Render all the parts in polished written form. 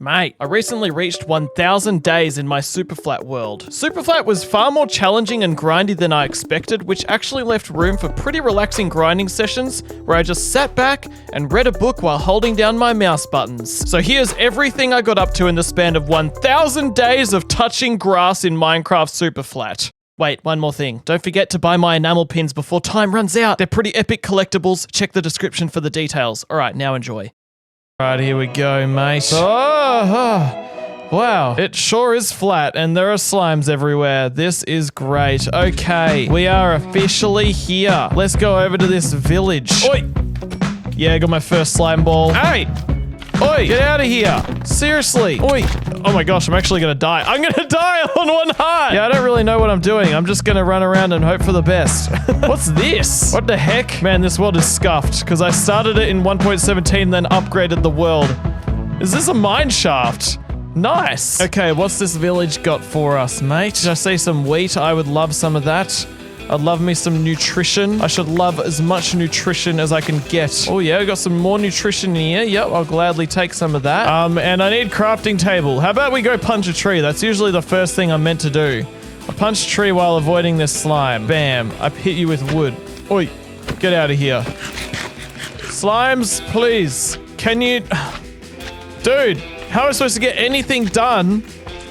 Mate, I recently reached 1,000 days in my Superflat world. Superflat was far more challenging and grindy than I expected, which actually left room for pretty relaxing grinding sessions where I just sat back and read a book while holding down my mouse buttons. So here's everything I got up to in the span of 1,000 days of touching grass in Minecraft Superflat. Wait, one more thing. Don't forget to buy my enamel pins before time runs out. They're pretty epic collectibles. Check the description for the details. Alright, now enjoy. Alright, here we go, mate. Wow, it sure is flat and there are slimes everywhere. This is great. Okay, we are officially here. Let's go over to this village. Oi! Yeah, got my first slime ball. Hey! Oi, get out of here. Seriously. Oi. Oh my gosh, I'm actually gonna die. I'm gonna die on one heart. Yeah, I don't really know what I'm doing. I'm just gonna run around and hope for the best. What's this? What the heck? Man, this world is scuffed because I started it in 1.17 then upgraded the world. Is this a mine shaft? Nice. Okay, what's this village got for us, mate? Did I see some wheat? I would love some of that. I'd love me some nutrition. I should love as much nutrition as I can get. Oh yeah, I got some more nutrition in here. Yep, I'll gladly take some of that. And I need crafting table. How about we go punch a tree? That's usually the first thing I'm meant to do. I punch a tree while avoiding this slime. Bam, I hit you with wood. Oi, get out of here. Slimes, please. Can you... Dude, how am I supposed to get anything done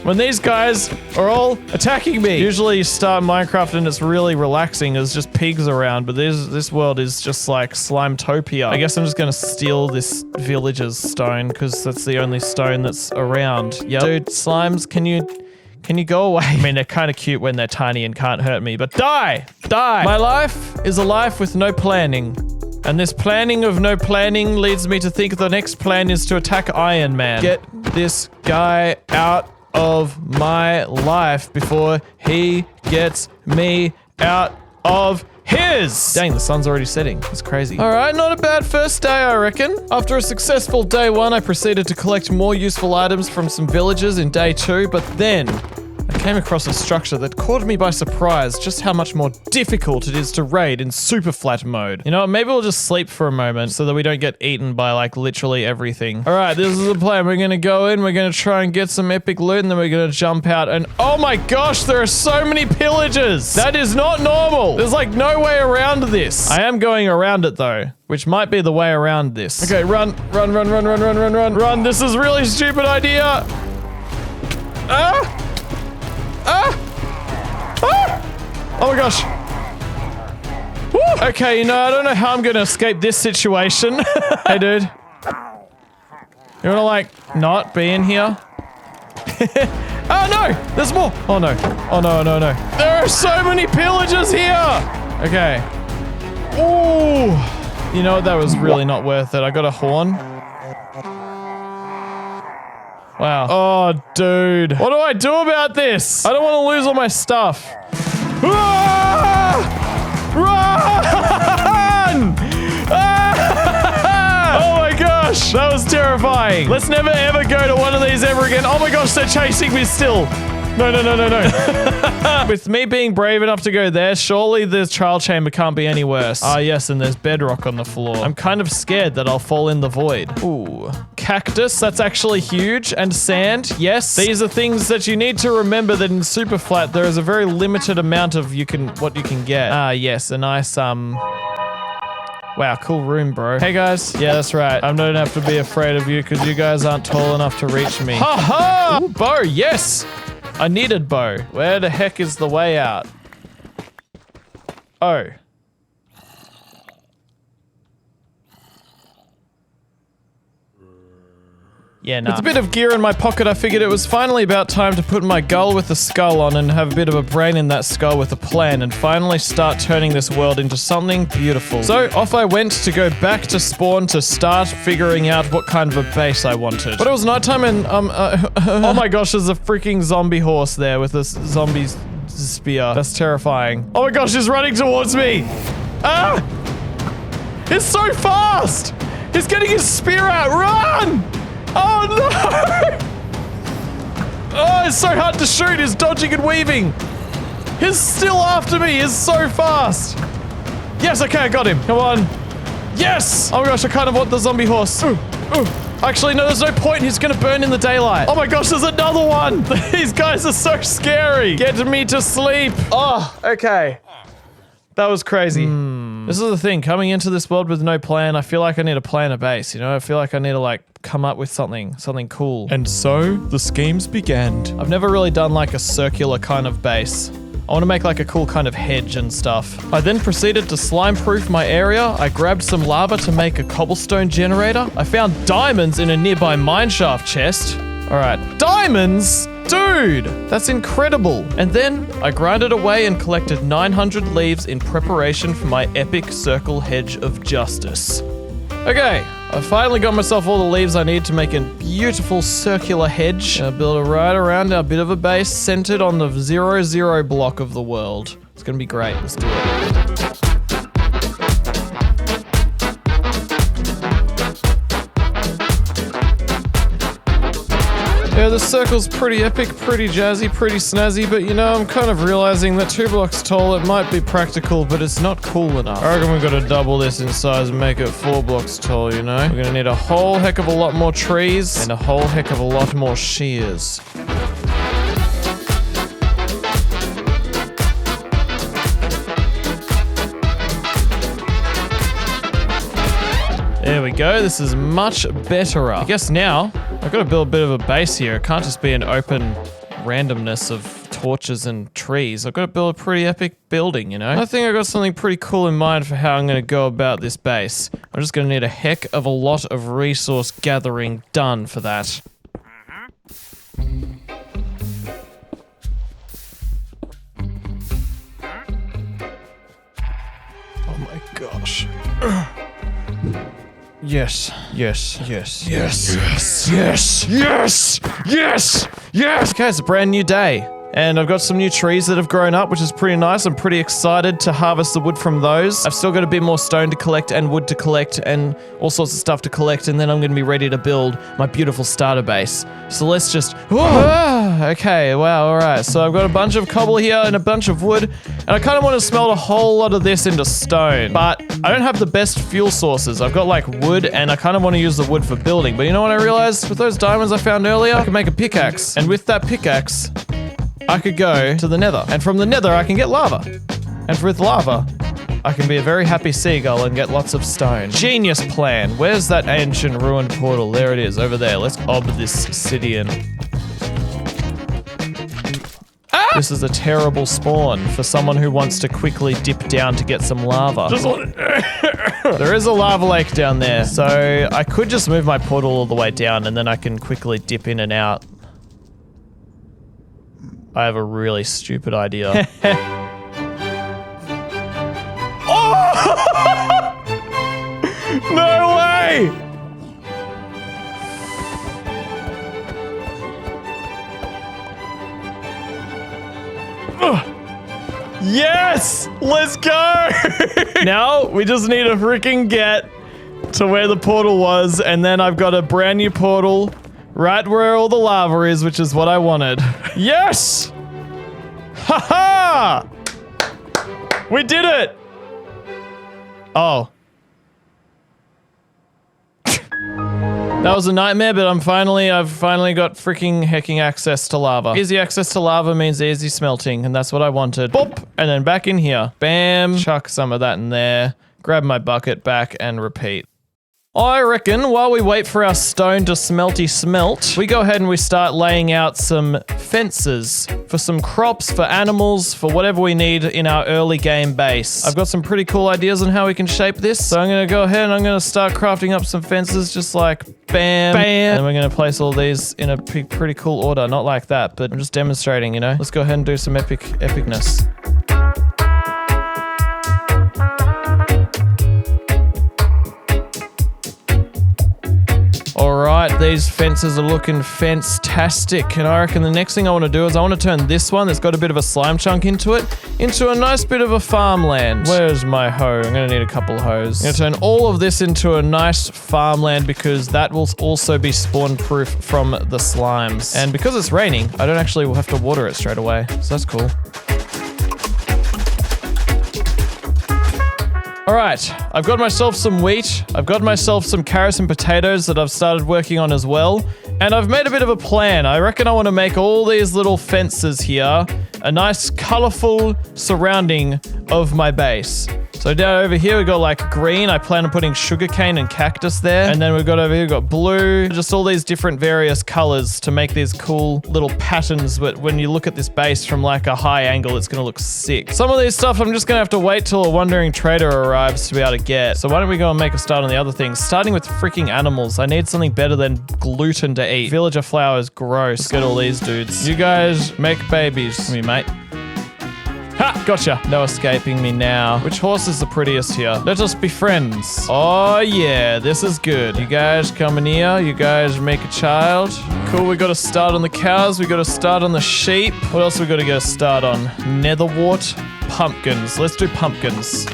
when these guys are all attacking me? Usually you start Minecraft and it's really relaxing. There's just pigs around, but this world is just like Slimetopia. I guess I'm just gonna steal this villager's stone because that's the only stone that's around. Yep. Dude, slimes, can you go away? I mean, they're kind of cute when they're tiny and can't hurt me, but die! Die! My life is a life with no planning. And this planning of no planning leads me to think the next plan is to attack Iron Man. Get this guy out of my life before he gets me out of his. Dang, the sun's already setting. It's crazy. All right, not a bad first day, I reckon. After a successful day 1, I proceeded to collect more useful items from some villagers in day 2, but then I came across a structure that caught me by surprise just how much more difficult it is to raid in Superflat mode. You know what, maybe we'll just sleep for a moment so that we don't get eaten by like literally everything. All right, this is the plan. We're gonna go in, we're gonna try and get some epic loot, and then we're gonna jump out and oh my gosh, there are so many pillagers. That is not normal. There's like no way around this. I am going around it though, which might be the way around this. Okay, run. This is a really stupid idea. Oh my gosh. Woo. Okay, you know, I don't know how I'm gonna escape this situation. Hey, dude. You wanna, like, not be in here? Oh, no! There's more! Oh, no. Oh, no. There are so many pillagers here! Okay. Ooh. You know what? That was really not worth it. I got a horn. Wow. Oh, dude. What do I do about this? I don't want to lose all my stuff. Ah! Run! Ah! Oh my gosh, that was terrifying. Let's never ever go to one of these ever again. Oh my gosh, they're chasing me still. No. With me being brave enough to go there, surely the trial chamber can't be any worse. Ah yes, and there's bedrock on the floor. I'm kind of scared that I'll fall in the void. Ooh. Cactus, that's actually huge, and sand, yes. These are things that you need to remember that in Superflat there is a very limited amount of what you can get. Ah yes, a nice wow, cool room, bro. Hey guys, yeah, that's right. I don't have to be afraid of you because you guys aren't tall enough to reach me. Ha ha! Ooh, bow, yes! I needed bow. Where the heck is the way out? Oh. Yeah, nah. With a bit of gear in my pocket, I figured it was finally about time to put my gull with a skull on and have a bit of a brain in that skull with a plan and finally start turning this world into something beautiful. So off I went to go back to spawn to start figuring out what kind of a base I wanted. But it was nighttime and oh my gosh, there's a freaking zombie horse there with a zombie spear. That's terrifying. Oh my gosh, he's running towards me. Ah! He's so fast! He's getting his spear out. Run! Oh no! Oh, it's so hard to shoot. He's dodging and weaving. He's still after me. He's so fast. Yes, okay, I got him. Come on. Yes! Oh my gosh, I kind of want the zombie horse. Actually, no, there's no point. He's gonna burn in the daylight. Oh my gosh, there's another one. These guys are so scary. Get me to sleep. Oh, okay. That was crazy. This is the thing, coming into this world with no plan, I feel like I need to plan a base, you know? I feel like I need to like come up with something cool. And so the schemes began. I've never really done like a circular kind of base. I want to make like a cool kind of hedge and stuff. I then proceeded to slime-proof my area. I grabbed some lava to make a cobblestone generator. I found diamonds in a nearby mineshaft chest. All right, diamonds? Dude, that's incredible. And then I grinded away and collected 900 leaves in preparation for my epic circle hedge of justice. Okay, I finally got myself all the leaves I need to make a beautiful circular hedge. I'll build it right around our bit of a base centered on the 0, block of the world. It's gonna be great, let's do it. Yeah, the circle's pretty epic, pretty jazzy, pretty snazzy, but you know, I'm kind of realizing that 2 blocks tall, it might be practical, but it's not cool enough. I reckon we've got to double this in size and make it 4 blocks tall, you know? We're gonna need a whole heck of a lot more trees and a whole heck of a lot more shears. There we go, this is much better. I guess now, I've got to build a bit of a base here. It can't just be an open randomness of torches and trees. I've got to build a pretty epic building, you know? I think I've got something pretty cool in mind for how I'm going to go about this base. I'm just going to need a heck of a lot of resource gathering done for that. Oh my gosh. Yes. Yes. Yes. Yes. Yes. Yes. Yes. Yes. Yes. Okay, it's a brand new day. And I've got some new trees that have grown up, which is pretty nice. I'm pretty excited to harvest the wood from those. I've still got a bit more stone to collect and wood to collect and all sorts of stuff to collect, and then I'm going to be ready to build my beautiful starter base. So let's just... okay, wow, alright. So I've got a bunch of cobble here and a bunch of wood, and I kind of want to smelt a whole lot of this into stone, but I don't have the best fuel sources. I've got like wood, and I kind of want to use the wood for building, but you know what I realized? With those diamonds I found earlier, I can make a pickaxe, and with that pickaxe, I could go to the nether, and from the nether I can get lava. And with lava, I can be a very happy seagull and get lots of stone. Genius plan. Where's that ancient ruined portal? There it is, over there. Let's ob this city in. Ah! This is a terrible spawn for someone who wants to quickly dip down to get some lava. There is a lava lake down there, so I could just move my portal all the way down and then I can quickly dip in and out. I have a really stupid idea. Oh! No way! Yes! Let's go! Now, we just need to freaking get to where the portal was, and then I've got a brand new portal right where all the lava is, which is what I wanted. Yes! Ha-ha! We did it! Oh. That was a nightmare, but I've finally got freaking hecking access to lava. Easy access to lava means easy smelting, and that's what I wanted. Boop! And then back in here. Bam! Chuck some of that in there. Grab my bucket back and repeat. I reckon while we wait for our stone to smelty smelt, we go ahead and we start laying out some fences for some crops, for animals, for whatever we need in our early game base. I've got some pretty cool ideas on how we can shape this, so I'm gonna go ahead and I'm gonna start crafting up some fences just like bam, bam, and we're gonna place all these in a pretty cool order, not like that, but I'm just demonstrating, you know? Let's go ahead and do some epicness. Alright, these fences are looking fence-tastic, and I reckon the next thing I want to do is I want to turn this one that's got a bit of a slime chunk into it, into a nice bit of a farmland. Where's my hoe? I'm going to need a couple hoes. I'm going to turn all of this into a nice farmland because that will also be spawn-proof from the slimes. And because it's raining, I don't actually have to water it straight away, so that's cool. All right, I've got myself some wheat. I've got myself some carrots and potatoes that I've started working on as well. And I've made a bit of a plan. I reckon I want to make all these little fences here a nice colorful surrounding of my base. So down over here, we got like green. I plan on putting sugarcane and cactus there. And then we've got over here, we've got blue. Just all these different various colors to make these cool little patterns. But when you look at this base from like a high angle, it's going to look sick. Some of these stuff, I'm just going to have to wait till a wandering trader arrives to be able to get. So why don't we go and make a start on the other things? Starting with freaking animals. I need something better than gluten to eat. Villager flour is gross. Let's get all these dudes. You guys make babies. Come here, mate. Ha! Gotcha. No escaping me now. Which horse is the prettiest here? Let us be friends. Oh, yeah. This is good. You guys come in here. You guys make a child. Cool. We got to start on the cows. We got to start on the sheep. What else we got to get a start on? Netherwort. Pumpkins. Let's do pumpkins.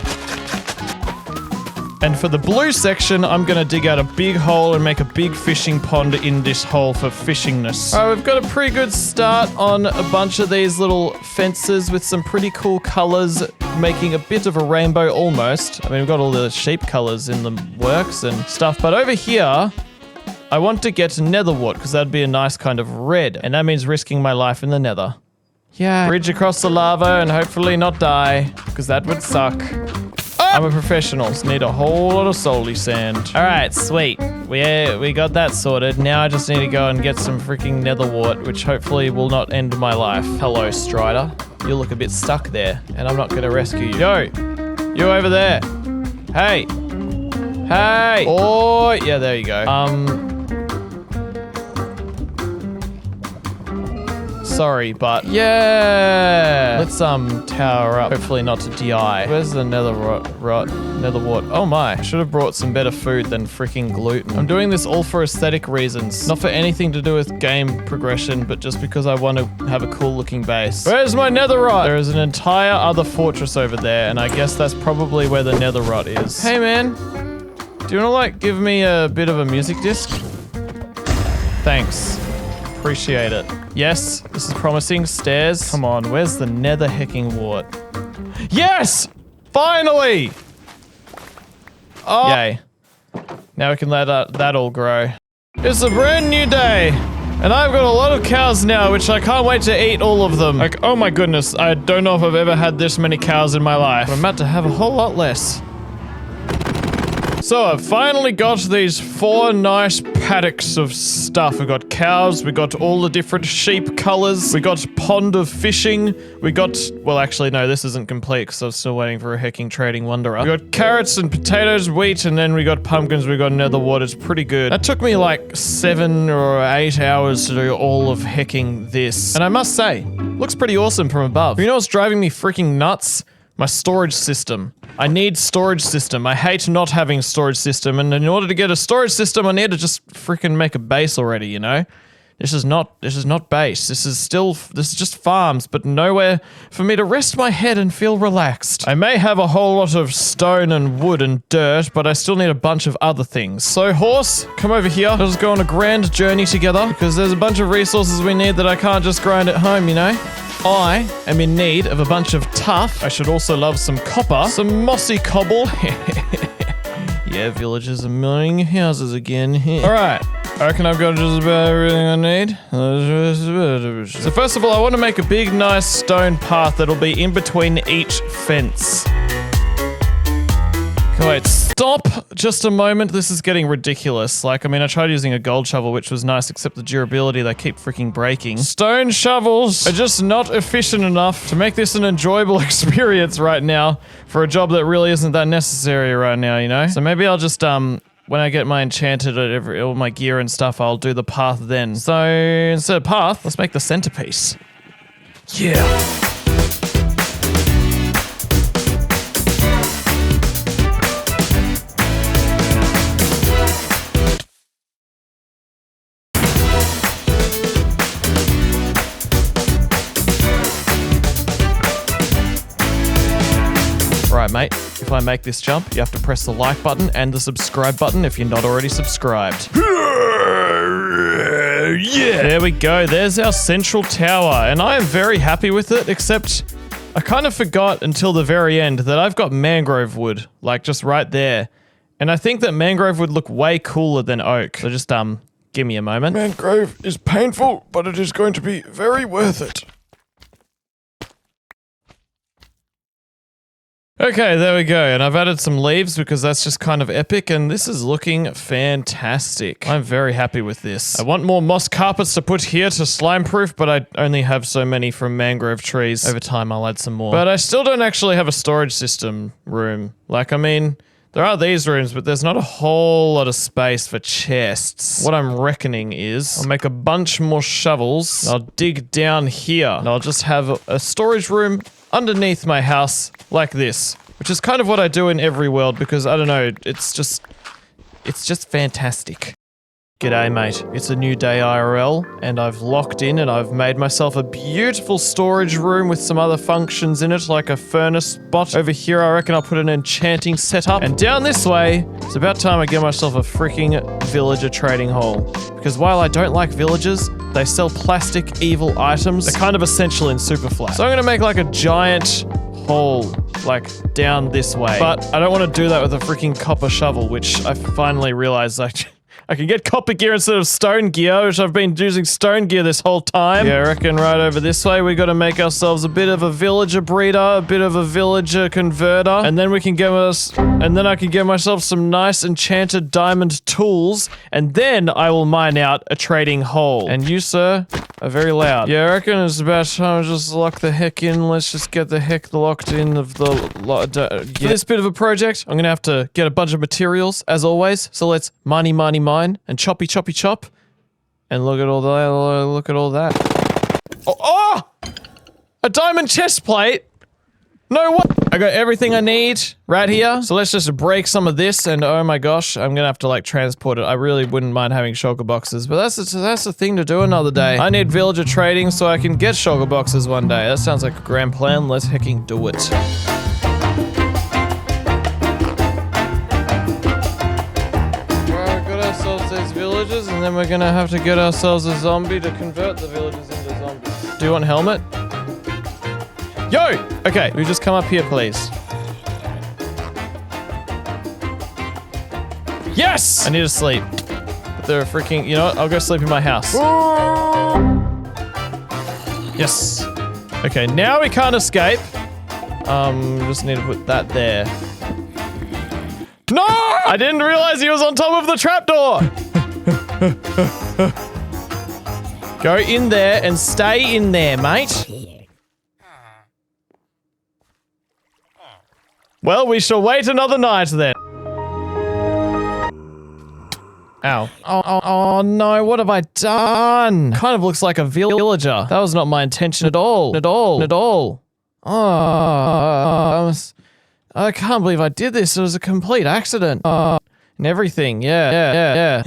And for the blue section, I'm going to dig out a big hole and make a big fishing pond in this hole for fishingness. All right, we've got a pretty good start on a bunch of these little fences with some pretty cool colors, making a bit of a rainbow almost. I mean, we've got all the sheep colors in the works and stuff, but over here, I want to get netherwort because that'd be a nice kind of red, and that means risking my life in the nether. Yeah. Bridge across the lava and hopefully not die, because that would suck. I'm a professional. Just need a whole lot of solely sand. All right, sweet. We got that sorted. Now I just need to go and get some freaking netherwort, which hopefully will not end my life. Hello, Strider. You look a bit stuck there, and I'm not going to rescue you. Yo, you over there. Hey. Hey. Oh, yeah, there you go. Sorry, but yeah. Let's tower up. Hopefully not to die. Where's the netherwort? Oh my. I should have brought some better food than freaking gluten. I'm doing this all for aesthetic reasons. Not for anything to do with game progression, but just because I want to have a cool looking base. Where's my netherite? There is an entire other fortress over there, and I guess that's probably where the netherite is. Hey man, do you want to like give me a bit of a music disc? Thanks. Appreciate it. Yes, this is promising. Stairs. Come on, where's the nether hecking wart? Yes! Finally! Oh. Yay. Now we can let that all grow. It's a brand new day, and I've got a lot of cows now, which I can't wait to eat all of them. Like, oh my goodness, I don't know if I've ever had this many cows in my life. I'm about to have a whole lot less. So I've finally got these 4 nice paddocks of stuff. We got cows, we got all the different sheep colors, we got pond of fishing, we got, well actually no, this isn't complete because I was still waiting for a hecking trading wanderer. We got carrots and potatoes, wheat, and then we got pumpkins, we got netherwort. It's pretty good. That took me like 7 or 8 hours to do all of hecking this. And I must say, looks pretty awesome from above. You know what's driving me freaking nuts? My storage system. I need storage system. I hate not having storage system, and in order to get a storage system, I need to just freaking make a base already, you know? This is not base. This is just farms, but nowhere for me to rest my head and feel relaxed. I may have a whole lot of stone and wood and dirt, but I still need a bunch of other things. So horse, come over here. Let's go on a grand journey together, because there's a bunch of resources we need that I can't just grind at home, you know? I am in need of a bunch of tuff. I should also love some copper, some mossy cobble. Yeah, villagers are milling houses again. All right, I reckon I've got just about everything I need. So first of all, I want to make a big, nice stone path that'll be in between each fence. Wait, stop just a moment. This is getting ridiculous. Like, I mean, I tried using a gold shovel, which was nice, except the durability, they keep freaking breaking. Stone shovels are just not efficient enough to make this an enjoyable experience right now for a job that really isn't that necessary right now, you know? So maybe I'll just, when I get my enchanted, all my gear and stuff, I'll do the path then. So instead of path, let's make the centerpiece. Yeah. Right, mate, if I make this jump, you have to press the like button and the subscribe button if you're not already subscribed. Yeah! There we go, there's our central tower, and I am very happy with it, except I kind of forgot until the very end that I've got mangrove wood, like just right there. And I think that mangrove would look way cooler than oak. So just, give me a moment. Mangrove is painful, but it is going to be very worth it. Okay, there we go. And I've added some leaves because that's just kind of epic. And this is looking fantastic. I'm very happy with this. I want more moss carpets to put here to slime proof, but I only have so many from mangrove trees. Over time, I'll add some more. But I still don't actually have a storage system room. Like, I mean, there are these rooms, but there's not a whole lot of space for chests. What I'm reckoning is I'll make a bunch more shovels. I'll dig down here and I'll just have a storage room underneath my house like this, which is kind of what I do in every world because I don't know, it's just fantastic. G'day mate, it's a new day IRL and I've locked in and I've made myself a beautiful storage room with some other functions in it like a furnace spot. Over here I reckon I'll put an enchanting setup and down this way it's about time I get myself a freaking villager trading hall because while I don't like villagers, they sell plastic evil items. They're kind of essential in Superflat. So I'm gonna make like a giant hole like down this way, but I don't want to do that with a freaking copper shovel, which I finally realized I can get copper gear instead of stone gear, which I've been using stone gear this whole time. Yeah, I reckon right over this way we got to make ourselves a bit of a villager breeder, a bit of a villager converter, and then we can get us, and then I can get myself some nice enchanted diamond tools, and then I will mine out a trading hole. And you, sir, are very loud. Yeah, I reckon it's about time to just lock the heck in. Let's just get the heck locked in of the For this bit of a project, I'm gonna have to get a bunch of materials, as always, so let's mine and choppy chop and look at all that. Oh, a diamond chest plate. No what? I got everything I need right here. So let's just break some of this and oh my gosh, I'm gonna have to like transport it. I really wouldn't mind having shulker boxes, but that's a thing to do another day. I need villager trading so I can get shulker boxes one day. That sounds like a grand plan. Let's hecking do it. These villagers, and then we're gonna have to get ourselves a zombie to convert the villagers into zombies. Do you want helmet? Yo! Okay, will you just come up here, please? Yes! I need to sleep. But they're freaking, you know what? I'll go sleep in my house. Yes. Okay, now we can't escape. Just need to put that there. No! I didn't realize he was on top of the trapdoor! Go in there and stay in there, mate. Well, we shall wait another night then. Ow. Oh no, what have I done? Kind of looks like a villager. That was not my intention at all. Oh, I can't believe I did this. It was a complete accident. And everything. Yeah.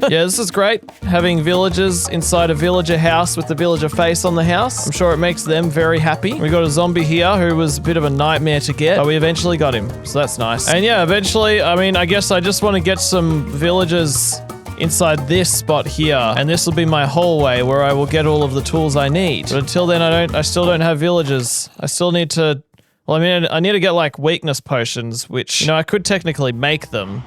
Yeah, this is great. Having villagers inside a villager house with the villager face on the house. I'm sure it makes them very happy. We got a zombie here who was a bit of a nightmare to get, but we eventually got him. So that's nice. And yeah, eventually, I mean, I guess I just want to get some villagers inside this spot here, and this will be my hallway where I will get all of the tools I need. But until then, I still don't have villagers. I still need to, well, I mean, I need to get like weakness potions, which, you know, I could technically make them,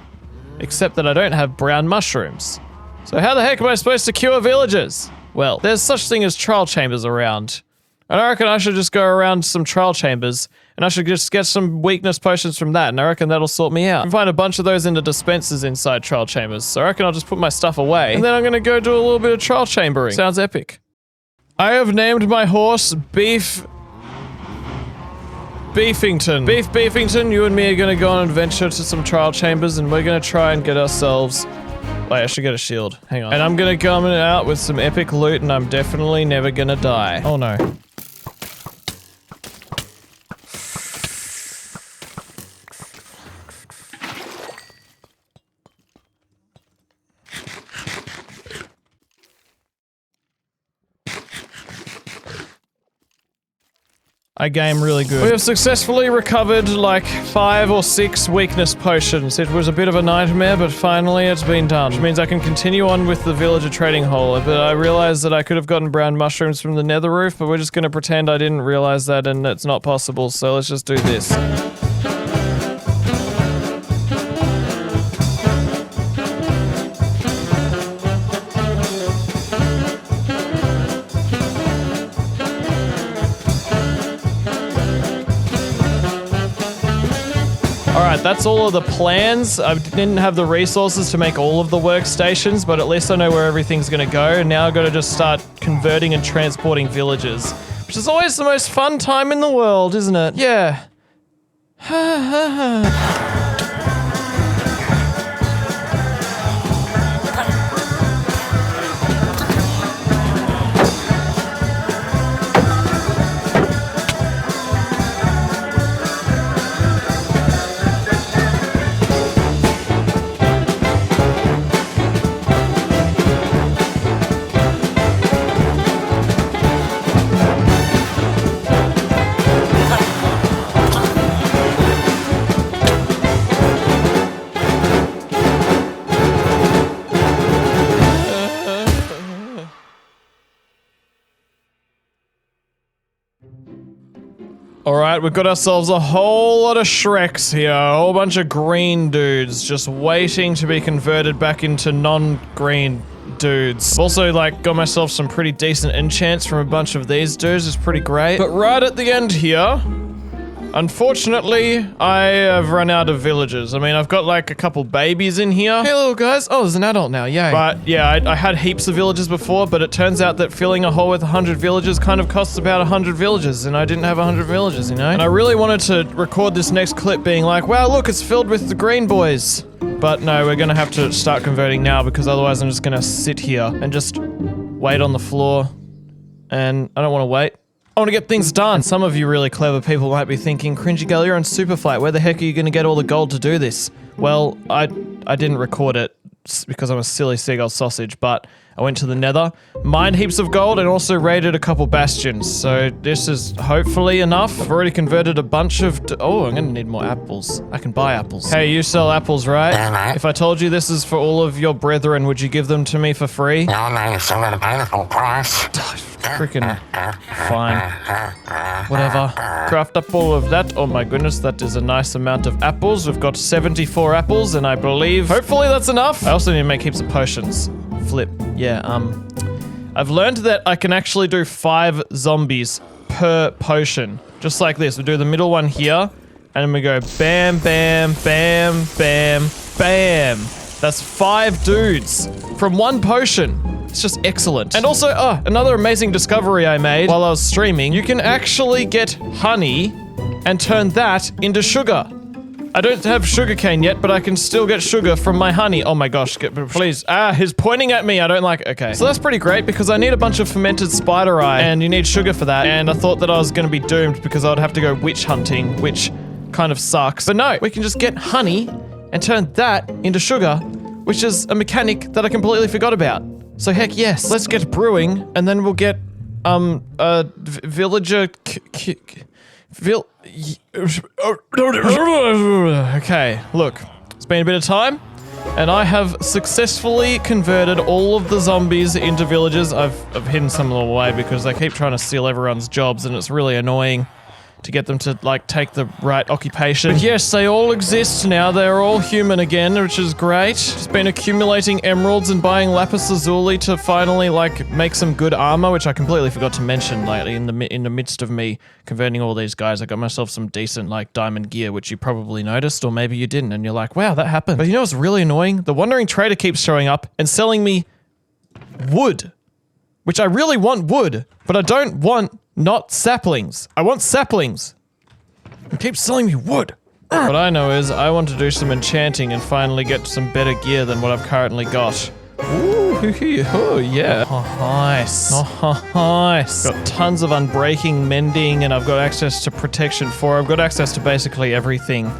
except that I don't have brown mushrooms. So how the heck am I supposed to cure villagers? Well, there's such thing as trial chambers around. And I reckon I should just go around some trial chambers and I should just get some weakness potions from that, and I reckon that'll sort me out. I can find a bunch of those in the dispensers inside trial chambers, so I reckon I'll just put my stuff away, and then I'm gonna go do a little bit of trial chambering. Sounds epic. I have named my horse Beefington. Beef Beefington, you and me are gonna go on an adventure to some trial chambers, and we're gonna try and get ourselves... Wait, I should get a shield. Hang on. And I'm gonna come out with some epic loot, and I'm definitely never gonna die. Oh no. I game really good. We have successfully recovered like 5 or 6 weakness potions. It was a bit of a nightmare, but finally it's been done. Which means I can continue on with the villager trading hall. But I realized that I could have gotten brown mushrooms from the nether roof, but we're just gonna pretend I didn't realize that and it's not possible, so let's just do this. Alright, that's all of the plans. I didn't have the resources to make all of the workstations, but at least I know where everything's gonna go. Now I've got to just start converting and transporting villagers. Which is always the most fun time in the world, isn't it? Yeah. Alright, we've got ourselves a whole lot of Shreks here, a whole bunch of green dudes just waiting to be converted back into non-green dudes. Also, like, got myself some pretty decent enchants from a bunch of these dudes, it's pretty great. But right at the end here, unfortunately, I have run out of villagers. I mean, I've got like a couple babies in here. Hey little guys. Oh, there's an adult now, yay. But yeah, I had heaps of villagers before, but it turns out that filling a hole with 100 villagers kind of costs about 100 villagers, and I didn't have 100 villagers, you know? And I really wanted to record this next clip being like, wow, look, it's filled with the green boys. But no, we're gonna have to start converting now because otherwise I'm just gonna sit here and just wait on the floor. And I don't want to wait. I want to get things done. Some of you really clever people might be thinking, CringyGull, you're on Superflat. Where the heck are you going to get all the gold to do this? Well, I didn't record it because I'm a silly seagull sausage, but I went to the nether, mined heaps of gold, and also raided a couple bastions. So this is hopefully enough. I've already converted a bunch of... Oh, I'm going to need more apples. I can buy apples. Hey, you sell apples, right? If I told you this is for all of your brethren, would you give them to me for free? No, you sell at a beautiful price. Freaking fine. Whatever. Craft up all of that. Oh my goodness, that is a nice amount of apples. We've got 74 apples, and I believe... Hopefully that's enough. I also need to make heaps of potions. Flip. Yeah, I've learned that I can actually do 5 zombies per potion. Just like this. We do the middle one here, and then we go bam, bam, bam, bam, bam. That's 5 dudes from 1 potion. It's just excellent. And also, another amazing discovery I made while I was streaming. You can actually get honey and turn that into sugar. I don't have sugarcane yet, but I can still get sugar from my honey. Oh my gosh, please. He's pointing at me. I don't like it. Okay. So that's pretty great because I need a bunch of fermented spider eye and you need sugar for that. And I thought that I was going to be doomed because I would have to go witch hunting, which kind of sucks. But no, we can just get honey and turn that into sugar, which is a mechanic that I completely forgot about. So heck yes. Let's get brewing and then we'll get, villager okay, look, it's been a bit of time, and I have successfully converted all of the zombies into villagers. I've hidden some of them away because they keep trying to steal everyone's jobs, and it's really annoying to get them to, like, take the right occupation. But yes, they all exist now. They're all human again, which is great. Just been accumulating emeralds and buying lapis lazuli to finally, like, make some good armor, which I completely forgot to mention, like, in the midst of me converting all these guys. I got myself some decent, like, diamond gear, which you probably noticed, or maybe you didn't, and you're like, wow, that happened. But you know what's really annoying? The wandering trader keeps showing up and selling me wood, which I really want wood, but I don't want not saplings. I want saplings. It keeps selling me wood. What I know is I want to do some enchanting and finally get some better gear than what I've currently got. Ooh, oh yeah. Oh, nice. Oh, nice. Got tons of unbreaking, mending, and I've got access to protection 4. I've got access to basically everything.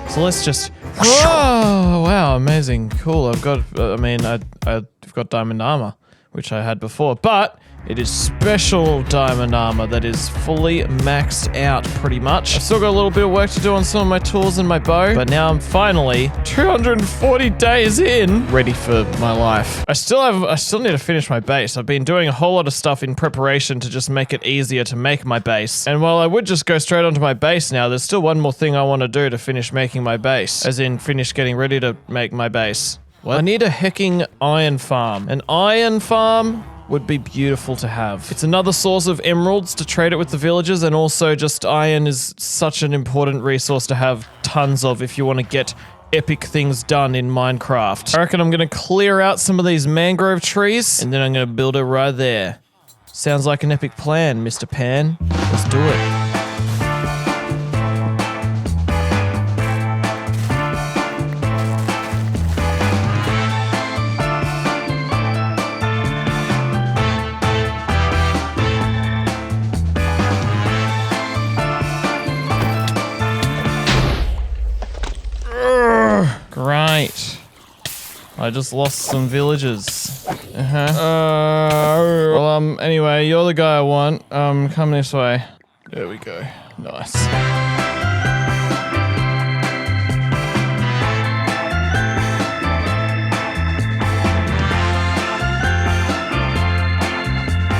So let's just... Oh, wow, amazing. Cool, I've got, I've got diamond armor, which I had before, but it is special diamond armor that is fully maxed out pretty much. I've still got a little bit of work to do on some of my tools and my bow, but now I'm finally 240 days in, ready for my life. I still need to finish my base. I've been doing a whole lot of stuff in preparation to just make it easier to make my base. And while I would just go straight onto my base now, there's still one more thing I want to do to finish making my base, as in finish getting ready to make my base. What? I need a hecking iron farm. An iron farm would be beautiful to have. It's another source of emeralds to trade it with the villagers, and also just iron is such an important resource to have tons of if you want to get epic things done in Minecraft. I reckon I'm gonna clear out some of these mangrove trees, and then I'm gonna build it right there. Sounds like an epic plan, Mr. Pan. Let's do it. Right. I just lost some villagers. Well, anyway, you're the guy I want. Come this way. There we go. Nice.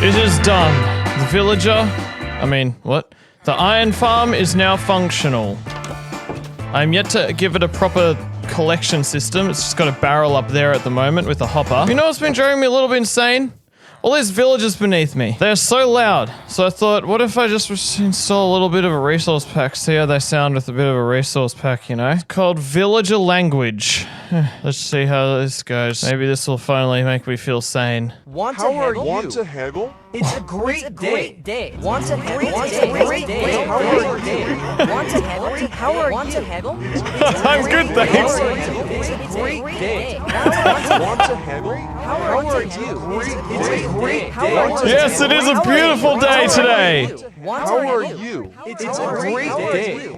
It is done. The villager... what? The iron farm is now functional. I'm yet to give it a proper collection system. It's just got a barrel up there at the moment with a hopper. You know what's been driving me a little bit insane? All these villagers beneath me. They're so loud. So I thought, what if I just install a little bit of a resource pack, see how they sound with a bit of a resource pack, you know? It's called Villager Language. Let's see how this goes. Maybe this will finally make me feel sane. Want to haggle? It's a great day. Want to haggle? Want to haggle? How are you? Want to haggle? How are you? Want to haggle? I'm good, thanks. It's a great day. Want to haggle? How are you? It's a great day. Yes, it is a beautiful day today. How are you? It's a great day.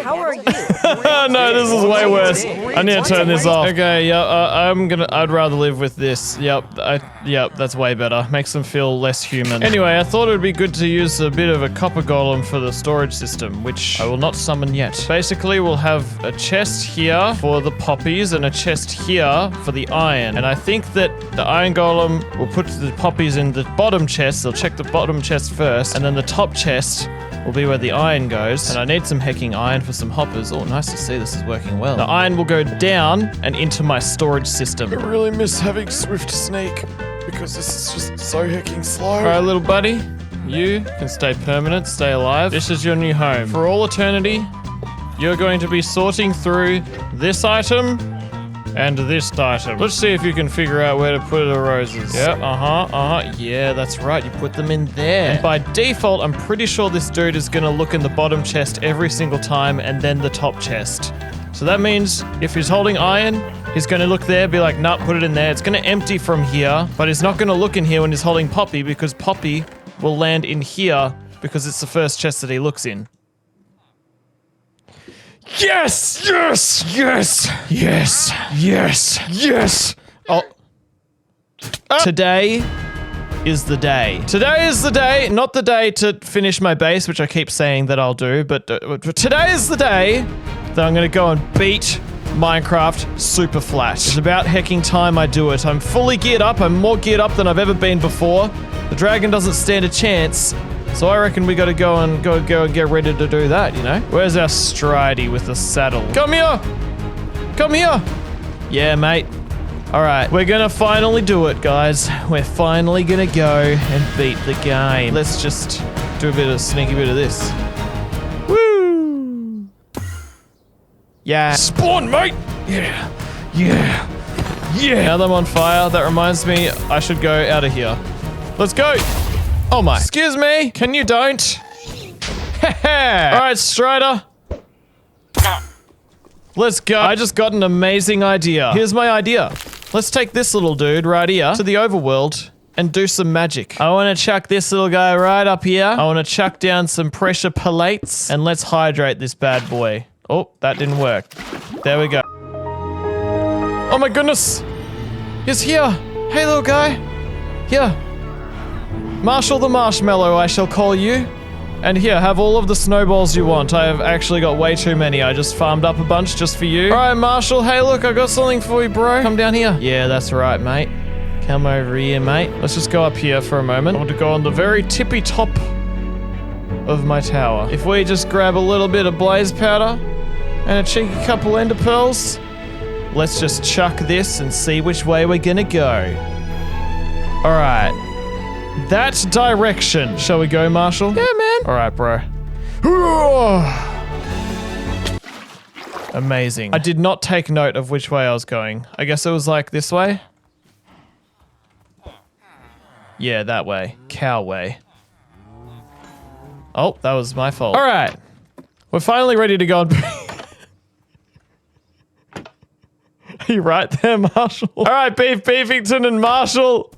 How are you? No, this is way worse. I need to turn this off. Okay, yeah, I'd rather live with this. Yep, that's way better. Makes them feel less human. Anyway, I thought it would be good to use a bit of a copper golem for the storage system, which I will not summon yet. Basically, we'll have a chest here for the poppies and a chest here for the iron. And I think that the iron golem will put the poppies in the bottom chest. They'll check the bottom chest first, and then the top chest will be where the iron goes. And I need some hecking iron for some hoppers. Oh, nice to see this is working well. The iron will go down and into my storage system. I really miss having Swift Sneak because this is just so hecking slow. Alright, little buddy. You can stay permanent, stay alive. This is your new home. For all eternity, you're going to be sorting through this item and this item. Let's see if you can figure out where to put the roses. Yep, yeah, that's right, you put them in there. And by default, I'm pretty sure this dude is gonna look in the bottom chest every single time and then the top chest. So that means if he's holding iron, he's gonna look there, be like, nah, put it in there. It's gonna empty from here, but he's not gonna look in here when he's holding Poppy because Poppy will land in here because it's the first chest that he looks in. Yes! Yes! Yes! Yes! Yes! Yes! Oh. Today is the day. Today is the day, not the day to finish my base, which I keep saying that I'll do, but today is the day that I'm gonna go and beat Minecraft Superflat. It's about hecking time I do it. I'm fully geared up. I'm more geared up than I've ever been before. The dragon doesn't stand a chance. So I reckon we gotta go and get ready to do that, you know? Where's our Stridey with the saddle? Come here! Come here! Yeah, mate. Alright, we're gonna finally do it, guys. We're finally gonna go and beat the game. Let's just do a sneaky bit of this. Woo! Yeah. Spawn, mate! Yeah. Now that I'm on fire, that reminds me I should go out of here. Let's go! Oh my. Excuse me, can you don't? Alright, Strider. Let's go. I just got an amazing idea. Here's my idea. Let's take this little dude right here to the overworld and do some magic. I want to chuck this little guy right up here. I want to chuck down some pressure plates and let's hydrate this bad boy. Oh, that didn't work. There we go. Oh my goodness. He's here. Hey, little guy. Here. Marshall the Marshmallow, I shall call you. And here, have all of the snowballs you want. I have actually got way too many. I just farmed up a bunch just for you. All right, Marshall. Hey, look, I got something for you, bro. Come down here. Yeah, that's right, mate. Come over here, mate. Let's just go up here for a moment. I want to go on the very tippy top of my tower. If we just grab a little bit of blaze powder and a cheeky couple ender pearls, let's just chuck this and see which way we're gonna go. All right. That direction. Shall we go, Marshall? Yeah, man. All right, bro. Amazing. I did not take note of which way I was going. I guess it was like this way. Yeah, that way. Cow way. Oh, that was my fault. All right. We're finally ready to go. Are you right there, Marshall? All right, Beef Beefington and Marshall.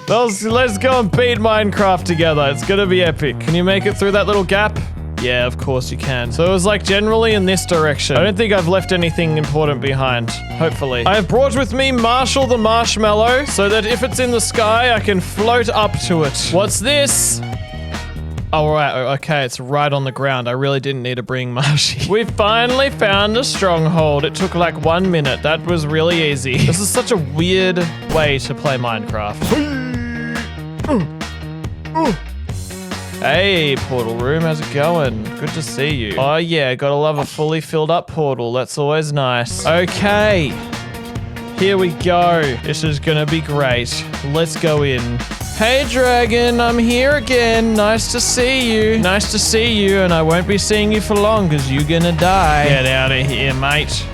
Let's go and beat Minecraft together. It's gonna be epic. Can you make it through that little gap? Yeah, of course you can. So it was like generally in this direction. I don't think I've left anything important behind. Hopefully. I have brought with me Marshall the Marshmallow so that if it's in the sky, I can float up to it. What's this? Oh, right. Okay, it's right on the ground. I really didn't need to bring Marshy. We finally found a stronghold. It took like 1 minute. That was really easy. This is such a weird way to play Minecraft. Hey, portal room, how's it going? Good to see you. Oh yeah, gotta love a fully filled up portal. That's always nice. Okay, here we go. This is gonna be great. Let's go in. Hey dragon, I'm here again. Nice to see you. Nice to see you, and I won't be seeing you for long because you're gonna die. Get out of here, mate.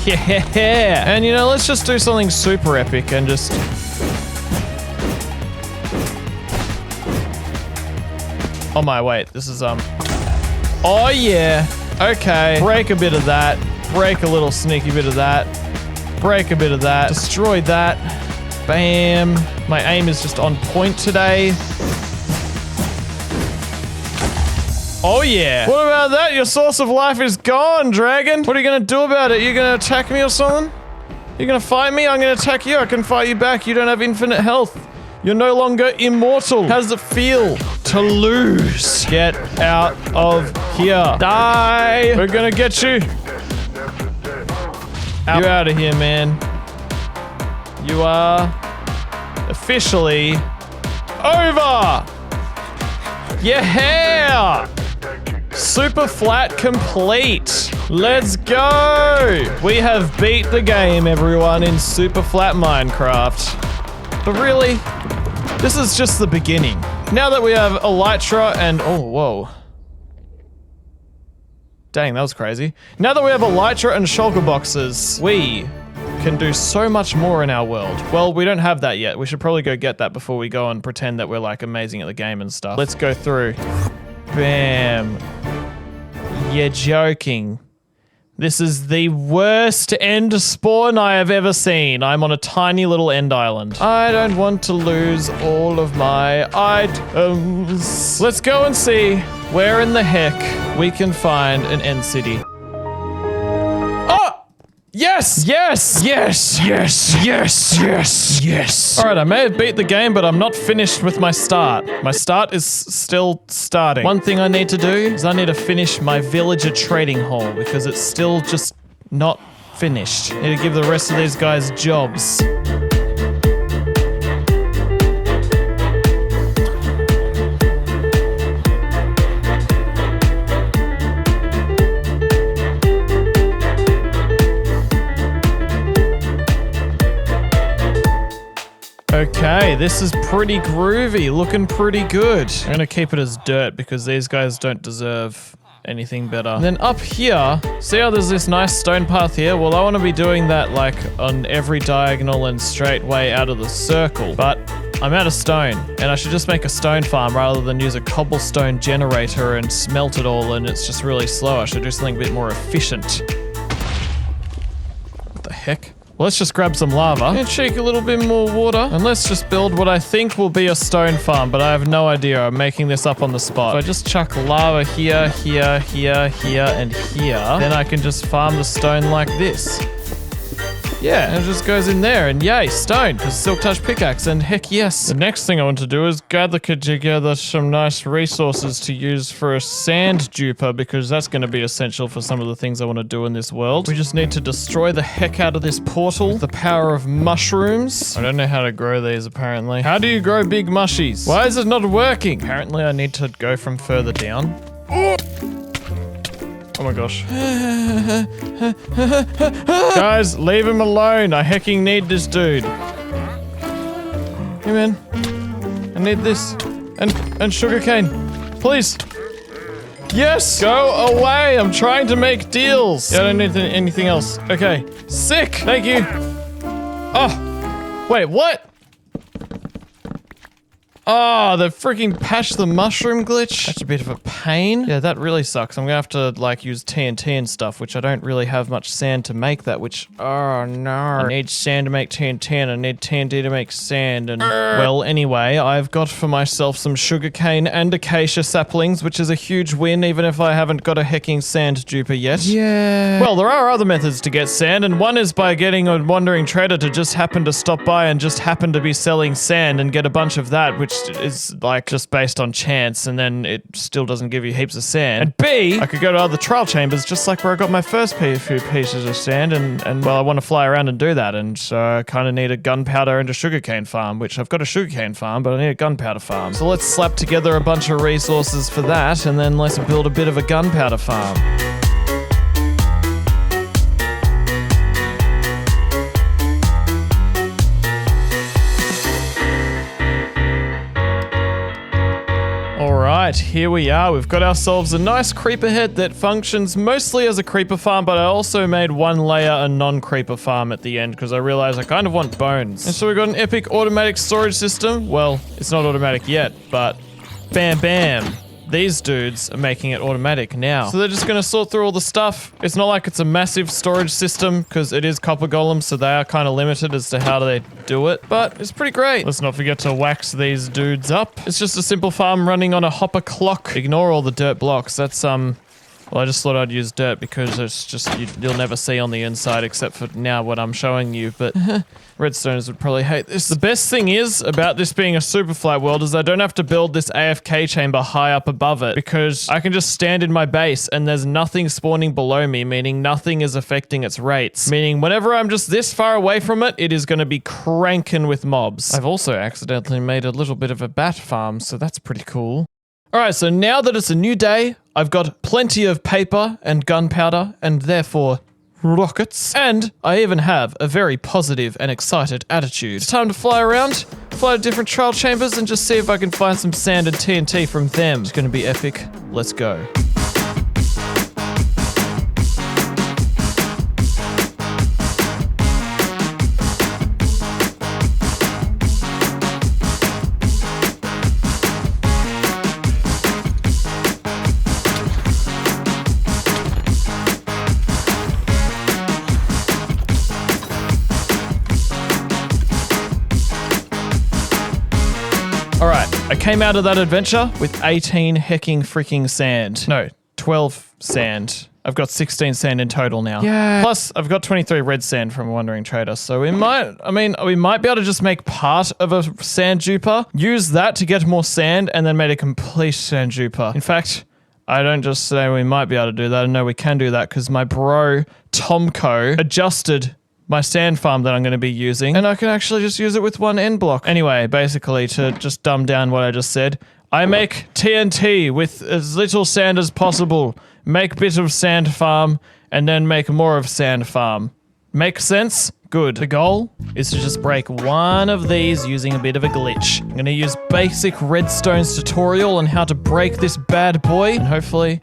Yeah, and you know, let's just do something super epic and just... Oh my, wait, this is, Oh yeah, okay. Break a bit of that. Break a little sneaky bit of that. Break a bit of that. Destroy that. Bam. My aim is just on point today. Oh yeah. What about that? Your source of life is gone, dragon. What are you gonna do about it? You gonna attack me or something? You gonna fight me? I'm gonna attack you. I can fight you back. You don't have infinite health. You're no longer immortal. How does it feel to lose? Get out of here. Die. We're gonna get you. You're out of here, man. You are officially over. Yeah. Superflat complete. Let's go. We have beat the game, everyone, in Superflat Minecraft. But really, this is just the beginning. Now that we have Elytra and... Oh, whoa. Dang, that was crazy. Now that we have Elytra and shulker boxes, we can do so much more in our world. Well, we don't have that yet. We should probably go get that before we go and pretend that we're like amazing at the game and stuff. Let's go through. Bam. You're joking. This is the worst end spawn I have ever seen. I'm on a tiny little end island. I don't want to lose all of my items. Let's go and see where in the heck we can find an end city. Oh! Yes! Yes! Yes! Yes! Yes! Yes! Yes! Alright, I may have beat the game, but I'm not finished with my start. My start is still starting. One thing I need to do is I need to finish my villager trading hall because it's still just not finished. I need to give the rest of these guys jobs. Okay, this is pretty groovy, looking pretty good. I'm gonna keep it as dirt because these guys don't deserve anything better. And then up here, see how there's this nice stone path here? Well, I want to be doing that like on every diagonal and straight way out of the circle, but I'm out of stone and I should just make a stone farm rather than use a cobblestone generator and smelt it all and it's just really slow. I should do something a bit more efficient. What the heck? Well, let's just grab some lava and shake a little bit more water. And let's just build what I think will be a stone farm, but I have no idea. I'm making this up on the spot. So I just chuck lava here, here, here, here, and here. Then I can just farm the stone like this. Yeah, and it just goes in there, and yay, stone, because silk touch pickaxe, and heck yes. The next thing I want to do is gather together some nice resources to use for a sand duper, because that's going to be essential for some of the things I want to do in this world. We just need to destroy the heck out of this portal with the power of mushrooms. I don't know how to grow these, apparently. How do you grow big mushies? Why is it not working? Apparently I need to go from further down. Oh my gosh. Guys, leave him alone. I hecking need this dude. Hey man. I need this. And sugarcane. Please. Yes! Go away! I'm trying to make deals. Yeah, I don't need anything else. Okay. Sick! Thank you. Oh. Wait, what? Oh, they freaking patched the mushroom glitch. That's a bit of a pain. Yeah, that really sucks. I'm gonna have to, like, use TNT and stuff, which I don't really have much sand to make that, which... Oh, no. I need sand to make TNT, and I need TNT to make sand, and... Well, anyway, I've got for myself some sugarcane and acacia saplings, which is a huge win, even if I haven't got a hecking sand duper yet. Yeah. Well, there are other methods to get sand, and one is by getting a wandering trader to just happen to stop by and just happen to be selling sand and get a bunch of that, which is like just based on chance, and then it still doesn't give you heaps of sand. And B, I could go to other trial chambers just like where I got my first few pieces of sand, and well, I want to fly around and do that, and so I kind of need a gunpowder and a sugarcane farm, which I've got a sugarcane farm, but I need a gunpowder farm. So let's slap together a bunch of resources for that, and then let's build a bit of a gunpowder farm. Alright, here we are. We've got ourselves a nice creeper head that functions mostly as a creeper farm, but I also made one layer a non-creeper farm at the end because I realized I kind of want bones. And so we've got an epic automatic storage system. Well, it's not automatic yet, but bam bam. These dudes are making it automatic now. So they're just gonna sort through all the stuff. It's not like it's a massive storage system because it is copper golems, so they are kind of limited as to how they do it, but it's pretty great. Let's not forget to wax these dudes up. It's just a simple farm running on a hopper clock. Ignore all the dirt blocks. That's, well, I just thought I'd use dirt because it's just, you'll never see on the inside except for now what I'm showing you, but redstoners would probably hate this. The best thing is about this being a Superflat world is I don't have to build this AFK chamber high up above it because I can just stand in my base and there's nothing spawning below me, meaning nothing is affecting its rates. Meaning whenever I'm just this far away from it, it is going to be cranking with mobs. I've also accidentally made a little bit of a bat farm, so that's pretty cool. Alright, so now that it's a new day, I've got plenty of paper and gunpowder, and therefore rockets, and I even have a very positive and excited attitude. It's time to fly around, fly to different trial chambers, and just see if I can find some sand and TNT from them. It's gonna be epic. Let's go. Alright, I came out of that adventure with 18 hecking freaking sand. No, 12 sand. I've got 16 sand in total now. Yeah. Plus, I've got 23 red sand from a Wandering Trader, so we might be able to just make part of a sand duper, use that to get more sand, and then make a complete sand duper. In fact, I don't just say we might be able to do that, I know we can do that, because my bro, Tomko, adjusted my sand farm that I'm going to be using, and I can actually just use it with one end block. Anyway, basically, to just dumb down what I just said, I make TNT with as little sand as possible, make bit of sand farm, and then make more of sand farm. Make sense? Good. The goal is to just break one of these using a bit of a glitch. I'm going to use basic redstone's tutorial on how to break this bad boy, and hopefully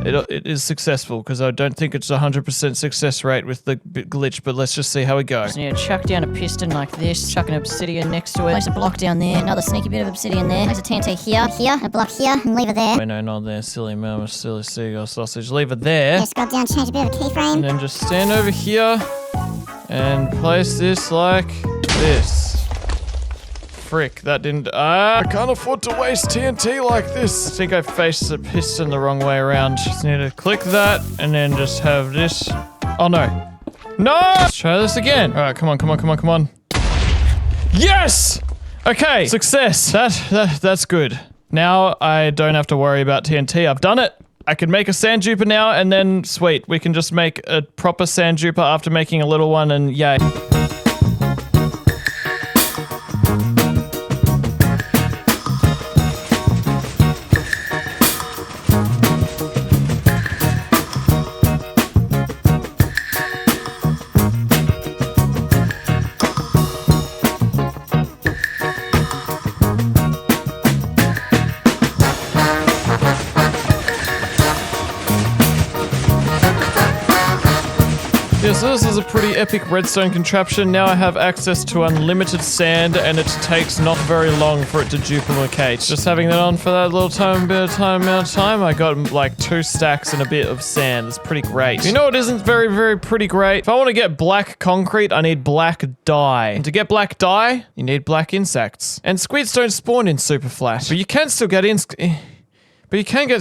it is successful, because I don't think it's 100% success rate with the glitch, but let's just see how we go. Just need to chuck down a piston like this, chuck an obsidian next to it, place a block down there, another sneaky bit of obsidian there, place a TNT here, a block here, and leave it there. Wait, no, not there. Silly mama, silly seagull sausage. Leave it there. Yeah, scrub down, change a bit of a keyframe. And then just stand over here and place this like this. Frick, that didn't. I can't afford to waste TNT like this. I think I faced the piston the wrong way around. Just need to click that and then just have this. Oh no. No! Let's try this again. All right, come on, come on, come on, come on. Yes! Okay, success. That's good. Now I don't have to worry about TNT. I've done it. I can make a sand duper now, and then sweet, we can just make a proper sand duper after making a little one, and yay. Yeah, so this is a pretty epic redstone contraption. Now I have access to unlimited sand, and it takes not very long for it to duplicate. Just having that on for that little amount of time, I got like 2 stacks and a bit of sand. It's pretty great. You know what isn't very, very pretty great? If I want to get black concrete, I need black dye. And to get black dye, you need black insects. And squids don't spawn in Superflat, but you can still get But you can get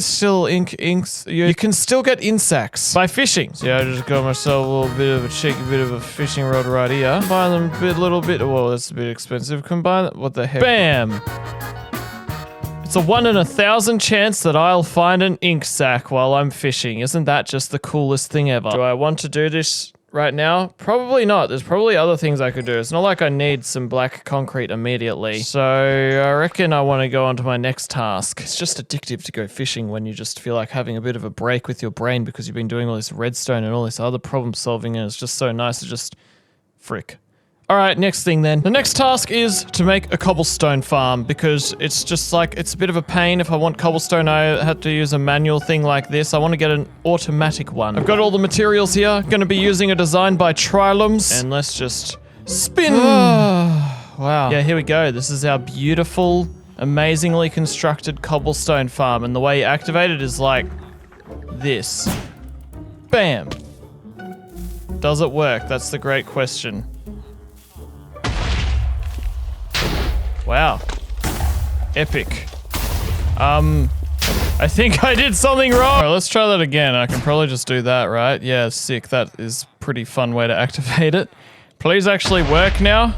you can still get insects by fishing. So yeah, I just got myself a little bit of a cheeky bit of a fishing rod right here. Combine them a little bit. Whoa, that's a bit expensive. Combine it. What the heck? Bam! It's a 1 in 1,000 chance that I'll find an ink sac while I'm fishing. Isn't that just the coolest thing ever? Do I want to do this right now? Probably not. There's probably other things I could do. It's not like I need some black concrete immediately. So I reckon I want to go on to my next task. It's just addictive to go fishing when you just feel like having a bit of a break with your brain because you've been doing all this redstone and all this other problem solving, and it's just so nice to just frick. All right, next thing then. The next task is to make a cobblestone farm because it's just like, it's a bit of a pain. If I want cobblestone, I have to use a manual thing like this. I want to get an automatic one. I've got all the materials here. Going to be using a design by Trilums. And let's just spin. Wow. Yeah, here we go. This is our beautiful, amazingly constructed cobblestone farm. And the way you activate it is like this. Bam. Does it work? That's the great question. Wow. Epic. I think I did something wrong. All right, let's try that again. I can probably just do that, right? Yeah, sick. That is a pretty fun way to activate it. Please actually work now.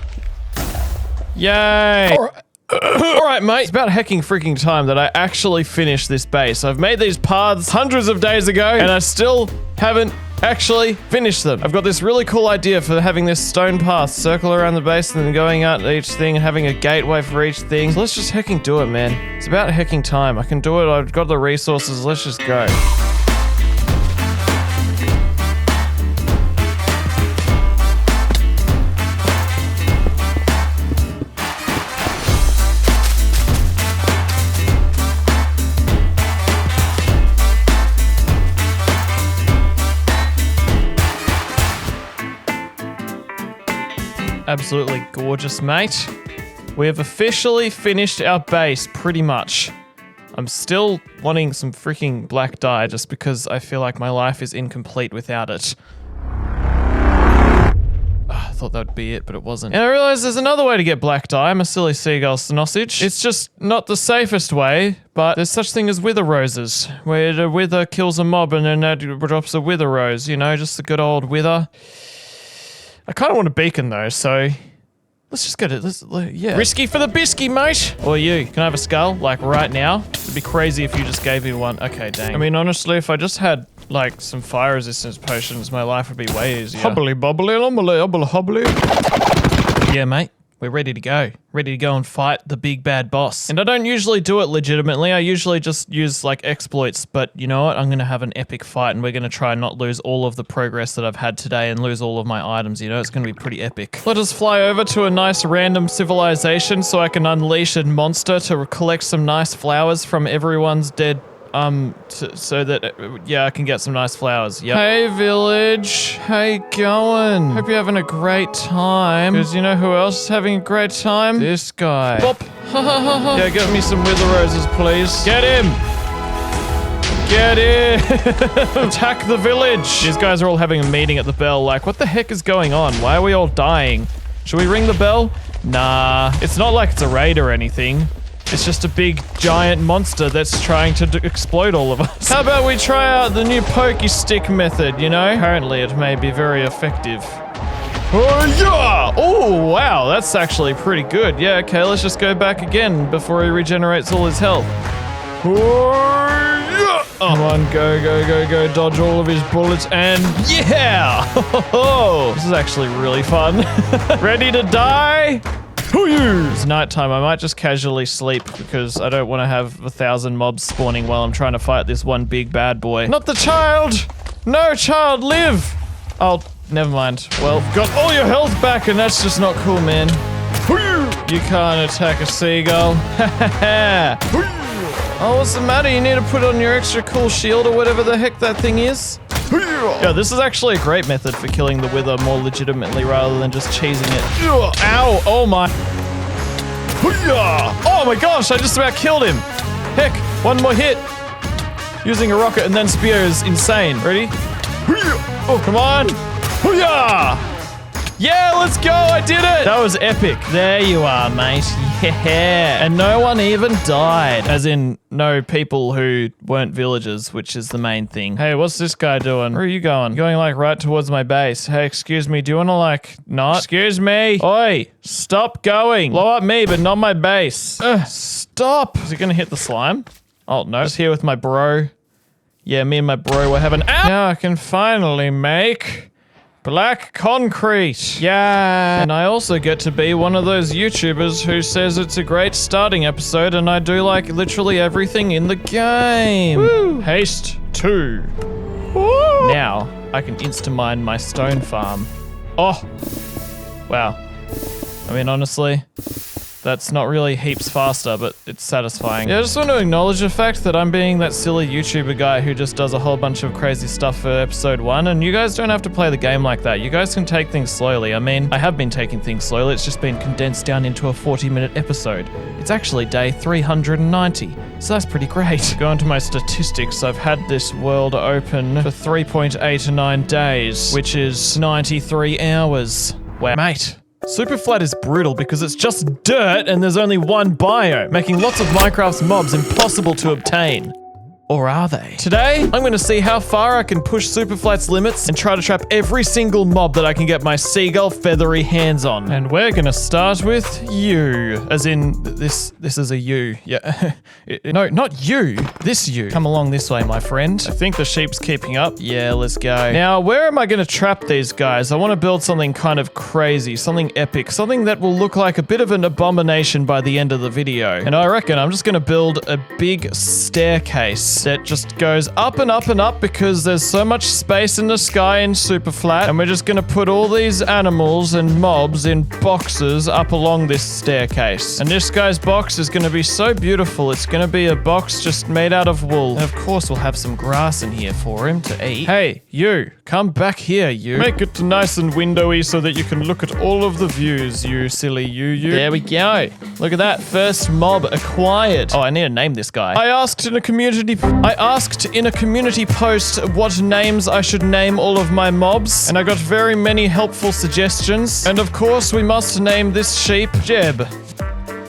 Yay. All right, mate. It's about hecking freaking time that I actually finished this base. I've made these paths hundreds of days ago, and I still haven't actually finished them. I've got this really cool idea for having this stone path circle around the base and then going out each thing and having a gateway for each thing. So let's just hecking do it, man. It's about hecking time. I can do it. I've got the resources. Let's just go. Absolutely gorgeous, mate. We have officially finished our base, pretty much. I'm still wanting some freaking black dye just because I feel like my life is incomplete without it. I thought that would be it, but it wasn't. And I realized there's another way to get black dye. I'm a silly seagull sausage. It's just not the safest way, but there's such thing as wither roses, where the wither kills a mob and then that drops a wither rose, you know, just the good old wither. I kind of want a beacon though, so let's just get it. Yeah. Risky for the bisky, mate. Or you, can I have a skull, like right now? It'd be crazy if you just gave me one. Okay, dang. I mean, honestly, if I just had like some fire resistance potions, my life would be way easier. Hobbly bobbly, hobbly hobbly. Yeah, mate. We're ready to go. Ready to go and fight the big bad boss. And I don't usually do it legitimately. I usually just use like exploits, but you know what? I'm going to have an epic fight and we're going to try and not lose all of the progress that I've had today and lose all of my items, you know? It's going to be pretty epic. Let us fly over to a nice random civilization so I can unleash a monster to collect some nice flowers from everyone's dead so that, yeah, I can get some nice flowers. Yep. Hey, village. How you going? Hope you're having a great time. Because you know who else is having a great time? This guy. Bop. Yeah, get me some wither roses, please. Get him! Get in! Attack the village! These guys are all having a meeting at the bell, like, what the heck is going on? Why are we all dying? Should we ring the bell? Nah. It's not like it's a raid or anything. It's just a big, giant monster that's trying to explode all of us. How about we try out the new pokey stick method, you know? Apparently it may be very effective. Oh, yeah! Oh, wow, that's actually pretty good. Yeah, okay, let's just go back again before he regenerates all his health. Oh, yeah! Come on, go, go, go, go, dodge all of his bullets, and yeah! This is actually really fun. Ready to die? It's nighttime. I might just casually sleep because I don't want to have 1,000 mobs spawning while I'm trying to fight this one big bad boy. Not the child! No, child, live! Oh, never mind. Well, got all your health back and that's just not cool, man. You can't attack a seagull. Oh, what's the matter? You need to put on your extra cool shield or whatever the heck that thing is. Yeah, this is actually a great method for killing the wither more legitimately rather than just cheesing it. Ow! Oh my... Oh my gosh, I just about killed him. Heck, one more hit. Using a rocket and then spear is insane. Ready? Oh, come on. Yeah, let's go, I did it! That was epic. There you are, mate. Yeah. And no one even died. As in, no people who weren't villagers, which is the main thing. Hey, what's this guy doing? Where are you going? Going like right towards my base. Hey, excuse me, do you wanna like not? Excuse me. Oi, stop going. Blow up me, but not my base. Stop. Is he gonna hit the slime? Oh, no. Just here with my bro. Yeah, me and my bro were having- Ow! Now I can finally make black concrete. Yeah. And I also get to be one of those YouTubers who says it's a great starting episode and I do like literally everything in the game. Woo. Haste 2. Woo. Now I can insta-mine my stone farm. Oh. Wow. I mean, honestly, that's not really heaps faster, but it's satisfying. Yeah, I just want to acknowledge the fact that I'm being that silly YouTuber guy who just does a whole bunch of crazy stuff for episode 1, and you guys don't have to play the game like that. You guys can take things slowly. I mean, I have been taking things slowly. It's just been condensed down into a 40-minute episode. It's actually day 390, so that's pretty great. Go into my statistics. I've had this world open for 3.89 days, which is 93 hours. Wow, mate. Superflat is brutal because it's just dirt and there's only one biome, making lots of Minecraft's mobs impossible to obtain. Or are they? Today, I'm going to see how far I can push Superflat's limits and try to trap every single mob that I can get my seagull feathery hands on. And we're going to start with you. As in, this is a you. Yeah. No, not you. This you. Come along this way, my friend. I think the sheep's keeping up. Yeah, let's go. Now, where am I going to trap these guys? I want to build something kind of crazy, something epic, something that will look like a bit of an abomination by the end of the video. And I reckon I'm just going to build a big staircase that just goes up and up and up because there's so much space in the sky in Superflat, and we're just gonna put all these animals and mobs in boxes up along this staircase. And this guy's box is gonna be so beautiful. It's gonna be a box just made out of wool. And of course we'll have some grass in here for him to eat. Hey, you, come back here, you. Make it nice and windowy so that you can look at all of the views, you silly you. There we go. Look at that, first mob acquired. Oh, I need to name this guy. I asked in a community post what names I should name all of my mobs, and I got very many helpful suggestions. And of course, we must name this sheep Jeb.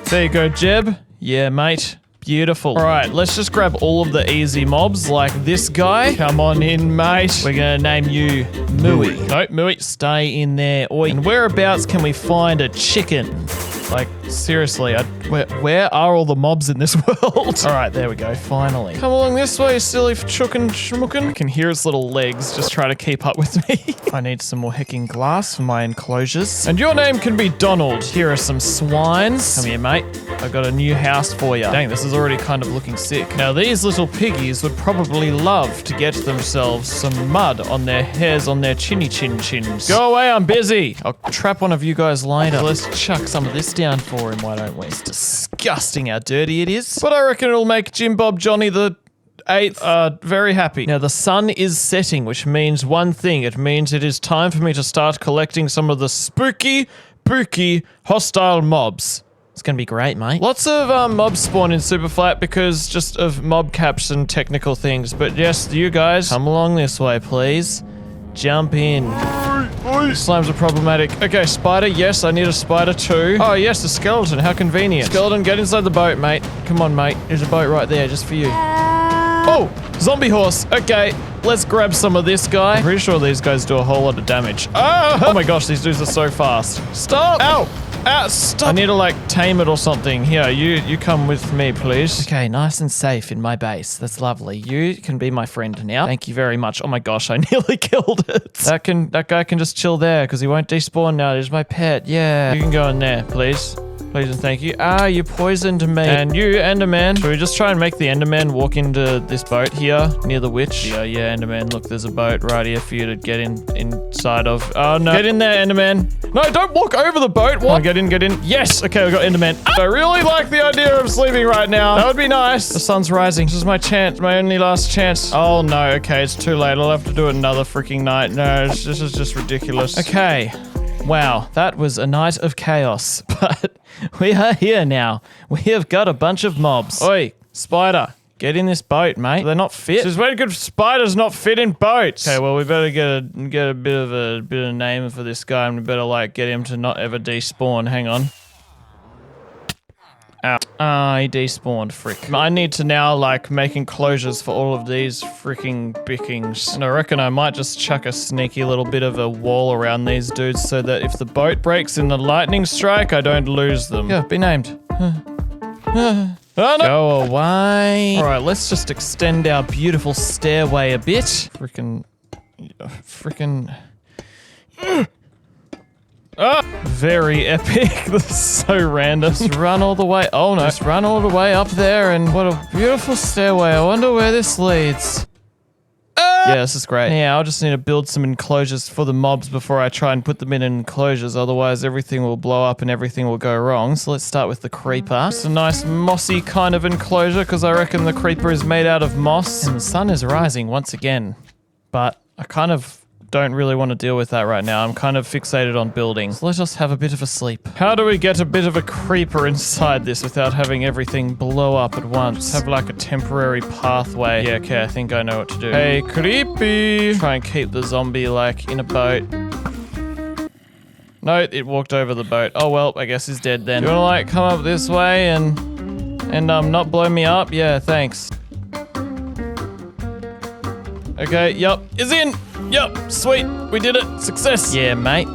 There you go, Jeb. Yeah, mate. Beautiful. All right, let's just grab all of the easy mobs, like this guy. Come on in, mate. We're gonna name you Mooey. No, Mooey, stay in there. Oi. And whereabouts can we find a chicken? Like, seriously, where are all the mobs in this world? All right, there we go, finally. Come along this way, silly chookin' schmookin'. I can hear its little legs just trying to keep up with me. I need some more hecking glass for my enclosures. And your name can be Donald. Here are some swines. Come here, mate. I've got a new house for you. Dang, this is already kind of looking sick. Now, these little piggies would probably love to get themselves some mud on their hairs, on their chinny chins. Go away, I'm busy. I'll trap one of you guys later. Let's chuck some of this down for him, why don't we? It's disgusting how dirty it is. But I reckon it'll make Jim Bob Johnny the 8th very happy. Now the sun is setting, which means one thing. It means it is time for me to start collecting some of the spooky, hostile mobs. It's gonna be great, mate. Lots of mobs spawn in Superflat because just of mob caps and technical things. But yes, you guys, come along this way, please. Jump in. Slimes are problematic. Okay, spider. Yes, I need a spider too. Oh, yes, a skeleton. How convenient. Skeleton, get inside the boat, mate. Come on, mate. There's a boat right there just for you. Oh, zombie horse. Okay, let's grab some of this guy. I'm pretty sure these guys do a whole lot of damage. Oh my gosh, these dudes are so fast. Stop. Ow. Ow, stop. I need to like tame it or something. Here, you come with me, please. Okay, nice and safe in my base. That's lovely. You can be my friend now. Thank you very much. Oh my gosh, I nearly killed it. That guy can just chill there because he won't despawn now. He's my pet. Yeah. You can go in there, please. Please and thank you. Ah, you poisoned me. And you, Enderman. Should we just try and make the Enderman walk into this boat here near the witch? Yeah, Enderman. Look, there's a boat right here for you to get inside of. Oh, no. Get in there, Enderman. No, don't walk over the boat. What? Oh, get in. Yes. Okay, we got Enderman. I really like the idea of sleeping right now. That would be nice. The sun's rising. This is my chance. My only last chance. Oh, no. Okay, it's too late. I'll have to do it another freaking night. No, this is just ridiculous. Okay. Wow, that was a night of chaos, but we are here now. We have got a bunch of mobs. Oi, spider, get in this boat, mate. They're not fit. Since when could spiders not fit in boats? Okay, well, we better get a bit of a name for this guy, and we better like get him to not ever despawn. Hang on. Ow. Ah, he despawned, frick. I need to now, like, make enclosures for all of these freaking bickings. And I reckon I might just chuck a sneaky little bit of a wall around these dudes so that if the boat breaks in the lightning strike, I don't lose them. Yeah, be named. Oh, no. Go away. All right, let's just extend our beautiful stairway a bit. Freaking... Oh, very epic. This is so random. Just run all the way. Oh no. Just run all the way up there, and what a beautiful stairway. I wonder where this leads. Yeah, this is great. Yeah, I'll just need to build some enclosures for the mobs before I try and put them in enclosures. Otherwise, everything will blow up and everything will go wrong. So let's start with the creeper. It's a nice mossy kind of enclosure because I reckon the creeper is made out of moss. And the sun is rising once again. But I kind of don't really want to deal with that right now. I'm kind of fixated on building. So let us have a bit of a sleep. How do we get a bit of a creeper inside this without having everything blow up at once? Just have like a temporary pathway. Yeah, okay, I think I know what to do. Hey, creepy! Try and keep the zombie like in a boat. No, it walked over the boat. Oh well, I guess he's dead then. Do you wanna like come up this way and not blow me up? Yeah, thanks. Okay, yup, is in! Yup, sweet, we did it, success. Yeah, mate,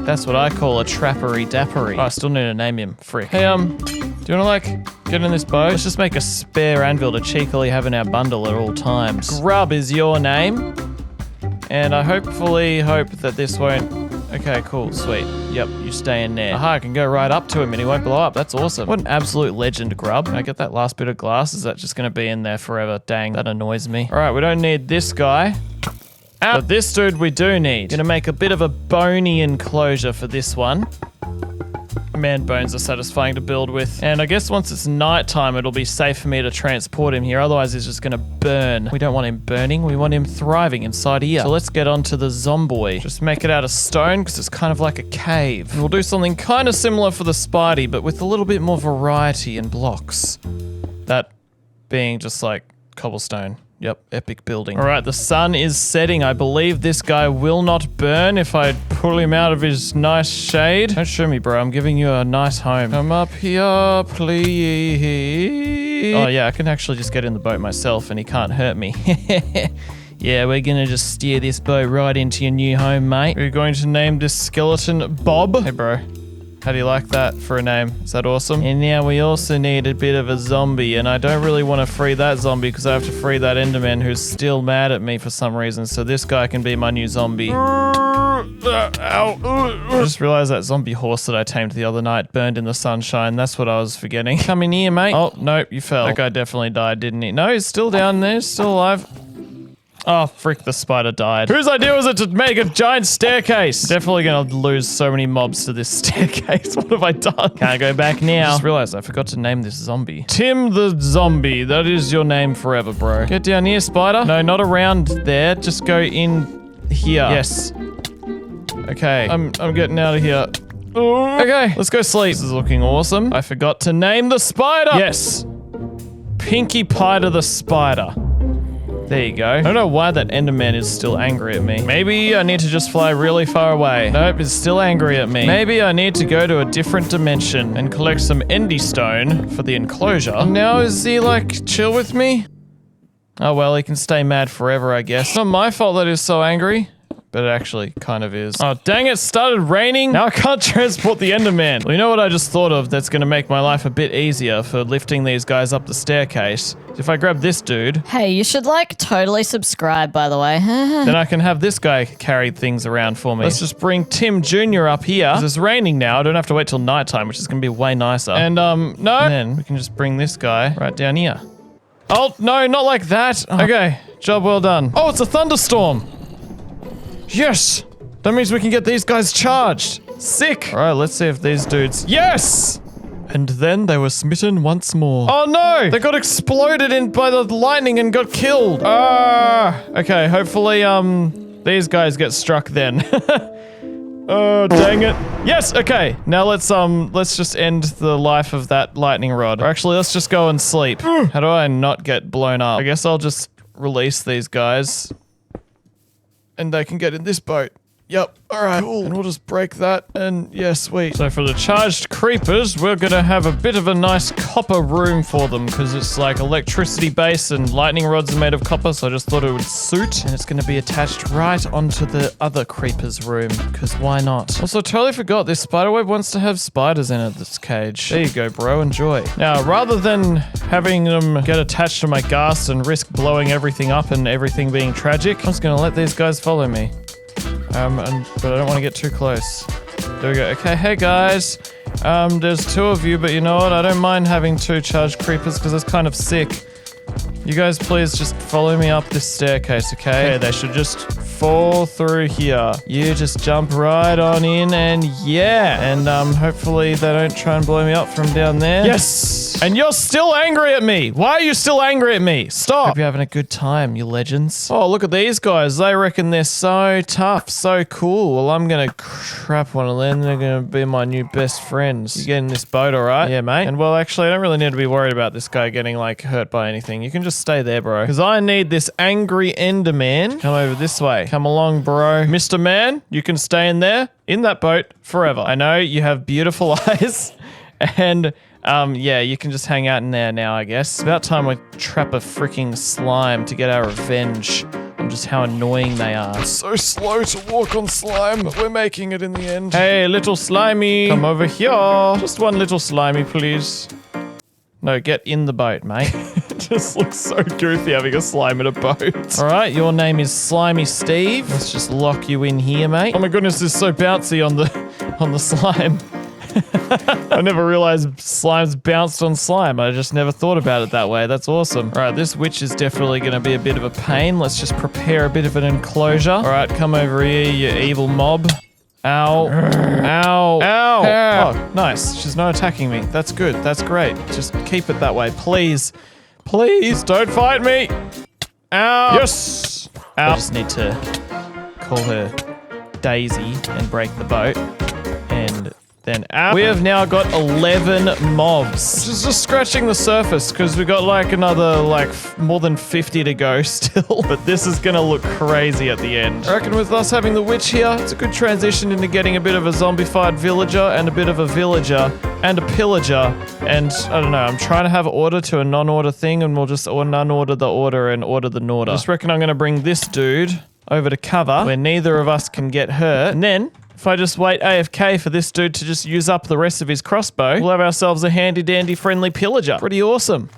that's what I call a trappery dappery. Oh, I still need to name him, frick. Hey, do you wanna like get in this boat? Let's just make a spare anvil to cheekily have in our bundle at all times. Grub is your name, and I hopefully hope that this won't... Okay, cool, sweet. Yep, you stay in there. Aha, I can go right up to him and he won't blow up. That's awesome. What an absolute legend, Grub. Can I get that last bit of glass? Is that just gonna be in there forever? Dang, that annoys me. All right, we don't need this guy. But this dude we do need. Gonna make a bit of a bony enclosure for this one. Man, bones are satisfying to build with. And I guess once it's nighttime, it'll be safe for me to transport him here. Otherwise, he's just gonna burn. We don't want him burning. We want him thriving inside here. So let's get onto the zomboid. Just make it out of stone because it's kind of like a cave. And we'll do something kind of similar for the Spidey, but with a little bit more variety in blocks. That being just like cobblestone. Yep, epic building. All right, the sun is setting. I believe this guy will not burn if I pull him out of his nice shade. Don't show me, bro. I'm giving you a nice home. Come up here, please. Oh, yeah, I can actually just get in the boat myself and he can't hurt me. Yeah, we're gonna just steer this boat right into your new home, mate. We're going to name this skeleton Bob. Hey, bro. How do you like that for a name? Is that awesome? And now we also need a bit of a zombie, and I don't really want to free that zombie because I have to free that Enderman who's still mad at me for some reason, so this guy can be my new zombie. Ow. I just realized that zombie horse that I tamed the other night burned in the sunshine. That's what I was forgetting. Come in here, mate. Oh, nope, you fell. That guy definitely died, didn't he? No, he's still down there, he's still alive. Oh, frick, the spider died. Whose idea was it to make a giant staircase? Definitely gonna lose so many mobs to this staircase. What have I done? Can't go back now. I just realized I forgot to name this zombie. Tim the Zombie. That is your name forever, bro. Get down here, spider. No, not around there. Just go in here. Yes. Okay, I'm getting out of here. Okay, let's go sleep. This is looking awesome. I forgot to name the spider. Yes. Pinkie Pie to the spider. There you go. I don't know why that Enderman is still angry at me. Maybe I need to just fly really far away. Nope, it's still angry at me. Maybe I need to go to a different dimension and collect some Endy Stone for the enclosure. Now is he like chill with me? Oh well, he can stay mad forever, I guess. It's not my fault that he's so angry. But it actually kind of is. Oh, dang it, started raining. Now I can't transport the Enderman. Well, you know what I just thought of that's going to make my life a bit easier for lifting these guys up the staircase? If I grab this dude... Hey, you should like totally subscribe, by the way. then I can have this guy carry things around for me. Let's just bring Tim Jr. up here. 'Cause it's raining now. I don't have to wait till nighttime, which is going to be way nicer. And, no. And then we can just bring this guy right down here. Oh, no, not like that. Oh. Okay, job well done. Oh, it's a thunderstorm. Yes! That means we can get these guys charged. Sick! Alright, let's see if these dudes... Yes! And then they were smitten once more. Oh no! They got exploded in by the lightning and got killed. Okay, hopefully, these guys get struck then. Oh, dang it. Yes, okay. Now let's just end the life of that lightning rod. Or actually, let's just go and sleep. How do I not get blown up? I guess I'll just release these guys. And they can get in this boat. Yep. All right. Cool. And we'll just break that. And yeah, sweet. So for the charged creepers, we're going to have a bit of a nice copper room for them because it's like electricity base and lightning rods are made of copper. So I just thought it would suit. And it's going to be attached right onto the other creepers room because why not? Also, I totally forgot this spiderweb wants to have spiders in it, this cage. There you go, bro. Enjoy. Now, rather than having them get attached to my ghast and risk blowing everything up and everything being tragic, I'm just going to let these guys follow me. But I don't want to get too close. There we go. Okay, hey guys. There's two of you, but you know what? I don't mind having two charged creepers because it's kind of sick. You guys please just follow me up this staircase, okay? They should just fall through here. You just jump right on in and yeah. And hopefully they don't try and blow me up from down there. Yes! And you're still angry at me. Why are you still angry at me? Stop. Hope you're having a good time, you legends. Oh, look at these guys. They reckon they're so tough, so cool. Well, I'm gonna crap one of them. They're gonna be my new best friends. You get in this boat, all right? Yeah, mate. And well, actually, I don't really need to be worried about this guy getting like hurt by anything. You can just stay there, bro. Because I need this angry Enderman. Come over this way. Come along, bro. Mr. Man, you can stay in there, in that boat, forever. I know you have beautiful eyes. And, yeah, you can just hang out in there now, I guess. It's about time we trap a freaking slime to get our revenge on just how annoying they are. It's so slow to walk on slime, but we're making it in the end. Hey, little slimy. Come over here. Just one little slimy, please. No, get in the boat, mate. It just looks so goofy having a slime in a boat. All right, your name is Slimy Steve. Let's just lock you in here, mate. Oh my goodness, this is so bouncy on the slime. I never realized slimes bounced on slime. I just never thought about it that way. That's awesome. All right, this witch is definitely going to be a bit of a pain. Let's just prepare a bit of an enclosure. All right, come over here, you evil mob. Ow. Ow. Ow. Oh, nice. She's not attacking me. That's good. That's great. Just keep it that way, please. Please, don't fight me. Ow. Yes. Ow. I just need to call her Daisy and break the boat. And then ow. We have now got 11 mobs. Just scratching the surface because we got like another more than 50 to go still. But this is going to look crazy at the end. I reckon with us having the witch here, it's a good transition into getting a bit of a zombified villager and a bit of a villager and a pillager. And I don't know, I'm trying to have order to a non-order thing and we'll just non-order the order and order the norder. I just reckon I'm going to bring this dude over to cover where neither of us can get hurt. And then if I just wait AFK for this dude to just use up the rest of his crossbow, we'll have ourselves a handy-dandy friendly pillager. Pretty awesome.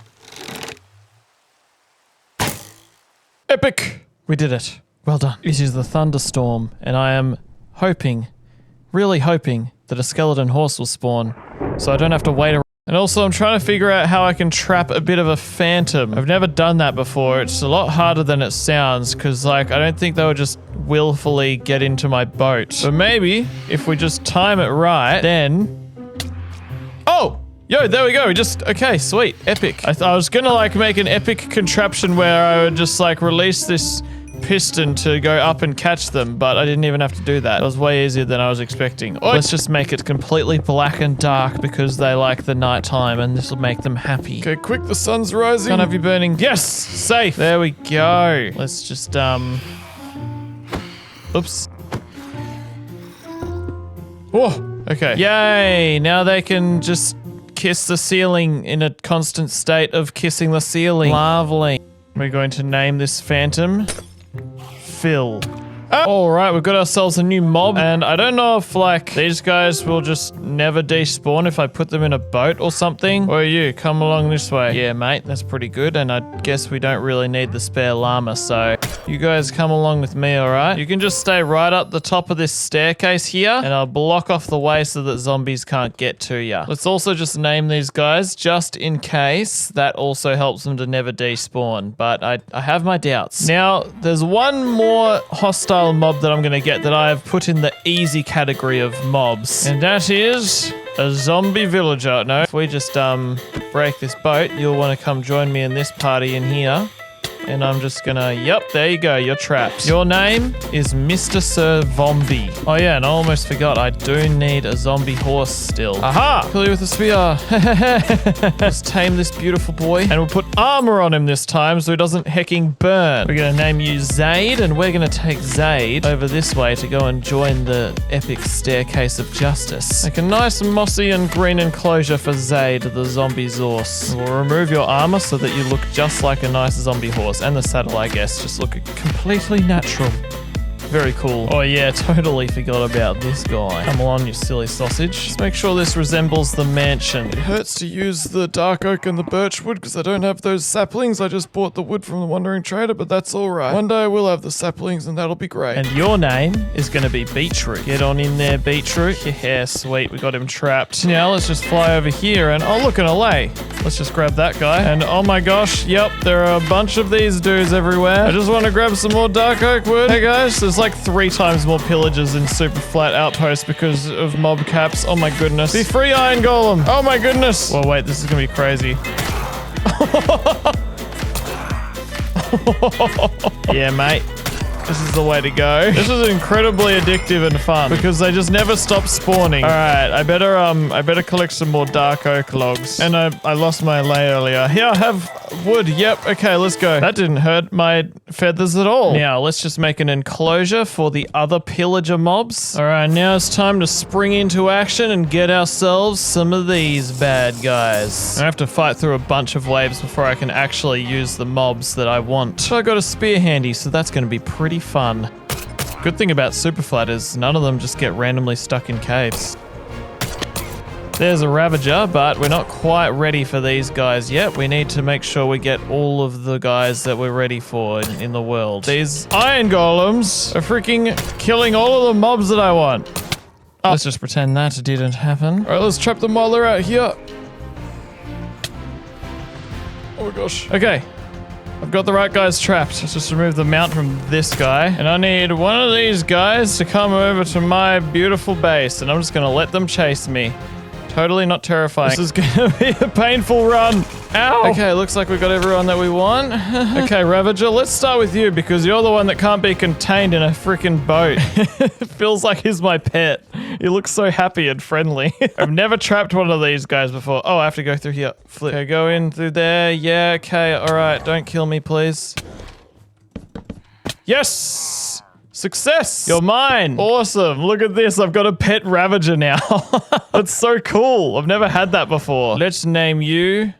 Epic! We did it. Well done. It is the thunderstorm, and I am hoping, really hoping, that a skeleton horse will spawn, so I don't have to wait around. And also, I'm trying to figure out how I can trap a bit of a phantom. I've never done that before. It's a lot harder than it sounds, because, like, I don't think they would just willfully get into my boat. So maybe, if we just time it right, then... Oh! Yo, there we go. Okay, sweet. Epic. I was gonna, like, make an epic contraption where I would just, like, release this piston to go up and catch them, but I didn't even have to do that. It was way easier than I was expecting. Let's just make it completely black and dark because they like the nighttime, and this will make them happy. Okay, quick, the sun's rising. Can't have you burning. Yes! Safe! There we go. Let's just, oops. Whoa! Okay. Yay! Now they can just kiss the ceiling in a constant state of kissing the ceiling. Lovely. We're going to name this phantom Phil. Alright, we've got ourselves a new mob, and I don't know if, like, these guys will just never despawn if I put them in a boat or something. Or you, come along this way. Yeah, mate, that's pretty good, and I guess we don't really need the spare llama, so you guys come along with me, alright? You can just stay right up the top of this staircase here, and I'll block off the way so that zombies can't get to ya. Let's also just name these guys, just in case. That also helps them to never despawn, but I have my doubts. Now, there's one more hostile mob that I'm going to get that I have put in the easy category of mobs, and that is a zombie villager. No, if we just break this boat, you'll want to come join me in this party in here. And I'm just gonna, yep, there you go, you're trapped. Your name is Mr. Sir Vombi. Oh yeah, and I almost forgot, I do need a zombie horse still. Aha! Kill you with a spear. Let's tame this beautiful boy. And we'll put armor on him this time so he doesn't hecking burn. We're gonna name you Zaid, and we're gonna take Zaid over this way to go and join the epic staircase of justice. Make a nice mossy and green enclosure for Zaid, the zombie Zorse. We'll remove your armor so that you look just like a nice zombie horse. And the saddle, I guess, just look completely natural. Very cool. Oh yeah, totally forgot about this guy. Come on, you silly sausage. Just make sure this resembles the mansion. It hurts to use the dark oak and the birch wood because I don't have those saplings. I just bought the wood from the wandering trader, but that's all right. One day I will have the saplings and that'll be great. And your name is going to be Beetroot. Get on in there, Beetroot. Yeah, sweet. We got him trapped. Now let's just fly over here and, oh, look, an allay. Let's just grab that guy. And oh my gosh, yep, there are a bunch of these dudes everywhere. I just want to grab some more dark oak wood. Hey guys, there's like 3 times more pillagers in Superflat Outpost because of mob caps. Oh my goodness. Be free, Iron Golem. Oh my goodness. Well, wait, this is gonna be crazy. Yeah, mate. This is the way to go. This is incredibly addictive and fun because they just never stop spawning. All right, I better collect some more dark oak logs. And I lost my lay earlier. Here, I have wood. Yep. Okay, let's go. That didn't hurt my feathers at all. Now, let's just make an enclosure for the other pillager mobs. All right, now it's time to spring into action and get ourselves some of these bad guys. I have to fight through a bunch of waves before I can actually use the mobs that I want. So I got a spear handy, so that's going to be pretty fun. Good thing about Superflat is none of them just get randomly stuck in caves. There's a Ravager, but we're not quite ready for these guys yet. We need to make sure we get all of the guys that we're ready for in the world. These Iron Golems are freaking killing all of the mobs that I want. Oh. Let's just pretend that didn't happen. All right, let's trap them while they're out here. Oh my gosh. Okay. I've got the right guys trapped. Let's just remove the mount from this guy. And I need one of these guys to come over to my beautiful base. And I'm just going to let them chase me. Totally not terrifying. This is going to be a painful run. Ow. Okay, looks like we got everyone that we want. Okay, Ravager, let's start with you because you're the one that can't be contained in a freaking boat. It feels like he's my pet. He looks so happy and friendly. I've never trapped one of these guys before. Oh, I have to go through here. Flip. Okay, go in through there. Yeah, okay, all right. Don't kill me, please. Yes! Success! You're mine! Awesome! Look at this, I've got a pet Ravager now. That's so cool. I've never had that before. Let's name you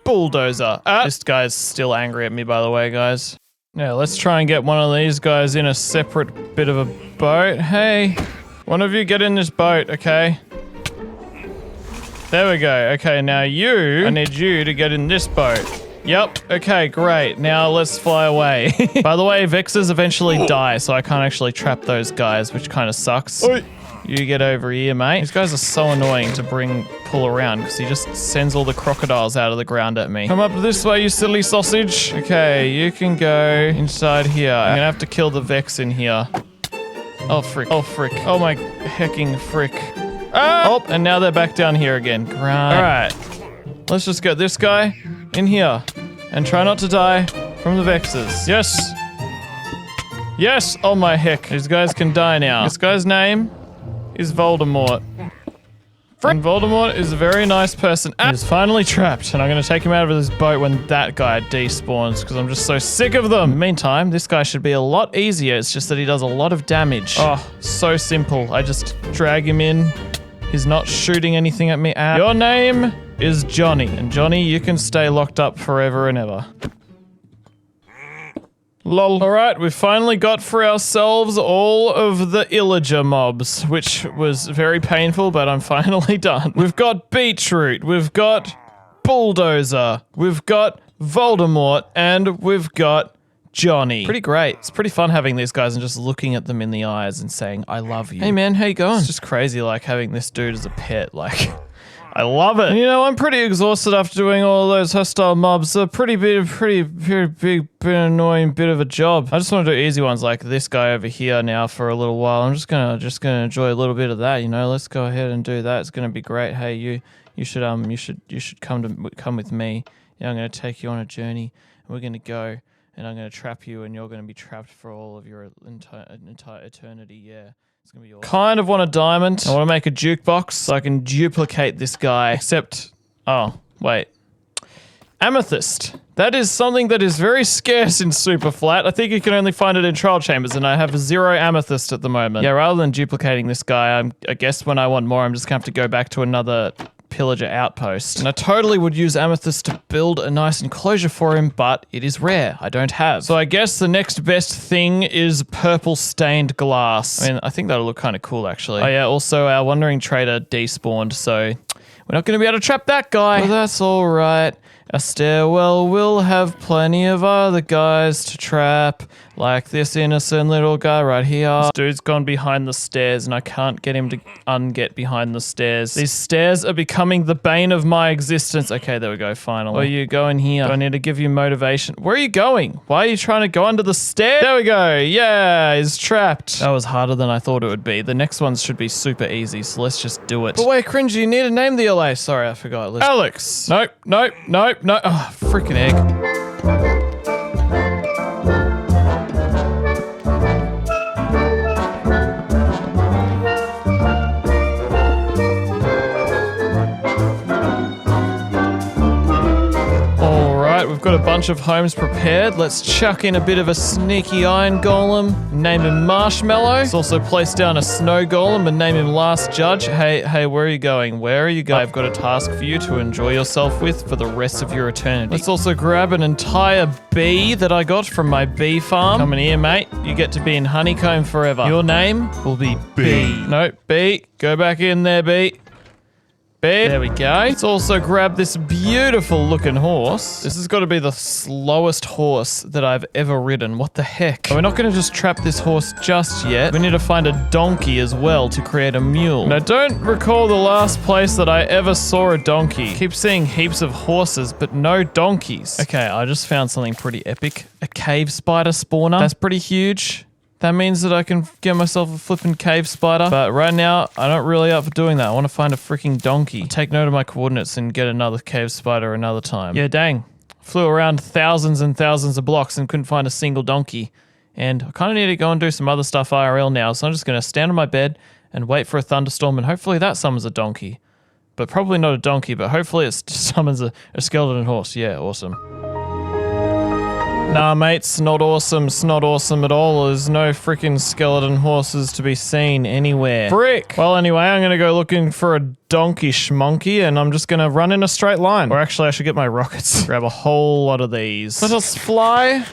Bulldozer. This guy's still angry at me, by the way, guys. Yeah, let's try and get one of these guys in a separate bit of a boat. Hey, one of you get in this boat, okay? There we go. Okay, now I need you to get in this boat. Yep. Okay, great. Now let's fly away. By the way, Vexers eventually die, so I can't actually trap those guys, which kind of sucks. Oi. You get over here, mate. These guys are so annoying to pull around because he just sends all the crocodiles out of the ground at me. Come up this way, you silly sausage. Okay, you can go inside here. I'm gonna have to kill the Vex in here. Oh, frick. Oh, frick. Oh, my hecking frick. Ah! Oh, and now they're back down here again. Great. All right. Let's just get this guy in here and try not to die from the Vexers. Yes. Yes! Oh my heck. These guys can die now. This guy's name is Voldemort. And Voldemort is a very nice person. He's finally trapped, and I'm going to take him out of his boat when that guy despawns, because I'm just so sick of them. Meantime, this guy should be a lot easier. It's just that he does a lot of damage. Oh, so simple. I just drag him in. He's not shooting anything at me. Your name is Johnny, and Johnny, you can stay locked up forever and ever. Lol. Alright, we've finally got for ourselves all of the Illager mobs, which was very painful, but I'm finally done. We've got Beetroot, we've got Bulldozer, we've got Voldemort, and we've got Johnny. Pretty great. It's pretty fun having these guys and just looking at them in the eyes and saying, I love you. Hey man, how you going? It's just crazy like having this dude as a pet, like... I love it. And, you know, I'm pretty exhausted after doing all those hostile mobs. A pretty big, annoying bit of a job. I just want to do easy ones like this guy over here now for a little while. I'm just gonna enjoy a little bit of that. You know, let's go ahead and do that. It's gonna be great. Hey, you should come with me. Yeah, I'm gonna take you on a journey. And we're gonna go, and I'm gonna trap you, and you're gonna be trapped for all of your entire eternity. Yeah. It's gonna be awesome. Kind of want a diamond. I want to make a jukebox so I can duplicate this guy. Except, oh, wait. Amethyst. That is something that is very scarce in Superflat. I think you can only find it in trial chambers, and I have 0 amethyst at the moment. Yeah, rather than duplicating this guy, I guess when I want more, I'm just gonna have to go back to another pillager outpost. And I totally would use amethyst to build a nice enclosure for him, but it is rare. I don't have. So I guess the next best thing is purple stained glass. I mean, I think that'll look kind of cool, actually. Oh yeah, also our wandering trader despawned, so we're not going to be able to trap that guy. But that's all right. Our stairwell will have plenty of other guys to trap, like this innocent little guy right here. This dude's gone behind the stairs and I can't get him to unget behind the stairs. These stairs are becoming the bane of my existence. Okay, there we go, finally. Where are you going here? Do I need to give you motivation? Where are you going? Why are you trying to go under the stairs? There we go. Yeah, he's trapped. That was harder than I thought it would be. The next ones should be super easy, so let's just do it. But wait, Cringy, you need to name the LA. Sorry, I forgot. Alex. Nope. No. Oh, freaking egg. We've got a bunch of homes prepared. Let's chuck in a bit of a sneaky iron golem. Name him Marshmallow. Let's also place down a snow golem and name him Last Judge. Hey, where are you going? Where are you going? I've got a task for you to enjoy yourself with for the rest of your eternity. Let's also grab an entire bee that I got from my bee farm. Come in here, mate. You get to be in honeycomb forever. Your name will be Bee. No, Bee. Go back in there, Bee. There we go. Let's also grab this beautiful looking horse. This has got to be the slowest horse that I've ever ridden. What the heck? We're not going to just trap this horse just yet. We need to find a donkey as well to create a mule. And I don't recall the last place that I ever saw a donkey. I keep seeing heaps of horses, but no donkeys. Okay, I just found something pretty epic. A cave spider spawner. That's pretty huge. That means that I can get myself a flippin' cave spider. But right now, I'm not really up for doing that. I want to find a freaking donkey. I'll take note of my coordinates and get another cave spider another time. Yeah, dang. Flew around thousands and thousands of blocks and couldn't find a single donkey. And I kind of need to go and do some other stuff IRL now. So I'm just going to stand on my bed and wait for a thunderstorm. And hopefully that summons a donkey. But probably not a donkey, but hopefully it summons a skeleton horse. Yeah, awesome. Nah, mate, it's not awesome. It's not awesome at all. There's no freaking skeleton horses to be seen anywhere. Frick! Well, anyway, I'm gonna go looking for a donkey schmonkey, and I'm just gonna run in a straight line. Or actually, I should get my rockets. Grab a whole lot of these. Let us fly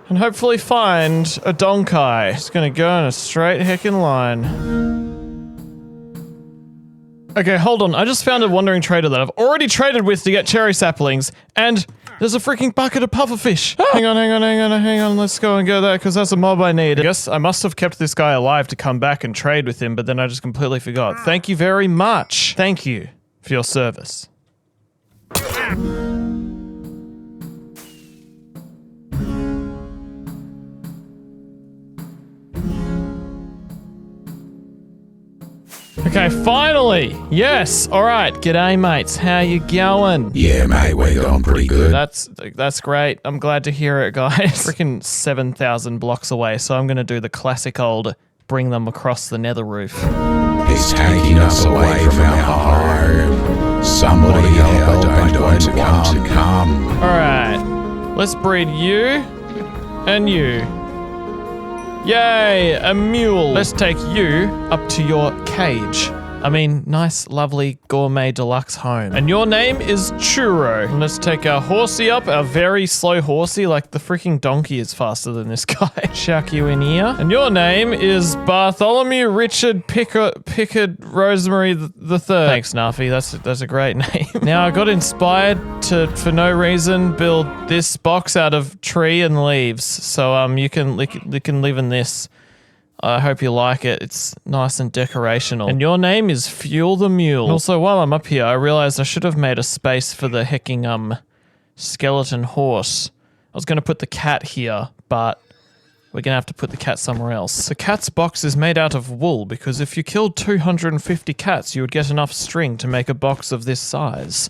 and hopefully find a donkey. Just gonna go in a straight heckin' line. Okay, hold on. I just found a wandering trader that I've already traded with to get cherry saplings, and there's a freaking bucket of pufferfish. Ah! Hang on. Let's go and get that, because that's a mob I need. I guess I must have kept this guy alive to come back and trade with him, but then I just completely forgot. Thank you very much. Thank you for your service. Okay, finally. Yes. All right. G'day, mates. How you going? Yeah, mate, we're going pretty good. That's great. I'm glad to hear it, guys. Freaking 7,000 blocks away, so I'm going to do the classic old bring them across the nether roof. It's taking us away from our home. Somebody help, I don't want to come. All right. Let's breed you and you. Yay, a mule. Let's take you up to your cage. I mean, nice, lovely, gourmet deluxe home. And your name is Churro. And let's take our horsey up, our very slow horsey, like the freaking donkey is faster than this guy. Chuck you in here. And your name is Bartholomew Richard Pickard Rosemary the Third. Thanks, Nafi. That's a great name. Now, I got inspired to, for no reason, build this box out of tree and leaves. So you can live in this. I hope you like it. It's nice and decorational. And your name is Fuel the Mule. And also, while I'm up here, I realized I should have made a space for the hecking skeleton horse. I was going to put the cat here, but we're going to have to put the cat somewhere else. The cat's box is made out of wool because if you killed 250 cats, you would get enough string to make a box of this size.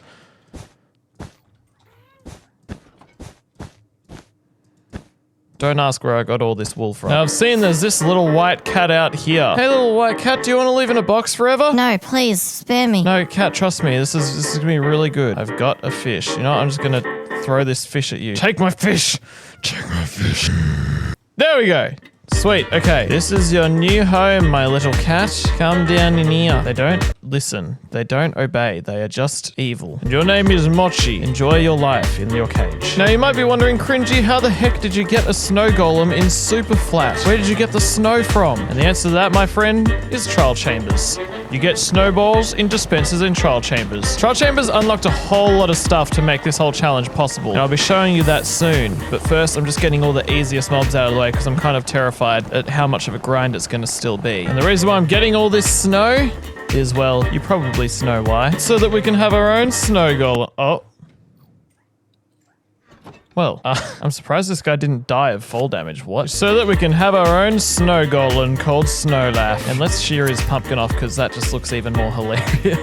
Don't ask where I got all this wool from. Now, I've seen there's this little white cat out here. Hey, little white cat, do you want to live in a box forever? No, please, spare me. No, cat, trust me. This is gonna be really good. I've got a fish. You know what? I'm just gonna throw this fish at you. Take my fish. Take my fish. There we go. Sweet. Okay. This is your new home, my little cat. Come down in here. They don't listen. They don't obey. They are just evil. And your name is Mochi. Enjoy your life in your cage. Now, you might be wondering, Cringy, how the heck did you get a snow golem in Superflat? Where did you get the snow from? And the answer to that, my friend, is trial chambers. You get snowballs in dispensers in trial chambers. Trial chambers unlocked a whole lot of stuff to make this whole challenge possible. And I'll be showing you that soon. But first, I'm just getting all the easiest mobs out of the way because I'm kind of terrified at how much of a grind it's going to still be. And the reason why I'm getting all this snow is, well, you probably know why. So that we can have our own snow golem. Oh. Well, I'm surprised this guy didn't die of fall damage. What? So that we can have our own snow golem called Snowlaugh. And let's shear his pumpkin off because that just looks even more hilarious.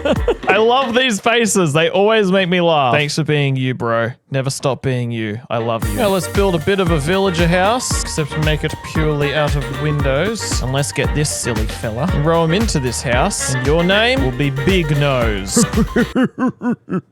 I love these faces. They always make me laugh. Thanks for being you, bro. Never stop being you. I love you. Now let's build a bit of a villager house, except make it purely out of windows. And let's get this silly fella and row him into this house. And your name will be Big Nose.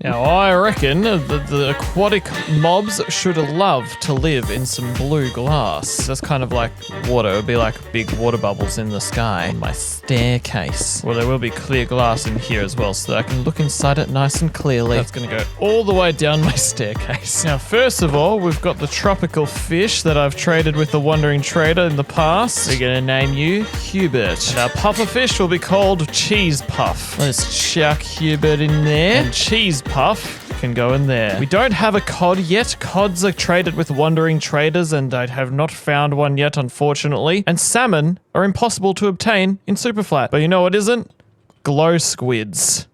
Now I reckon the aquatic mobs should love to live in some blue glass. That's kind of like water. It would be like big water bubbles in the sky. My staircase. Well, there will be clear glass in here as well, so that I can look inside it nice and clearly. That's going to go all the way down my staircase. Now, first of all, we've got the tropical fish that I've traded with the Wandering Trader in the past. We're going to name you Hubert. And our puffer fish will be called Cheese Puff. Let's chuck Hubert in there. And Cheese Puff can go in there. We don't have a cod yet. Cods are traded with Wandering Traders, and I have not found one yet, unfortunately. And salmon are impossible to obtain in Superflat. But you know what isn't? Glow squids.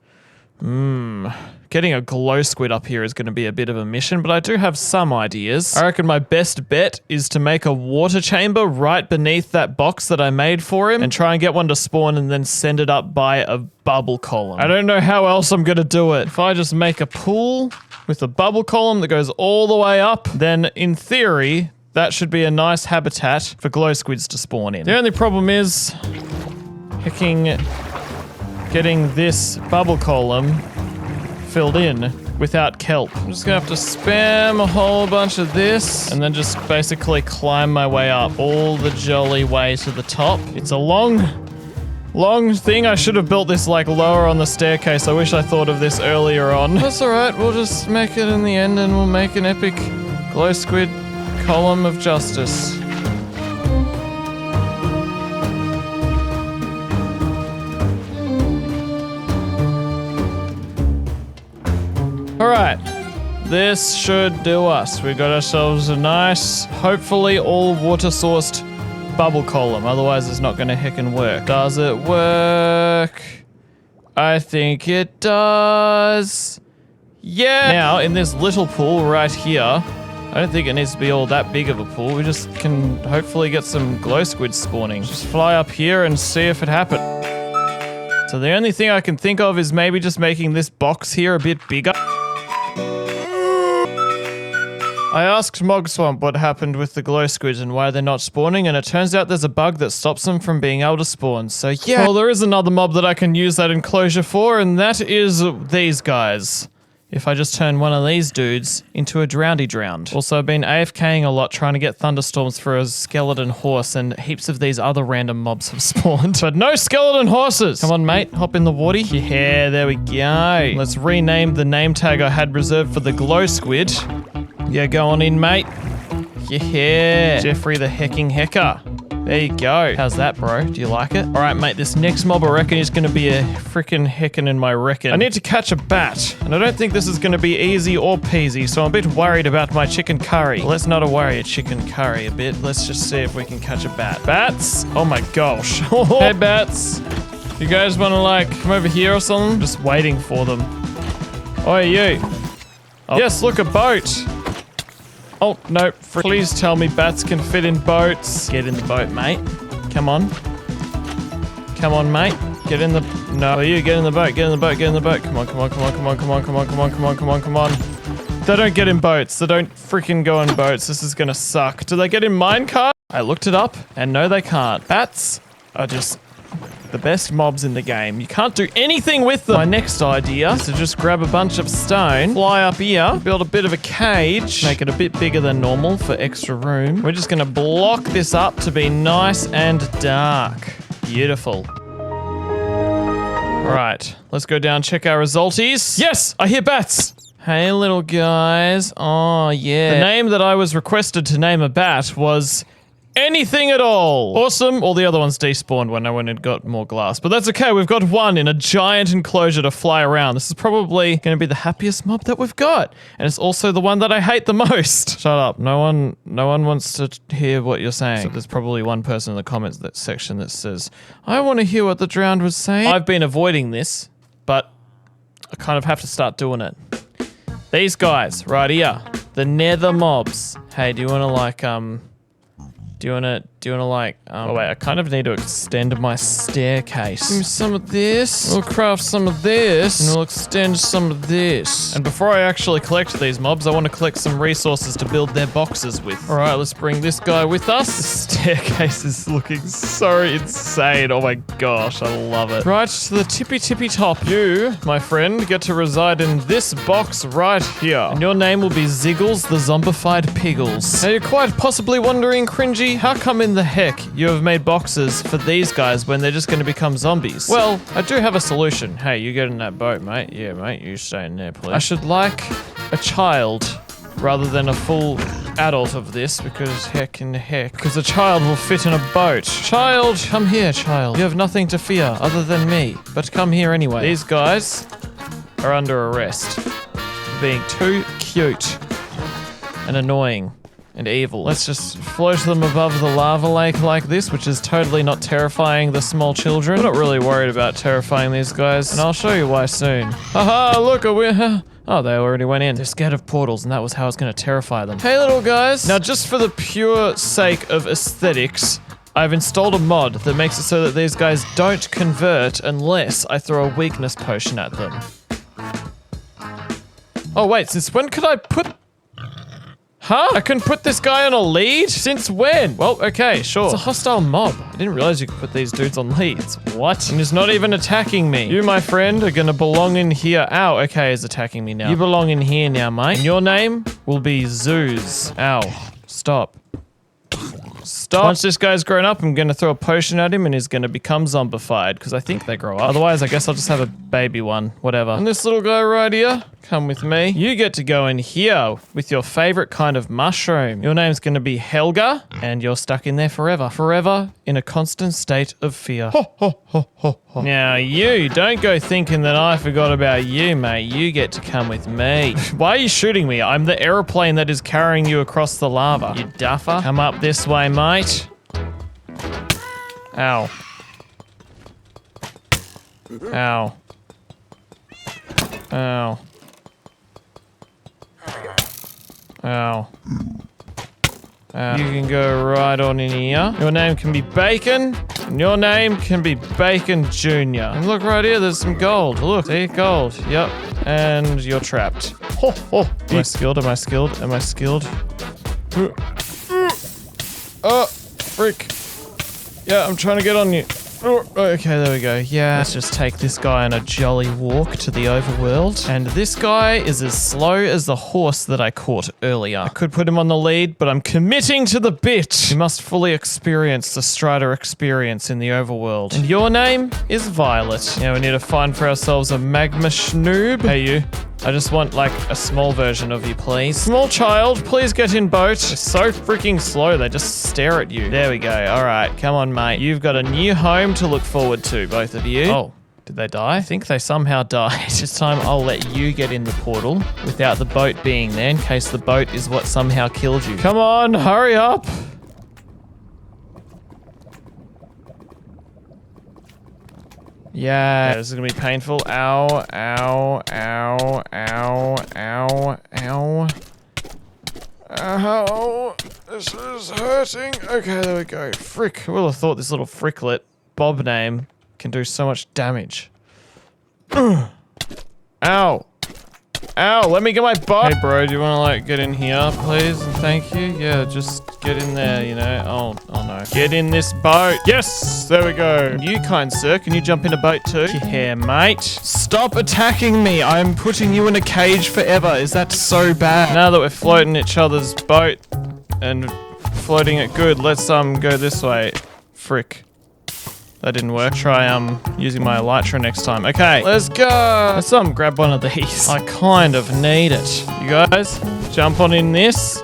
Getting a glow squid up here is going to be a bit of a mission, but I do have some ideas. I reckon my best bet is to make a water chamber right beneath that box that I made for him and try and get one to spawn and then send it up by a bubble column. I don't know how else I'm going to do it. If I just make a pool with a bubble column that goes all the way up, then in theory, that should be a nice habitat for glow squids to spawn in. The only problem is getting this bubble column filled in without kelp. I'm just gonna have to spam a whole bunch of this and then just basically climb my way up all the jolly way to the top. It's a long thing. I should have built this like lower on the staircase. I wish I thought of this earlier on. That's alright, we'll just make it in the end and we'll make an epic glow squid column of justice. Alright, this should do us. We got ourselves a nice, hopefully all water sourced bubble column. Otherwise it's not gonna heckin' work. Does it work? I think it does. Yeah! Now, in this little pool right here, I don't think it needs to be all that big of a pool. We just can hopefully get some glow squids spawning. Just fly up here and see if it happens. So the only thing I can think of is maybe just making this box here a bit bigger. I asked Mogswamp what happened with the glow squids and why they're not spawning, and it turns out there's a bug that stops them from being able to spawn. So yeah, well, there is another mob that I can use that enclosure for, and that is these guys. If I just turn one of these dudes into a drowndy drowned. Also, I've been AFKing a lot trying to get thunderstorms for a skeleton horse, and heaps of these other random mobs have spawned. But no skeleton horses! Come on, mate, hop in the water. Yeah, there we go. Let's rename the name tag I had reserved for the glow squid. Yeah, go on in, mate. Yeah, Jeffrey the hecking hecker. There you go. How's that, bro? Do you like it? All right, mate, this next mob I reckon is going to be a freaking heckin' in my reckon. I need to catch a bat, and I don't think this is going to be easy or peasy, so I'm a bit worried about my chicken curry. Well, let's not worry a chicken curry a bit. Let's just see if we can catch a bat. Bats? Oh my gosh. Hey, bats. You guys want to, like, come over here or something? I'm just waiting for them. Oi, you. Oh. Yes, look, a boat. Oh, no. Please tell me bats can fit in boats. Get in the boat, mate. Come on. Come on, mate. Get in the... No, you get in the boat. Get in the boat. Get in the boat. Come on, come on, come on, come on, come on, come on, come on, come on, come on, come on. They don't get in boats. They don't freaking go in boats. This is gonna suck. Do they get in minecart? I looked it up, and no, they can't. Bats are just... the best mobs in the game. You can't do anything with them. My next idea is to just grab a bunch of stone, fly up here, build a bit of a cage, make it a bit bigger than normal for extra room. We're just gonna block this up to be nice and dark. Beautiful. Right, let's go down, check our resulties. Yes, I hear bats. Hey, little guys. Oh, yeah. The name that I was requested to name a bat was... anything at all. Awesome. All the other ones despawned when I went and got more glass. But that's okay. We've got one in a giant enclosure to fly around. This is probably going to be the happiest mob that we've got. And it's also the one that I hate the most. Shut up. No one wants to hear what you're saying. So there's probably one person in the comments section that says, I want to hear what the drowned was saying. I've been avoiding this, but I kind of have to start doing it. These guys right here, the nether mobs. Hey, do you want to like, do you wanna like, oh wait, I kind of need to extend my staircase. Give me some of this. We'll craft some of this. And we'll extend some of this. And before I actually collect these mobs, I want to collect some resources to build their boxes with. All right, let's bring this guy with us. The staircase is looking so insane. Oh my gosh, I love it. Right to the tippy top. You, my friend, get to reside in this box right here. And your name will be Ziggles the Zombified Piggles. Now you're quite possibly wondering, Cringy, how come in the heck you have made boxes for these guys when they're just going to become zombies? Well, I do have a solution. Hey, you get in that boat, mate. Yeah, mate, you stay in there, please. I should like a child rather than a full adult of this because heck in the heck. Because a child will fit in a boat. Child, come here, child. You have nothing to fear other than me, but come here anyway. These guys are under arrest for being too cute and annoying and evil. Let's just float them above the lava lake like this, which is totally not terrifying the small children. I'm not really worried about terrifying these guys, and I'll show you why soon. Haha, look, oh, they already went in. They're scared of portals, and that was how I was going to terrify them. Hey, little guys. Now, just for the pure sake of aesthetics, I've installed a mod that makes it so that these guys don't convert unless I throw a weakness potion at them. Oh, wait, since when could I put... Huh? I can put this guy on a lead? Since when? Well, okay, sure. It's a hostile mob. I didn't realize you could put these dudes on leads. What? And he's not even attacking me. You, my friend, are gonna belong in here. Ow, okay, he's attacking me now. You belong in here now, mate. And your name will be Zeus. Ow. Stop. Stop. Once this guy's grown up, I'm gonna throw a potion at him and he's gonna become zombified, because I think they grow up. Otherwise, I guess I'll just have a baby one. Whatever. And this little guy right here, come with me. You get to go in here with your favorite kind of mushroom. Your name's gonna be Helga, and you're stuck in there forever. Forever in a constant state of fear. Ho, ho, ho, ho, ho. Now, you, don't go thinking that I forgot about you, mate. You get to come with me. Why are you shooting me? I'm the aeroplane that is carrying you across the lava. You duffer. Come up this way, mate. Ow. Ow. Ow. Ow. Ow. You can go right on in here. Your name can be Bacon. And your name can be Bacon Jr. And look right here, there's some gold. Look, see, gold. Yep. And you're trapped. Ho, ho. Am I skilled? Am I skilled? Am I skilled? Frick. Yeah, I'm trying to get on you. Okay, there we go. Yeah. Let's just take this guy on a jolly walk to the overworld. And this guy is as slow as the horse that I caught earlier. I could put him on the lead, but I'm committing to the bit. You must fully experience the Strider experience in the overworld. And your name is Violet. Yeah, we need to find for ourselves a magma schnoob. Hey, you. I just want, like, a small version of you, please. Small child, please get in boat. They're so freaking slow, they just stare at you. There we go. All right, come on, mate. You've got a new home to look forward to, both of you. Oh, did they die? I think they somehow died. This time I'll let you get in the portal without the boat being there in case the boat is what somehow killed you. Come on, hurry up. Yeah, this is gonna be painful. Ow, ow, ow, ow, ow, ow. Ow. This is hurting. Okay, there we go. Frick, who will have thought this little fricklet, Bob name, can do so much damage? Ow. Ow, let me get my boat. Hey bro, do you wanna like get in here, please? And thank you. Yeah, just get in there, you know. Oh no. Get in this boat. Yes, there we go. And you, kind sir, can you jump in a boat too? Yeah, mate. Stop attacking me. I'm putting you in a cage forever. Is that so bad? Now that we're floating each other's boat and floating it good, let's go this way. Frick. That didn't work. Try using my elytra next time. Okay, let's go. Let's grab one of these. I kind of need it. You guys, jump on in this.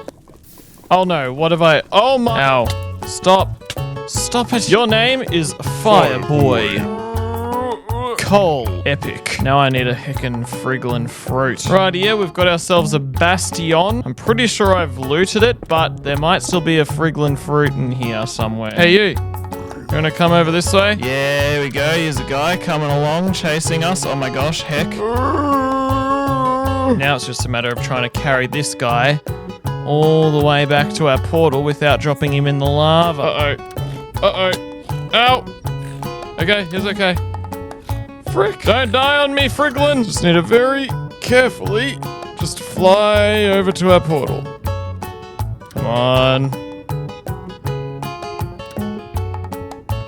Oh no, what have I? Oh my! Ow! Stop! Stop it! Your name is Fireboy. Coal. Epic. Now I need a heckin' friggling fruit. Right here, we've got ourselves a bastion. I'm pretty sure I've looted it, but there might still be a friggling fruit in here somewhere. Hey you! You wanna come over this way? Yeah, here we go. Here's a guy coming along, chasing us. Oh my gosh, heck. Now it's just a matter of trying to carry this guy all the way back to our portal without dropping him in the lava. Uh-oh. Uh-oh. Ow! Okay, he's okay. Frick! Don't die on me, Friglin! Just need to very carefully just fly over to our portal. Come on.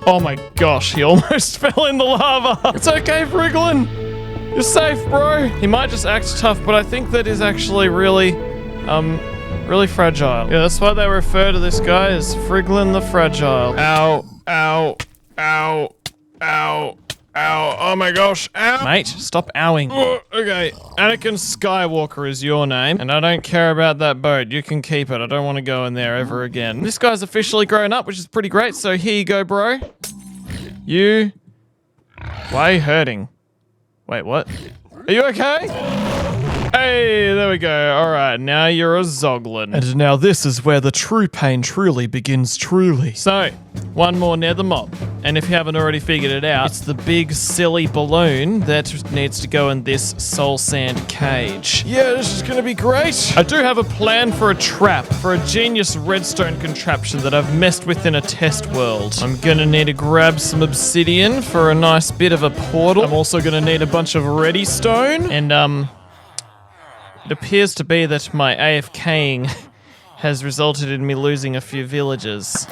Oh my gosh, he almost fell in the lava. It's okay, Friglin. You're safe, bro. He might just act tough, but I think that is actually really fragile. Yeah, that's why they refer to this guy as Friglin the Fragile. Ow, ow, ow, ow, ow. Oh my gosh, ow. Mate, stop owing. Okay. Anakin Skywalker is your name, and I don't care about that boat. You can keep it. I don't want to go in there ever again. This guy's officially grown up, which is pretty great, so here you go, bro. You... Why are you hurting? Wait, what? Are you okay? Hey, there we go. All right, now you're a Zoglin. And now this is where the true pain truly begins truly. So, one more nether mob. And if you haven't already figured it out, it's the big silly balloon that needs to go in this soul sand cage. Yeah, this is gonna be great. I do have a plan for a trap, for a genius redstone contraption that I've messed with in a test world. I'm gonna need to grab some obsidian for a nice bit of a portal. I'm also gonna need a bunch of ready stone. And, it appears to be that my AFKing has resulted in me losing a few villagers.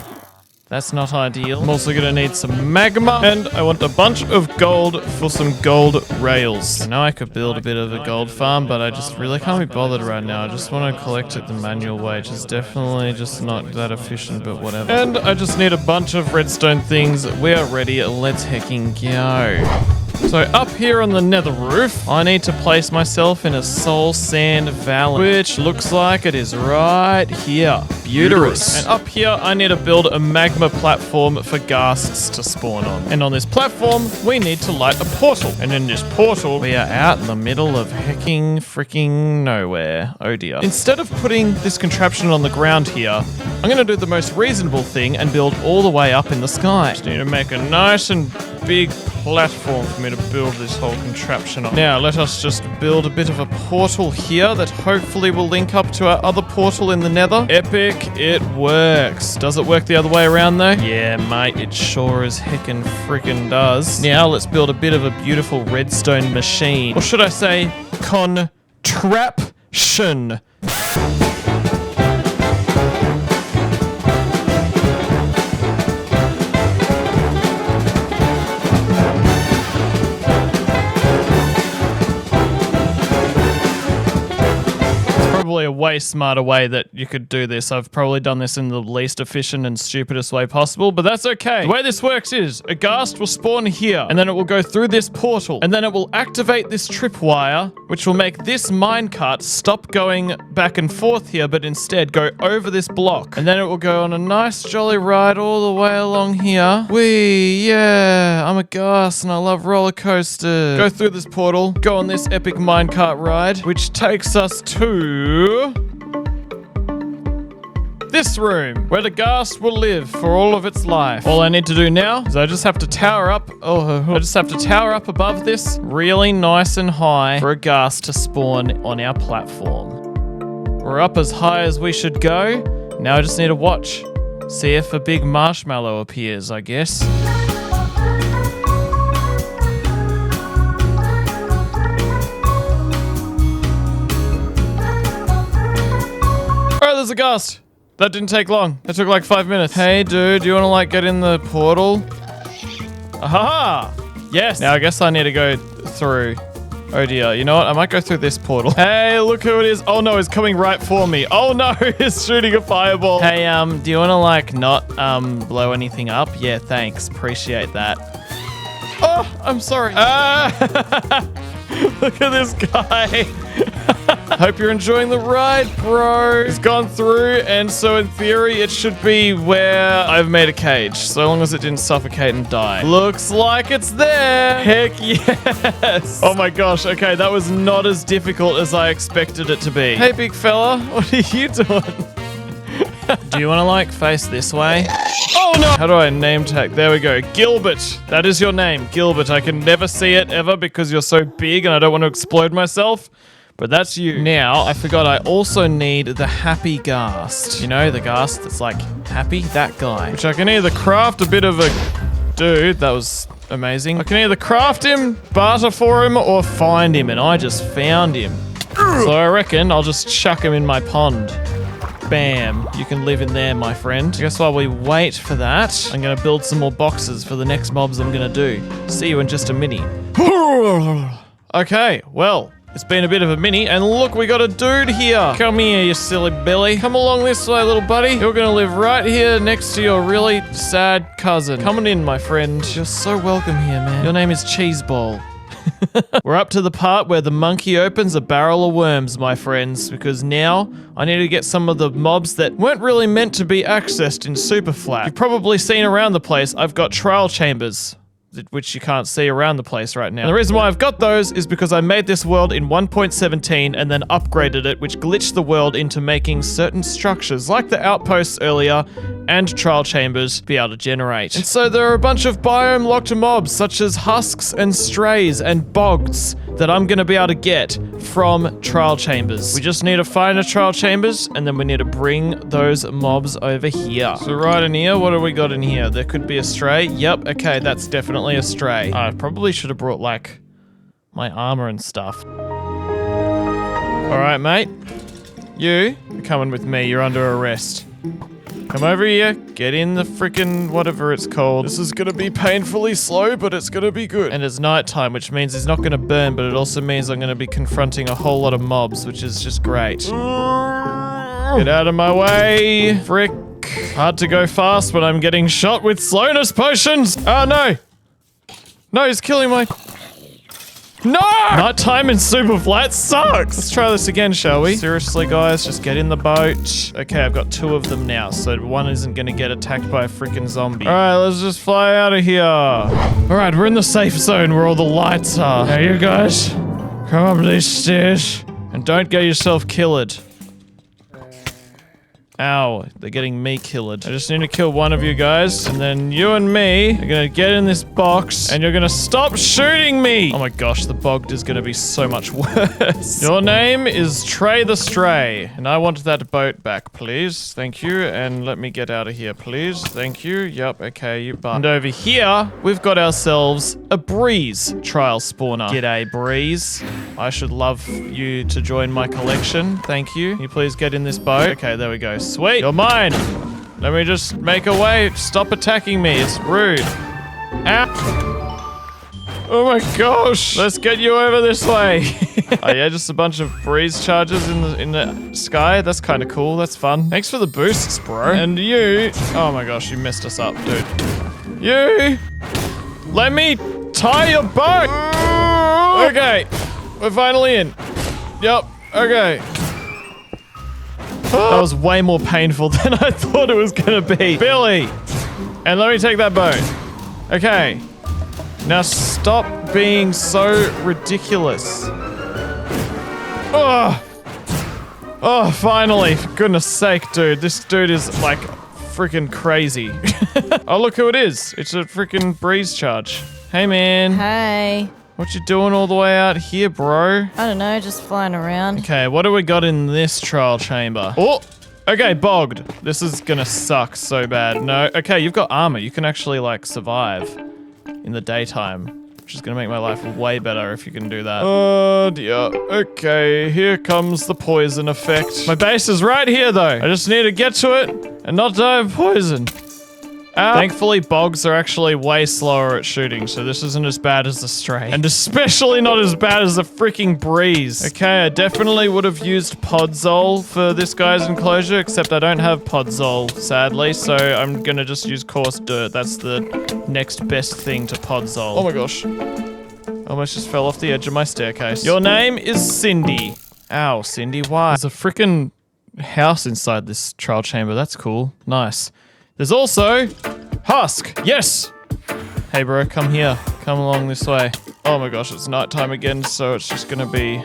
That's not ideal. I'm also gonna need some magma, and I want a bunch of gold for some gold rails. I know I could build a bit of a gold farm, but I just really can't be bothered right now. I just want to collect it the manual way, which is definitely just not that efficient, but whatever. And I just need a bunch of redstone things. We are ready, let's hecking go. So up here on the nether roof, I need to place myself in a soul sand valley, which looks like it is right here. Beautiful. And up here, I need to build a magma platform for ghasts to spawn on. And on this platform, we need to light a portal. And in this portal, we are out in the middle of hecking freaking nowhere. Oh dear. Instead of putting this contraption on the ground here, I'm gonna do the most reasonable thing and build all the way up in the sky. Just need to make a nice and big platform for me to build this whole contraption on. Now, let us just build a bit of a portal here that hopefully will link up to our other portal in the nether. Epic, it works. Does it work the other way around though? Yeah, mate, it sure as heckin' frickin' does. Now, let's build a bit of a beautiful redstone machine. Or should I say, contraption. Probably a way smarter way that you could do this. I've probably done this in the least efficient and stupidest way possible, but that's okay. The way this works is a ghast will spawn here, and then it will go through this portal, and then it will activate this tripwire, which will make this minecart stop going back and forth here, but instead go over this block. And then it will go on a nice jolly ride all the way along here. Whee, yeah, I'm a ghast and I love roller coasters. Go through this portal, go on this epic minecart ride, which takes us to this room, where the ghast will live for all of its life. All I need to do now is I just have to tower up. I just have to tower up above this really nice and high for a ghast to spawn on our platform. We're up as high as we should go. Now I just need to watch. See if a big marshmallow appears, I guess. Alright, there's a ghast. That didn't take long. That took like 5 minutes. Hey, dude, do you want to like get in the portal? Aha! Yes. Now I guess I need to go through. Oh dear. You know what? I might go through this portal. Hey, look who it is. Oh no, it's coming right for me. Oh no, it's shooting a fireball. Hey, do you want to like not blow anything up? Yeah, thanks. Appreciate that. Oh, I'm sorry. Look at this guy. Hope you're enjoying the ride, bro. It's gone through, and so in theory, it should be where I've made a cage, so long as it didn't suffocate and die. Looks like it's there. Heck yes. Oh my gosh, okay, that was not as difficult as I expected it to be. Hey, big fella, what are you doing? Do you want to like face this way? Oh no! How do I name tag? There we go. Gilbert. That is your name, Gilbert. I can never see it ever because you're so big and I don't want to explode myself. But that's you. Now, I forgot I also need the happy ghast. You know, the ghast that's like happy? That guy. Which I can either craft a bit of a... Dude, that was amazing. I can either craft him, barter for him, or find him. And I just found him. So I reckon I'll just chuck him in my pond. Bam. You can live in there, my friend. I guess while we wait for that, I'm going to build some more boxes for the next mobs I'm going to do. See you in just a minute. Okay, well... It's been a bit of a mini, and look, we got a dude here. Come here, you silly Billy. Come along this way, little buddy. You're gonna live right here next to your really sad cousin. Coming in, my friend. You're so welcome here, man. Your name is Cheeseball. We're up to the part where the monkey opens a barrel of worms, my friends, because now I need to get some of the mobs that weren't really meant to be accessed in Superflat. You've probably seen around the place, I've got trial chambers, which you can't see around the place right now. And the reason why I've got those is because I made this world in 1.17 and then upgraded it, which glitched the world into making certain structures, like the outposts earlier, and trial chambers be able to generate. And so there are a bunch of biome-locked mobs, such as husks and strays and bogs, that I'm gonna be able to get from trial chambers. We just need to find a trial chambers, and then we need to bring those mobs over here. So right in here, what do we got in here? There could be a stray. Yep, okay, that's definitely a stray. I probably should have brought, like, my armor and stuff. Alright, mate. You're coming with me. You're under arrest. Come over here, get in the frickin' whatever it's called. This is gonna be painfully slow, but it's gonna be good. And it's nighttime, which means it's not gonna burn, but it also means I'm gonna be confronting a whole lot of mobs, which is just great. Get out of my way, frick. Hard to go fast when I'm getting shot with slowness potions. Oh no! No, he's killing my... No! Nighttime in Superflat sucks! Let's try this again, shall we? Seriously, guys, just get in the boat. Okay, I've got 2 of them now, so one isn't gonna get attacked by a freaking zombie. Alright, let's just fly out of here. Alright, we're in the safe zone where all the lights are. Now you guys, come up these stairs and don't get yourself killed. Ow, they're getting me killed. I just need to kill one of you guys, and then you and me are gonna get in this box, and you're gonna stop shooting me! Oh my gosh, the bogged is gonna be so much worse. Your name is Trey the Stray, and I want that boat back, please. Thank you, and let me get out of here, please. Thank you. Yep, okay, you bye. And over here, we've got ourselves a Breeze trial spawner. G'day, Breeze. I should love you to join my collection. Thank you. Can you please get in this boat? Okay, there we go. Sweet. You're mine. Let me just make a way. Stop attacking me. It's rude. Ow. Oh my gosh. Let's get you over this way. Oh yeah, just a bunch of breeze charges in the sky. That's kind of cool. That's fun. Thanks for the boosts, bro. And you. Oh my gosh, you messed us up, dude. You. Let me tie your boat. Okay. We're finally in. Yep. Okay. That was way more painful than I thought it was gonna be. Billy! And let me take that boat. Okay. Now stop being so ridiculous. Oh! Oh, finally. For goodness sake, dude. This dude is, like, freaking crazy. Oh, look who it is. It's a freaking breeze charge. Hey, man. Hey. What you doing all the way out here, bro? I don't know, just flying around. Okay, what do we got in this trial chamber? Oh! Okay, bogged. This is gonna suck so bad. No, okay, you've got armor. You can actually, like, survive in the daytime, which is gonna make my life way better if you can do that. Oh, dear. Okay, here comes the poison effect. My base is right here, though. I just need to get to it and not die of poison. Thankfully, bogs are actually way slower at shooting, so this isn't as bad as the stray. And especially not as bad as the freaking breeze. Okay, I definitely would have used Podzol for this guy's enclosure, except I don't have Podzol, sadly, so I'm gonna just use coarse dirt. That's the next best thing to Podzol. Oh my gosh. Almost just fell off the edge of my staircase. Your name is Cindy. Ow, Cindy, why? There's a freaking house inside this trial chamber. That's cool. Nice. There's also Husk. Yes. Hey, bro, come here. Come along this way. Oh my gosh, it's nighttime again, so it's just gonna be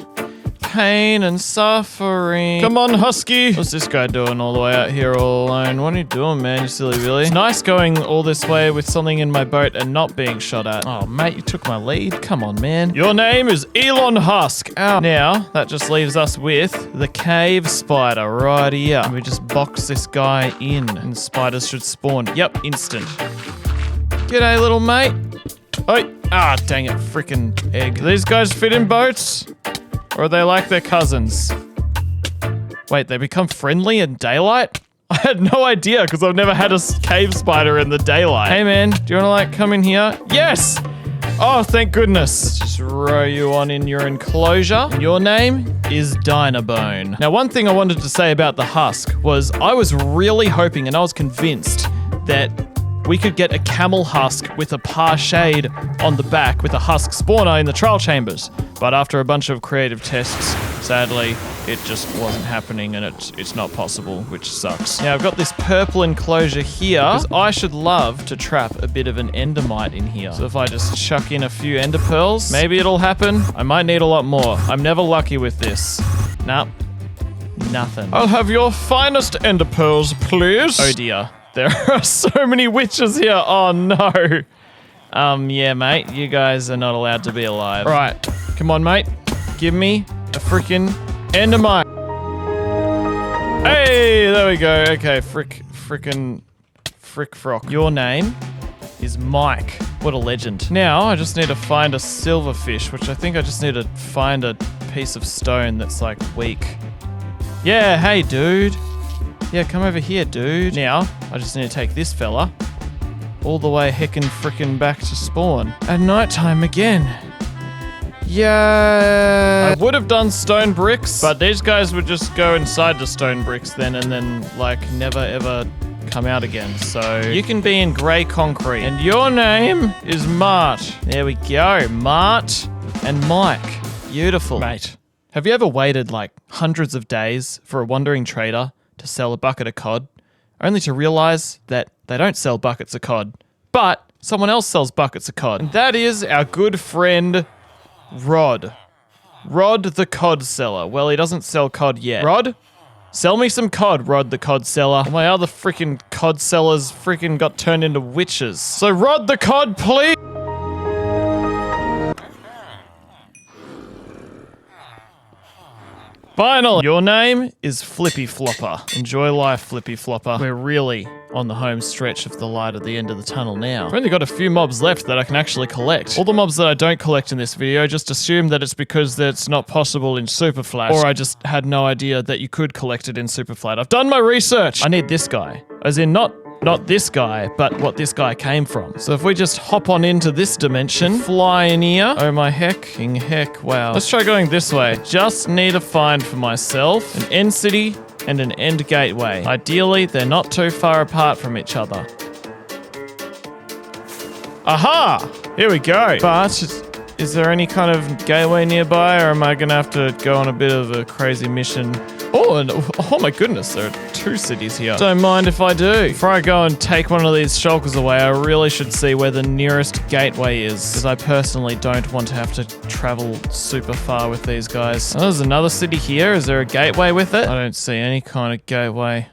pain and suffering. Come on, Husky. What's this guy doing all the way out here all alone? What are you doing, man, you silly Billy? It's nice going all this way with something in my boat and not being shot at. Oh, mate, you took my lead. Come on, man. Your name is Elon Husk. Ow. Now, that just leaves us with the cave spider right here. And we just box this guy in and spiders should spawn. Yep, instant. G'day, little mate. Oh, ah, dang it, freaking egg. Do these guys fit in boats? Or are they like their cousins? Wait, they become friendly in daylight? I had no idea because I've never had a cave spider in the daylight. Hey man, do you want to like come in here? Yes! Oh, thank goodness. Let's just row you on in your enclosure. And your name is Dynabone. Now, one thing I wanted to say about the husk was I was really hoping and I was convinced that we could get a camel husk with a par shade on the back with a husk spawner in the trial chambers. But after a bunch of creative tests, sadly, it just wasn't happening and it's not possible, which sucks. Now I've got this purple enclosure here because I should love to trap a bit of an endermite in here. So if I just chuck in a few ender pearls, maybe it'll happen. I might need a lot more. I'm never lucky with this. Nope. Nothing. I'll have your finest ender pearls, please. Oh dear. There are so many witches here. Oh no. Yeah, mate. You guys are not allowed to be alive. Right. Come on, mate. Give me a freaking endermite. Hey, there we go. Okay, frick frock. Your name is Mike. What a legend. Now, I just need to find a silverfish, which I think I just need to find a piece of stone that's like weak. Yeah, hey, dude. Yeah, come over here, dude. Now, I just need to take this fella all the way heckin' frickin' back to spawn. At nighttime again. Yeah. I would have done stone bricks, but these guys would just go inside the stone bricks then and then, like, never ever come out again. So you can be in grey concrete. And your name is Mart. There we go. Mart and Mike. Beautiful. Mate, have you ever waited, like, hundreds of days for a wandering trader to sell a bucket of cod, only to realize that they don't sell buckets of cod, but someone else sells buckets of cod? And that is our good friend, Rod. Rod the cod seller. Well, he doesn't sell cod yet. Rod, Sell me some cod, Rod the cod seller. My other freaking cod sellers freaking got turned into witches. So Rod the cod, please. Finally, your name is Flippy Flopper. Enjoy life, Flippy Flopper. We're really on the home stretch of the light at the end of the tunnel now. I've only got a few mobs left that I can actually collect. All the mobs that I don't collect in this video, just assume that it's because that's not possible in Superflat, or I just had no idea that you could collect it in Superflat. I've done my research. I need this guy. As in not this guy, but what this guy came from. So if we just hop on into this dimension, fly in here. Oh my hecking heck, wow. Let's try going this way. Just need to find for myself an end city and an end gateway. Ideally, they're not too far apart from each other. Aha! Here we go. But is there any kind of gateway nearby, or am I gonna have to go on a bit of a crazy mission? Oh, and oh my goodness, there are 2 cities here. Don't mind if I do. Before I go and take one of these shulkers away, I really should see where the nearest gateway is, because I personally don't want to have to travel super far with these guys. Oh, there's another city here. Is there a gateway with it? I don't see any kind of gateway.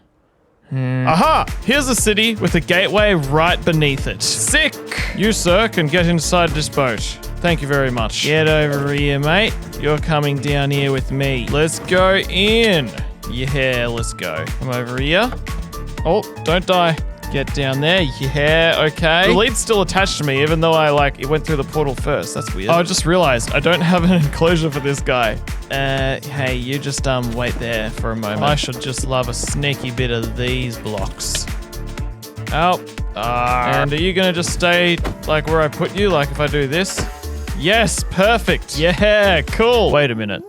Aha! Here's a city with a gateway right beneath it. Sick! You, sir, can get inside this boat. Thank you very much. Get over here, mate. You're coming down here with me. Let's go in. Yeah, let's go. Come over here. Oh, don't die. Get down there. Yeah, okay. The lead's still attached to me, even though it went through the portal first. That's weird. Oh, I just realized I don't have an enclosure for this guy. Hey, you just, wait there for a moment. I should just love a sneaky bit of these blocks. Oh. And are you gonna just stay, like, where I put you? Like, if I do this? Yes, perfect. Yeah, cool. Wait a minute.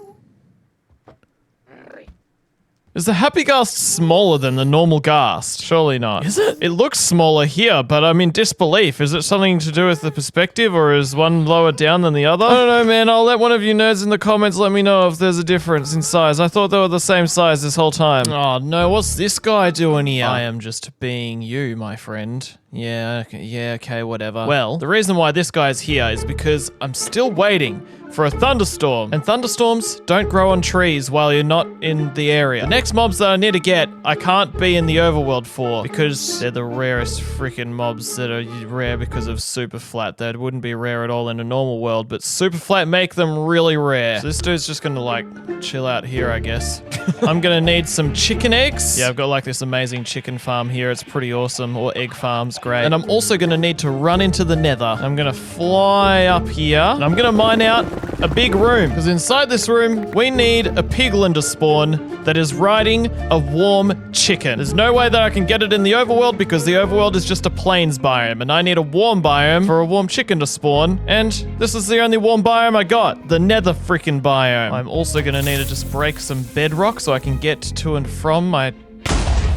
Is the happy ghast smaller than the normal ghast? Surely not. Is it? It looks smaller here, but I'm in disbelief. Is it something to do with the perspective, or is one lower down than the other? I don't know, man. I'll let one of you nerds in the comments let me know if there's a difference in size. I thought they were the same size this whole time. Oh no, what's this guy doing here? I am just being you, my friend. Yeah, okay, whatever. Well, the reason why this guy's here is because I'm still waiting for a thunderstorm. And thunderstorms don't grow on trees while you're not in the area. The next mobs that I need to get, I can't be in the overworld for, because they're the rarest freaking mobs that are rare because of Superflat. That wouldn't be rare at all in a normal world, but Superflat make them really rare. So this dude's just gonna like chill out here, I guess. I'm gonna need some chicken eggs. Yeah, I've got like this amazing chicken farm here. It's pretty awesome. Or egg farms, great. And I'm also gonna need to run into the nether. I'm gonna fly up here, and I'm gonna mine out a big room, because inside this room we need a piglin to spawn that is riding a warm chicken. There's no way that I can get it in the overworld, because the overworld is just a plains biome, and I need a warm biome for a warm chicken to spawn, and this is the only warm biome I got, the nether freaking biome. I'm also gonna need to just break some bedrock so I can get to and from my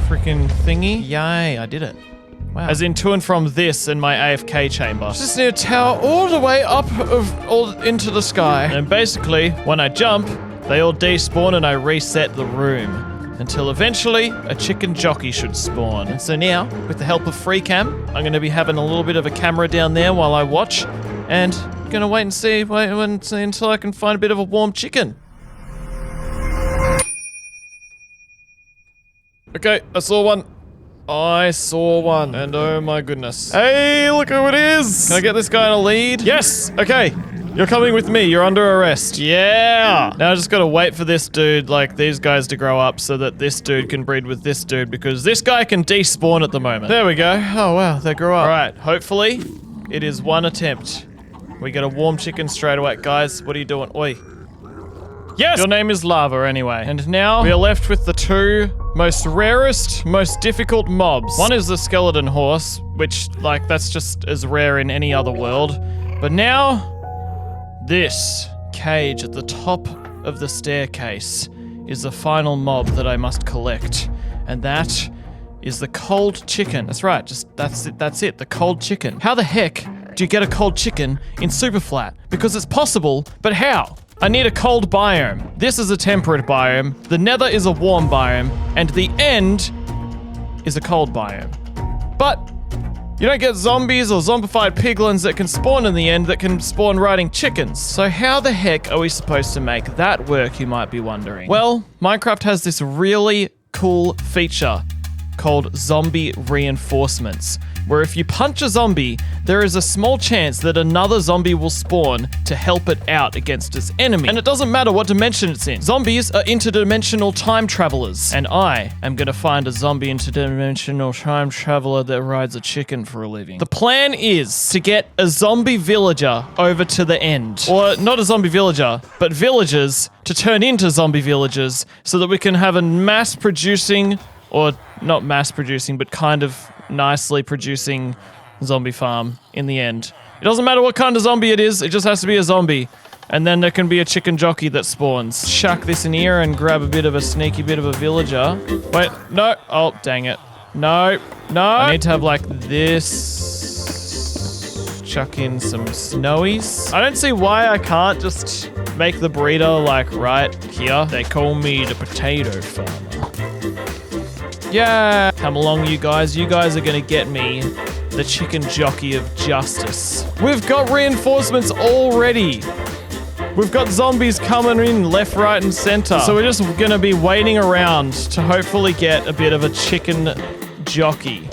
freaking thingy. Yay, I did it. Wow. As in to and from this and my AFK chamber. Just need a tower all the way up all into the sky. And basically, when I jump, they all despawn and I reset the room. Until eventually, a chicken jockey should spawn. And so now, with the help of FreeCam, I'm going to be having a little bit of a camera down there while I watch. And I'm going to wait and see until I can find a bit of a warm chicken. Okay, I saw one. And oh my goodness. Hey, look who it is! Can I get this guy in a lead? Yes! Okay, you're coming with me, you're under arrest. Yeah! Now I just gotta wait for this dude, like these guys to grow up so that this dude can breed with this dude, because this guy can despawn at the moment. There we go. Oh wow, they grew up. Alright, hopefully it is one attempt. We get a warm chicken straight away. Guys, what are you doing? Oi. Yes! Your name is Lava anyway. And now we are left with the two most rarest, most difficult mobs. One is the skeleton horse, which, like, that's just as rare in any other world. But now, this cage at the top of the staircase is the final mob that I must collect. And that is the cold chicken. That's right, that's it, the cold chicken. How the heck do you get a cold chicken in Superflat? Because it's possible, but how? I need a cold biome. This is a temperate biome, the nether is a warm biome, and the end is a cold biome. But you don't get zombies or zombified piglins that can spawn in the end that can spawn riding chickens. So how the heck are we supposed to make that work, you might be wondering? Well, Minecraft has this really cool feature called zombie reinforcements, where if you punch a zombie, there is a small chance that another zombie will spawn to help it out against its enemy. And it doesn't matter what dimension it's in. Zombies are interdimensional time travelers, and I am gonna find a zombie interdimensional time traveler that rides a chicken for a living. The plan is to get a zombie villager over to the end. Or not a zombie villager, but villagers to turn into zombie villagers so that we can have a mass producing, or not mass producing, but kind of nicely producing zombie farm in the end. It doesn't matter what kind of zombie it is, it just has to be a zombie. And then there can be a chicken jockey that spawns. Chuck this in here and grab a bit of a sneaky bit of a villager. Wait, no. Oh, dang it. No, no. I need to have like this. Chuck in some snowies. I don't see why I can't just make the breeder like right here. They call me the potato farmer. Yeah, come along you guys. You guys are gonna get me the chicken jockey of justice. We've got reinforcements already. We've got zombies coming in left, right, and center. So we're just gonna be waiting around to hopefully get a bit of a chicken jockey.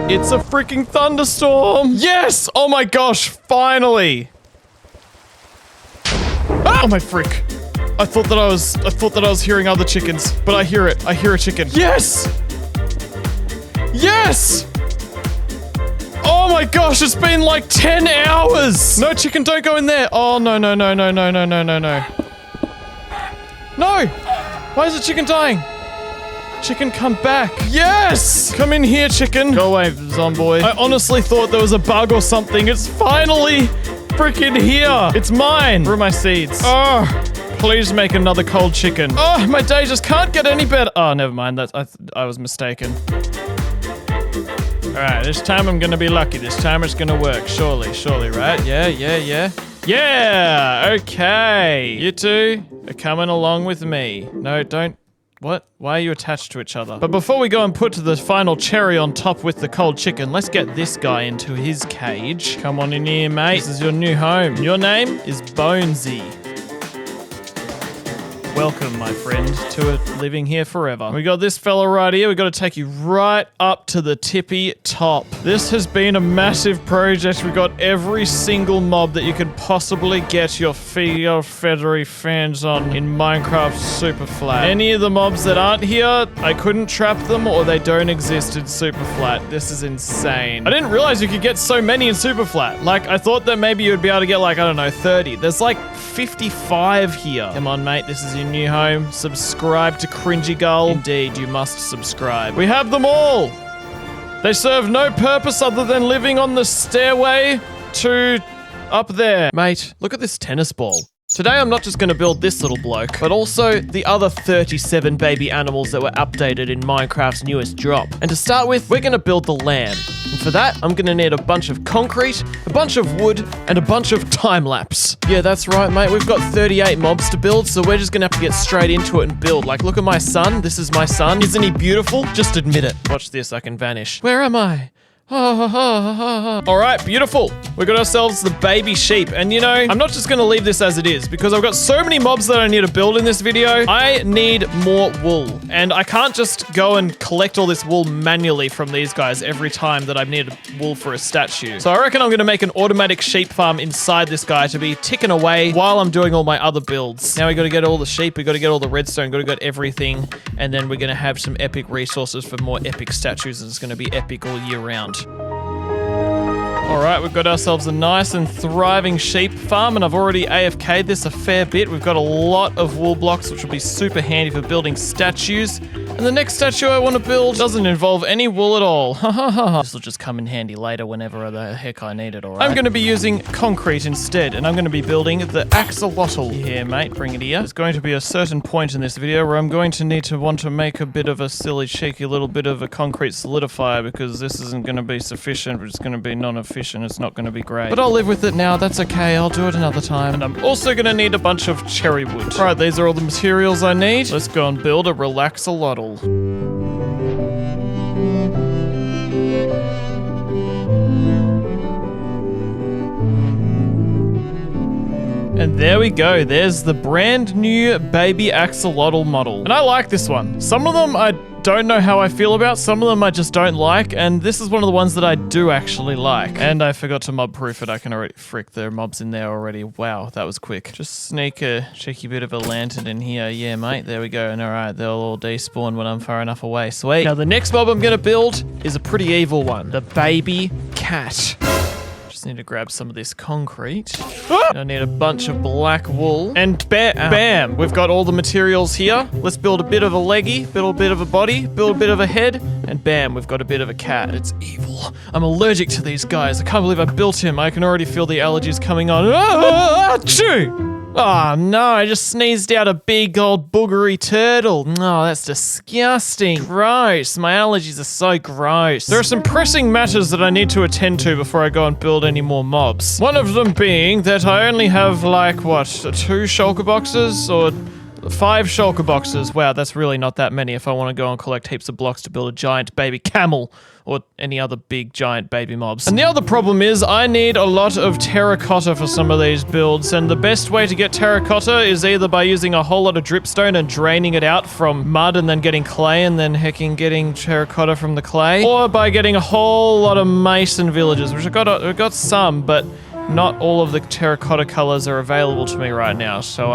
It's a freaking thunderstorm. Yes! Oh my gosh, finally. Ah! Oh my frick. I thought that I was hearing other chickens, but I hear it. I hear a chicken. Yes! Yes! Oh my gosh, it's been like 10 hours! No, chicken, don't go in there. Oh, no, no, no, no, no, no, no, no, no. No! Why is the chicken dying? Chicken, come back. Yes! Come in here, chicken. Go away, zomboid. I honestly thought there was a bug or something. It's finally freaking here. It's mine. Where are my seeds? Oh. Please make another cold chicken. Oh, my day just can't get any better. Oh, never mind. I was mistaken. All right, this time I'm gonna be lucky. This time it's gonna work. Surely, right? Yeah. Yeah, okay. You two are coming along with me. No, don't. What? Why are you attached to each other? But before we go and put the final cherry on top with the cold chicken, let's get this guy into his cage. Come on in here, mate. This is your new home. Your name is Bonesy. Welcome, my friend, to it living here forever. We got this fella right here. We got to take you right up to the tippy top. This has been a massive project. We got every single mob that you could possibly get your feathery fans on in Minecraft Superflat. Any of the mobs that aren't here, I couldn't trap them or they don't exist in Superflat. This is insane. I didn't realize you could get so many in Superflat. Like, I thought that maybe you would be able to get like, I don't know, 30. There's like 55 here. Come on, mate. This is your new home. Subscribe to CringyGull. Indeed, you must subscribe. We have them all. They serve no purpose other than living on the stairway to up there. Mate, look at this tennis ball. Today I'm not just going to build this little bloke, but also the other 37 baby animals that were updated in Minecraft's newest drop. And to start with, we're going to build the lamb. And for that, I'm going to need a bunch of concrete, a bunch of wood, and a bunch of time-lapse. Yeah, that's right, mate. We've got 38 mobs to build, so we're just going to have to get straight into it and build. Like, look at my son. This is my son. Isn't he beautiful? Just admit it. Watch this. I can vanish. Where am I? All right, beautiful. We got ourselves the baby sheep. And you know, I'm not just gonna leave this as it is because I've got so many mobs that I need to build in this video. I need more wool and I can't just go and collect all this wool manually from these guys every time that I need wool for a statue. So I reckon I'm gonna make an automatic sheep farm inside this guy to be ticking away while I'm doing all my other builds. Now we gotta get all the sheep, we gotta get all the redstone, gotta get everything. And then we're gonna have some epic resources for more epic statues and it's gonna be epic all year round. Alright, we've got ourselves a nice and thriving sheep farm, and I've already AFK'd this a fair bit. We've got a lot of wool blocks, which will be super handy for building statues. And the next statue I want to build doesn't involve any wool at all. This will just come in handy later whenever the heck I need it, alright? I'm going to be using concrete instead, and I'm going to be building the axolotl. Here, mate, bring it here. There's going to be a certain point in this video where I'm going to want to make a bit of a silly, cheeky little bit of a concrete solidifier because this isn't going to be sufficient, it's going to be non-efficient. It's not going to be great. But I'll live with it now. That's okay. I'll do it another time. And I'm also going to need a bunch of cherry wood. All right, these are all the materials I need. Let's go and build a relaxolotl. And There we go. There's the brand new baby axolotl model. And I like this one. Some of them I don't know how I feel about. Some of them I just don't like. And this is one of the ones that I do actually like. And I forgot to mob proof it. I can already... Frick, there are mobs in there already. Wow, that was quick. Just sneak a cheeky bit of a lantern in here. Yeah, mate. There we go. And alright, they'll all despawn when I'm far enough away. Sweet. Now, the next mob I'm going to build is a pretty evil one. The baby cat. Just need to grab some of this concrete. I need a bunch of black wool. And bam! We've got all the materials here. Let's build a bit of a leggy, build a bit of a body, build a bit of a head, and bam, we've got a bit of a cat. It's evil. I'm allergic to these guys. I can't believe I built him. I can already feel the allergies coming on. Achoo! Oh no, I just sneezed out a big old boogery turtle. No, that's disgusting. Gross. My allergies are so gross. There are some pressing matters that I need to attend to before I go and build any more mobs. One of them being that I only have like, what, 2 shulker boxes or 5 shulker boxes. Wow, that's really not that many if I want to go and collect heaps of blocks to build a giant baby camel or any other big giant baby mobs. And the other problem is I need a lot of terracotta for some of these builds, and the best way to get terracotta is either by using a whole lot of dripstone and draining it out from mud and then getting clay and then hecking getting terracotta from the clay, or by getting a whole lot of mason villages, which I've got some, but not all of the terracotta colors are available to me right now. So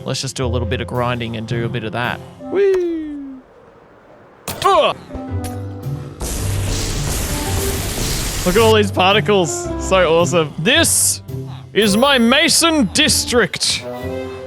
let's just do a little bit of grinding and do a bit of that. Woo! Ugh! Look at all these particles. So awesome. This is my mason district.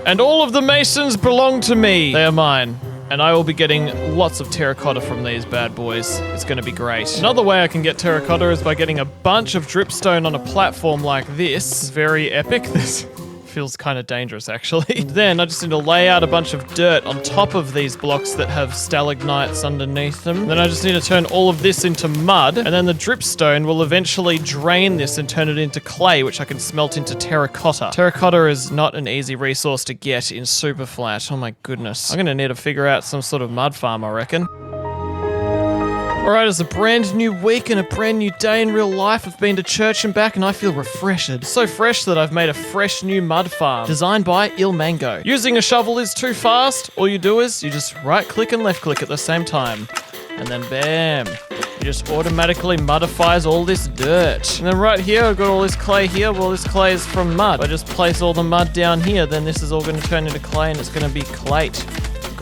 And all of the masons belong to me. They are mine. And I will be getting lots of terracotta from these bad boys. It's going to be great. Another way I can get terracotta is by getting a bunch of dripstone on a platform like this. Very epic. This feels kind of dangerous, actually. Then I just need to lay out a bunch of dirt on top of these blocks that have stalagmites underneath them. Then I just need to turn all of this into mud, and then the dripstone will eventually drain this and turn it into clay, which I can smelt into terracotta. Terracotta is not an easy resource to get in Superflat. Oh my goodness. I'm gonna need to figure out some sort of mud farm, I reckon. Alright, it's a brand new week and a brand new day in real life. I've been to church and back and I feel refreshed. So fresh that I've made a fresh new mud farm designed by Il Mango. Using a shovel is too fast. All you do is you just right click and left click at the same time. And then bam. It just automatically mudifies all this dirt. And then right here, I've got all this clay here. Well, this clay is from mud. If I just place all the mud down here, then this is all going to turn into clay and it's going to be clayed.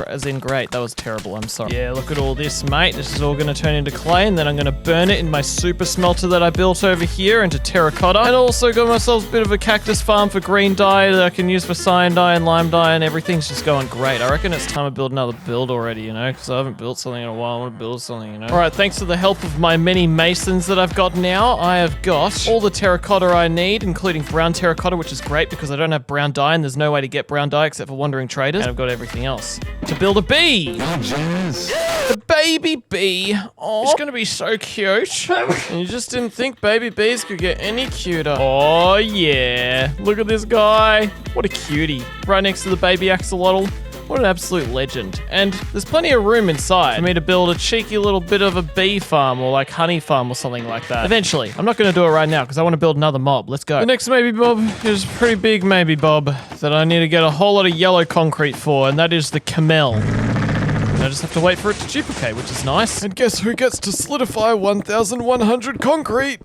As in great, that was terrible, I'm sorry. Yeah, look at all this, mate. This is all gonna turn into clay, and then I'm gonna burn it in my super smelter that I built over here into terracotta. And also got myself a bit of a cactus farm for green dye that I can use for cyan dye and lime dye, and everything's just going great. I reckon it's time to build another build already, you know, because I haven't built something in a while. I want to build something, you know. Alright, thanks to the help of my many masons that I've got now, I have got all the terracotta I need, including brown terracotta, which is great because I don't have brown dye, and there's no way to get brown dye except for wandering traders. And I've got everything else to build a bee. A baby bee. Oh, it's gonna be so cute. And you just didn't think baby bees could get any cuter. Oh yeah, look at this guy. What a cutie. Right next to the baby axolotl. What an absolute legend. And there's plenty of room inside for me to build a cheeky little bit of a bee farm or like honey farm or something like that. Eventually. I'm not going to do it right now because I want to build another mob. Let's go. The next maybe bob is a pretty big maybe bob that I need to get a whole lot of yellow concrete for, and that is the camel. And I just have to wait for it to duplicate, which is nice. And guess who gets to solidify 1,100 concrete?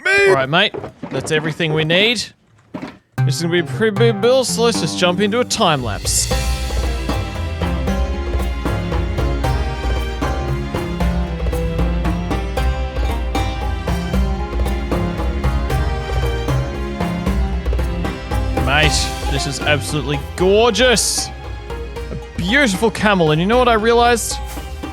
Me! Alright, mate. That's everything we need. This is going to be a pretty big build, so let's just jump into a time lapse. Mate, this is absolutely gorgeous. A beautiful camel, and you know what I realized?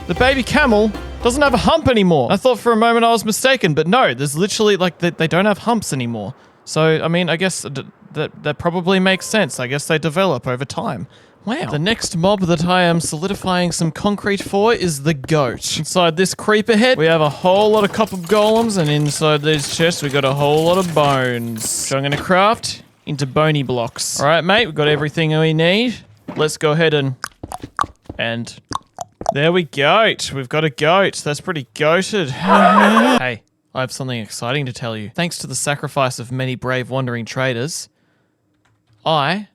The baby camel doesn't have a hump anymore. I thought for a moment I was mistaken, but no, there's literally, like, they don't have humps anymore. So, I mean, I guess that probably makes sense. I guess they develop over time. Wow. The next mob that I am solidifying some concrete for is the goat. Inside this creeper head, we have a whole lot of copper golems, and inside these chests, we got a whole lot of bones. So I'm going to craft into bony blocks. All right, mate, we've got everything we need. Let's go ahead and there we go. We've got a goat. That's pretty goated. Hey, I have something exciting to tell you. Thanks to the sacrifice of many brave wandering traders, I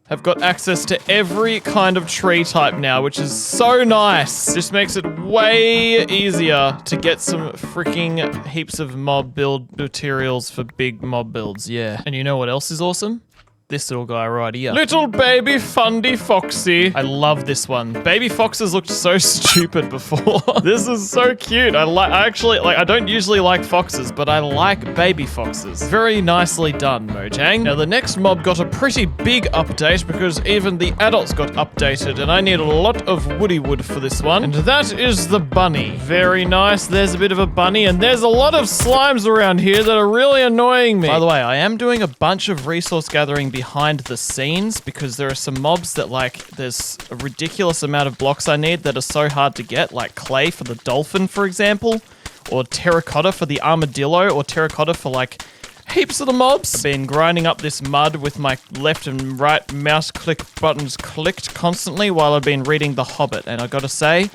have got access to every kind of tree type now, which is so nice. Just makes it way easier to get some freaking heaps of mob build materials for big mob builds, yeah. And you know what else is awesome? This little guy right here. Little baby Fundy Foxy. I love this one. Baby foxes looked so stupid before. This is so cute. I don't usually like foxes, but I like baby foxes. Very nicely done, Mojang. Now the next mob got a pretty big update because even the adults got updated, and I need a lot of woody wood for this one. And that is the bunny. Very nice. There's a bit of a bunny, and there's a lot of slimes around here that are really annoying me. By the way, I am doing a bunch of resource gathering behind the scenes because there are some mobs that there's a ridiculous amount of blocks I need that are so hard to get, like clay for the dolphin, for example, or terracotta for the armadillo, or terracotta for heaps of the mobs. I've been grinding up this mud with my left and right mouse click buttons clicked constantly while I've been reading The Hobbit, and I gotta say,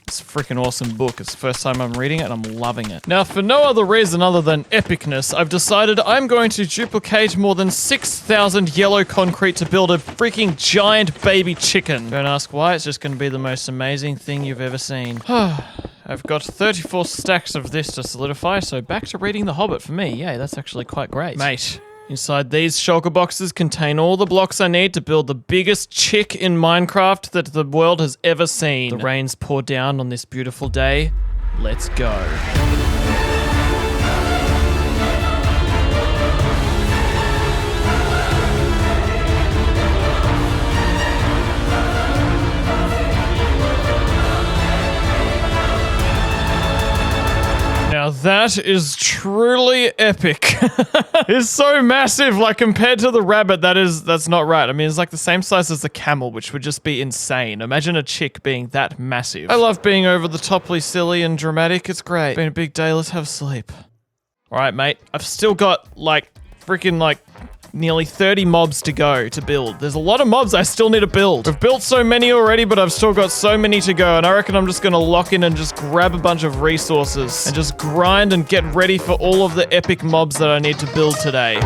it's a freaking awesome book. It's the first time I'm reading it and I'm loving it. Now, for no other reason other than epicness, I've decided I'm going to duplicate more than 6,000 yellow concrete to build a freaking giant baby chicken. Don't ask why, it's just going to be the most amazing thing you've ever seen. I've got 34 stacks of this to solidify, so back to reading The Hobbit for me. Yay, that's actually quite great. Mate. Inside these shulker boxes contain all the blocks I need to build the biggest chick in Minecraft that the world has ever seen. The rains pour down on this beautiful day. Let's go. Now that is truly epic. It's so massive, compared to the rabbit, that's not right. I mean, it's the same size as the camel, which would just be insane. Imagine a chick being that massive. I love being over the toply silly and dramatic. It's great. It's been a big day, let's have sleep. All right, mate. I've still got, nearly 30 mobs to go to build. There's a lot of mobs I still need to build. I've built so many already, but I've still got so many to go, and I reckon I'm just gonna lock in and just grab a bunch of resources and just grind and get ready for all of the epic mobs that I need to build today.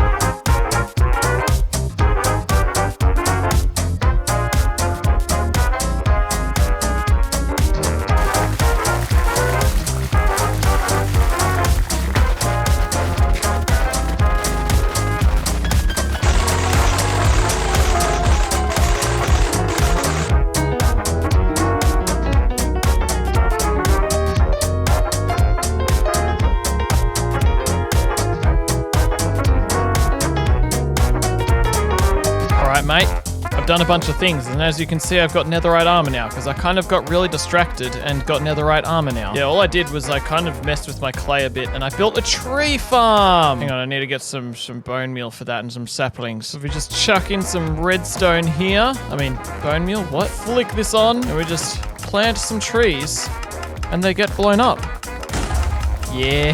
Mate, I've done a bunch of things, and as you can see, I've got netherite armor now, because I kind of got really distracted and got netherite armor now. Yeah, all I did was I kind of messed with my clay a bit, and I built a tree farm! Hang on, I need to get some bone meal for that and some saplings. So we just chuck in some redstone here. I mean, bone meal, what? Flick this on, and we just plant some trees, and they get blown up. Yeah,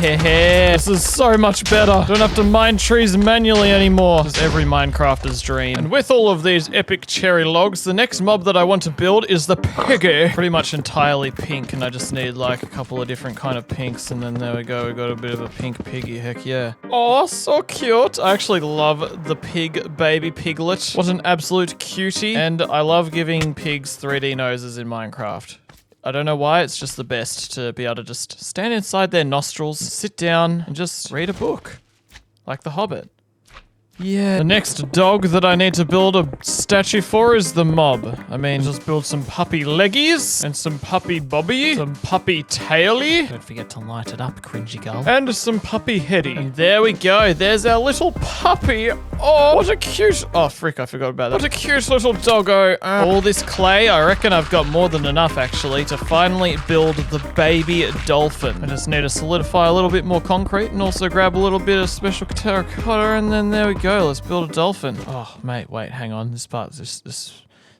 this is so much better. Don't have to mine trees manually anymore. This is every Minecrafter's dream. And with all of these epic cherry logs, the next mob that I want to build is the piggy. Pretty much entirely pink, and I just need a couple of different kind of pinks, and then there we go. We got a bit of a pink piggy, heck yeah. Oh, so cute. I actually love the pig baby piglet. What an absolute cutie. And I love giving pigs 3D noses in Minecraft. I don't know why, it's just the best to be able to just stand inside their nostrils, sit down, and just read a book. Like The Hobbit. Yeah. The next dog that I need to build a statue for is the mob. I mean, just build some puppy leggies, and some puppy bobby, some puppy taily. Don't forget to light it up, CringyGull. And some puppy heady. And there we go, there's our little puppy. Oh, what a cute... Oh, frick, I forgot about that. What a cute little doggo. All this clay, I reckon I've got more than enough, actually, to finally build the baby dolphin. I just need to solidify a little bit more concrete and also grab a little bit of special terracotta, and then there we go. Let's build a dolphin. Oh, mate, wait, hang on. This part, this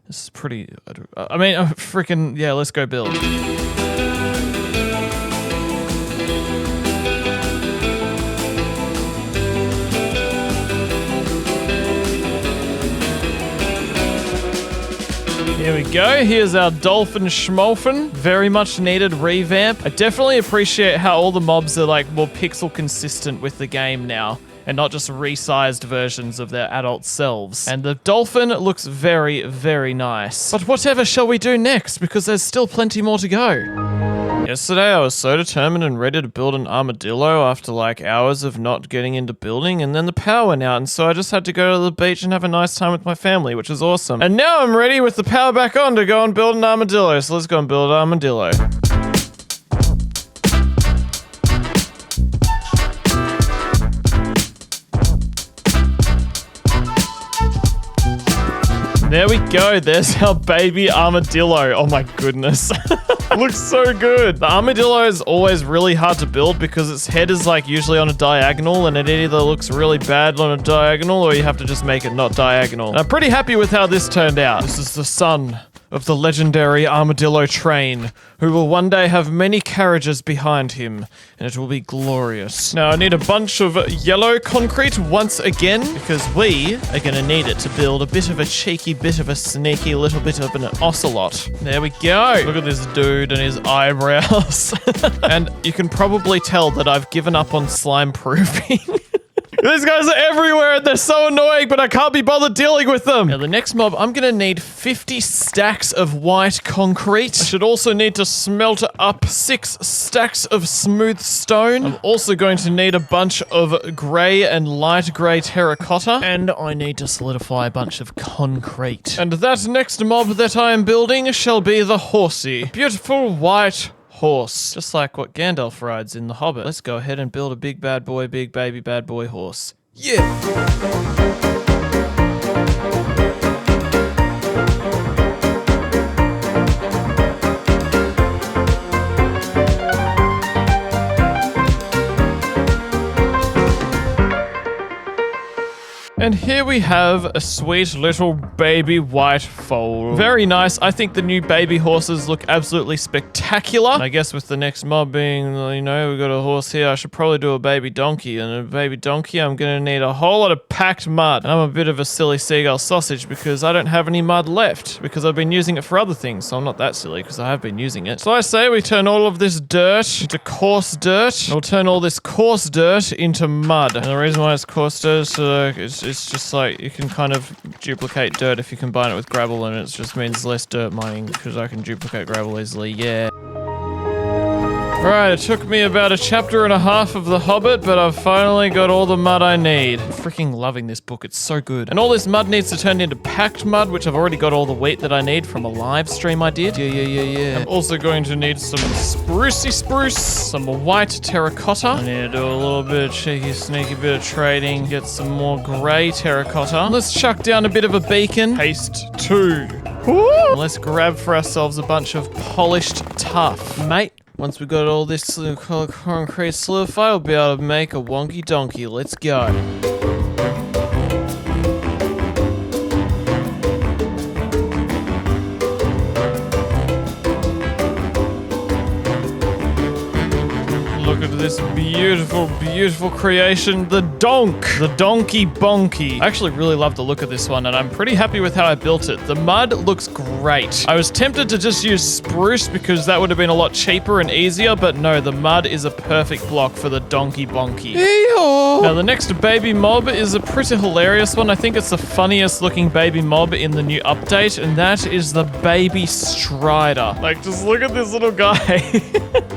is pretty... I mean, freaking... Yeah, let's go build. Here we go, here's our dolphin schmolphin. Very much needed revamp. I definitely appreciate how all the mobs are more pixel consistent with the game now. and not just resized versions of their adult selves. And the dolphin looks very, very nice. But whatever shall we do next? Because there's still plenty more to go. Yesterday I was so determined and ready to build an armadillo after like hours of not getting into building, and then the power went out, and so I just had to go to the beach and have a nice time with my family, which was awesome. And now I'm ready with the power back on to go and build an armadillo, so let's go and build an armadillo. There we go, there's our baby armadillo. Oh my goodness. Looks so good. The armadillo is always really hard to build because its head is like usually on a diagonal, and it either looks really bad on a diagonal or you have to just make it not diagonal. And I'm pretty happy with how this turned out. This is the son of the legendary armadillo train, who will one day have many carriages behind him, and it will be glorious. Now I need a bunch of yellow concrete once again, because we are gonna need it to build a bit of a cheeky, bit of a sneaky little bit of an ocelot. There we go. Look at this dude and his eyebrows. And you can probably tell that I've given up on slime proofing. These guys are everywhere and they're so annoying, but I can't be bothered dealing with them. Now the next mob, I'm gonna need 50 stacks of white concrete. I should also need to smelt up 6 stacks of smooth stone. I'm also going to need a bunch of grey and light grey terracotta. And I need to solidify a bunch of concrete. And that next mob that I am building shall be the horsey. Beautiful white horse. Just like what Gandalf rides in The Hobbit. Let's go ahead and build a big bad boy, big baby bad boy horse. Yeah! And here we have a sweet little baby white foal. Very nice. I think the new baby horses look absolutely spectacular. And I guess with the next mob being, you know, we've got a horse here, I should probably do a baby donkey. And a baby donkey, I'm gonna need a whole lot of packed mud. And I'm a bit of a silly seagull sausage because I don't have any mud left because I've been using it for other things. So I'm not that silly because I have been using it. So I say we turn all of this dirt into coarse dirt. We'll turn all this coarse dirt into mud. And the reason why it's coarse dirt is it's just like you can kind of duplicate dirt if you combine it with gravel, and it just means less dirt mining because I can duplicate gravel easily, yeah. Right, it took me about a chapter and a half of The Hobbit, but I've finally got all the mud I need. I'm freaking loving this book, it's so good. And all this mud needs to turn into packed mud, which I've already got all the wheat that I need from a live stream I did. Yeah. I'm also going to need some sprucey spruce, some white terracotta. I need to do a little bit of cheeky, sneaky bit of trading, get some more grey terracotta. Let's chuck down a bit of a beacon. Haste 2. Woo! Let's grab for ourselves a bunch of polished tuff. Mate, once we got all this concrete solidified, we'll be able to make a wonky donkey. Let's go. Look at this beautiful, beautiful creation, the donk, the donkey bonky. I actually really love the look of this one, and I'm pretty happy with how I built it. The mud looks great. I was tempted to just use spruce because that would have been a lot cheaper and easier, but no, the mud is a perfect block for the donkey bonky. Now the next baby mob is a pretty hilarious one. I think it's the funniest looking baby mob in the new update, and that is the baby strider. Like, just look at this little guy.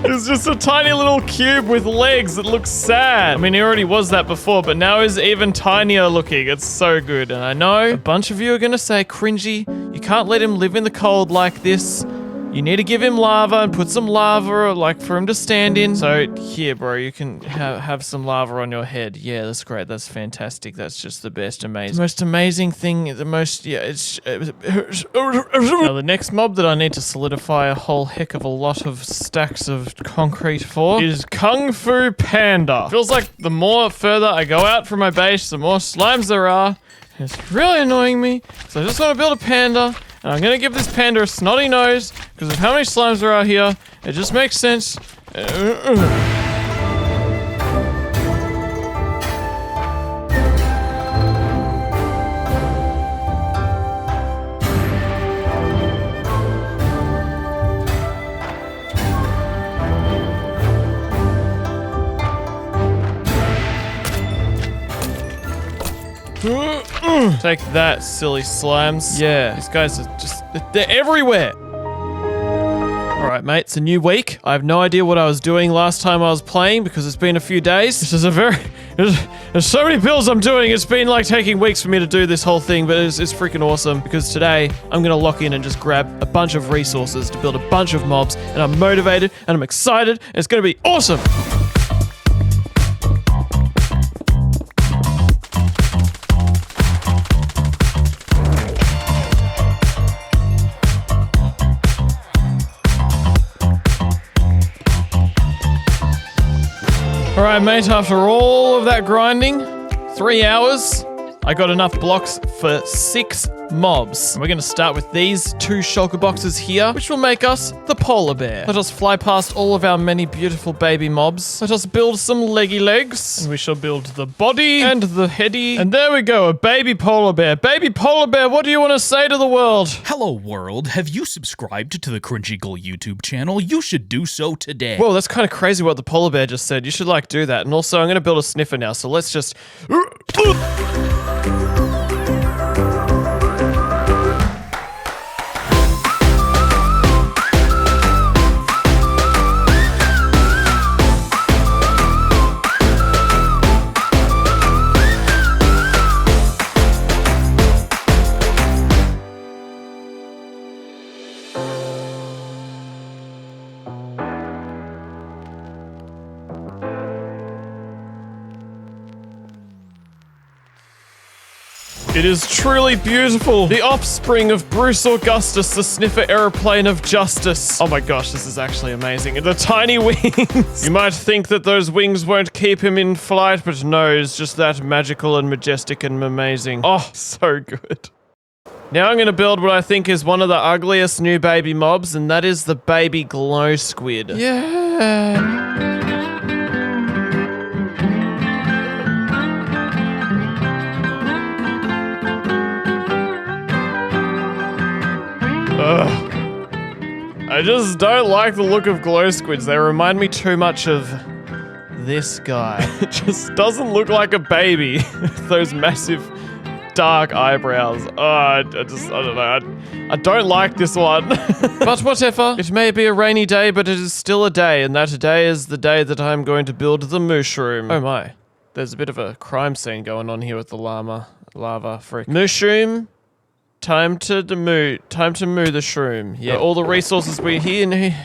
It's just a tiny little cube with legs that looks sad. I mean, he already was that before, but now he's even tinier looking. It's so good. And I know a bunch of you are gonna say, Cringy, you can't let him live in the cold like this. You need to give him lava and put some lava, like, for him to stand in. So, here, bro, you can have some lava on your head. Yeah, that's great. That's fantastic. That's just the best, amazing. The most amazing thing, the most, yeah, it's... Now, the next mob that I need to solidify a whole heck of a lot of stacks of concrete for is Kung Fu Panda. Feels like the more further I go out from my base, the more slimes there are. And it's really annoying me, so I just want to build a panda. And I'm gonna give this panda a snotty nose because of how many slimes there are here. It just makes sense. Take that, silly slimes. Yeah, these guys are just, they're everywhere. All right, mate, it's a new week. I have no idea what I was doing last time I was playing because it's been a few days. This is there's so many builds I'm doing. It's been like taking weeks for me to do this whole thing, but it's freaking awesome because today I'm gonna lock in and just grab a bunch of resources to build a bunch of mobs, and I'm motivated and I'm excited and it's gonna be awesome. Alright, mate, after all of that grinding, 3 hours, I got enough blocks for 6 mobs. And we're going to start with these 2 shulker boxes here, which will make us the polar bear. Let us fly past all of our many beautiful baby mobs. Let us build some leggy legs. And we shall build the body and the heady. And there we go, a baby polar bear. Baby polar bear, what do you want to say to the world? Hello world, have you subscribed to the CringyGull YouTube channel? You should do so today. Whoa, that's kind of crazy what the polar bear just said. You should like do that. And also I'm going to build a sniffer now, so let's just... It is truly beautiful. The offspring of Bruce Augustus, the sniffer aeroplane of justice. Oh my gosh, this is actually amazing. And the tiny wings. You might think that those wings won't keep him in flight, but no, it's just that magical and majestic and amazing. Oh, so good. Now I'm going to build what I think is one of the ugliest new baby mobs, and that is the baby glow squid. Yeah. Ugh. I just don't like the look of glow squids. They remind me too much of this guy. It just doesn't look like a baby. Those massive dark eyebrows. Oh, I don't know. I don't like this one. But whatever. It may be a rainy day, but it is still a day, and that day is the day that I'm going to build the mushroom. Oh my. There's a bit of a crime scene going on here with the lava freak. Mushroom. Time to moo the shroom. Yeah, all the resources we here.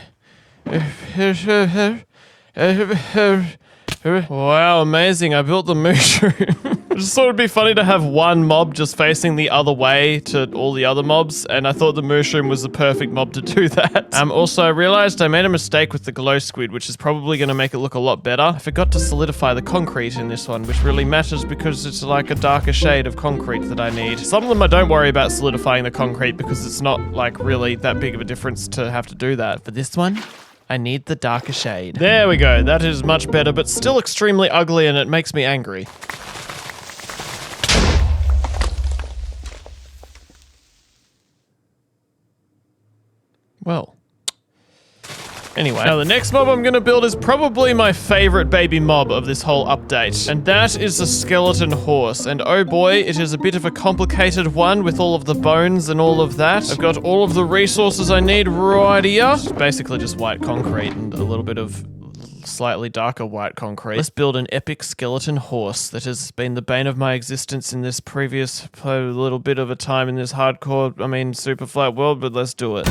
Wow, amazing. I built the mushroom. I just thought it'd be funny to have one mob just facing the other way to all the other mobs, and I thought the mushroom was the perfect mob to do that. Also, I realized I made a mistake with the glow squid, which is probably going to make it look a lot better. I forgot to solidify the concrete in this one, which really matters because it's like a darker shade of concrete that I need. Some of them I don't worry about solidifying the concrete because it's not like really that big of a difference to have to do that. For this one, I need the darker shade. There we go. That is much better, but still extremely ugly, and it makes me angry. Well. Anyway, now the next mob I'm gonna build is probably my favorite baby mob of this whole update, and that is the skeleton horse. And oh boy, it is a bit of a complicated one with all of the bones and all of that. I've got all of the resources I need right here. It's basically just white concrete and a little bit of slightly darker white concrete. Let's build an epic skeleton horse that has been the bane of my existence in this previous little bit of a time in this hardcore, Superflat world, but let's do it.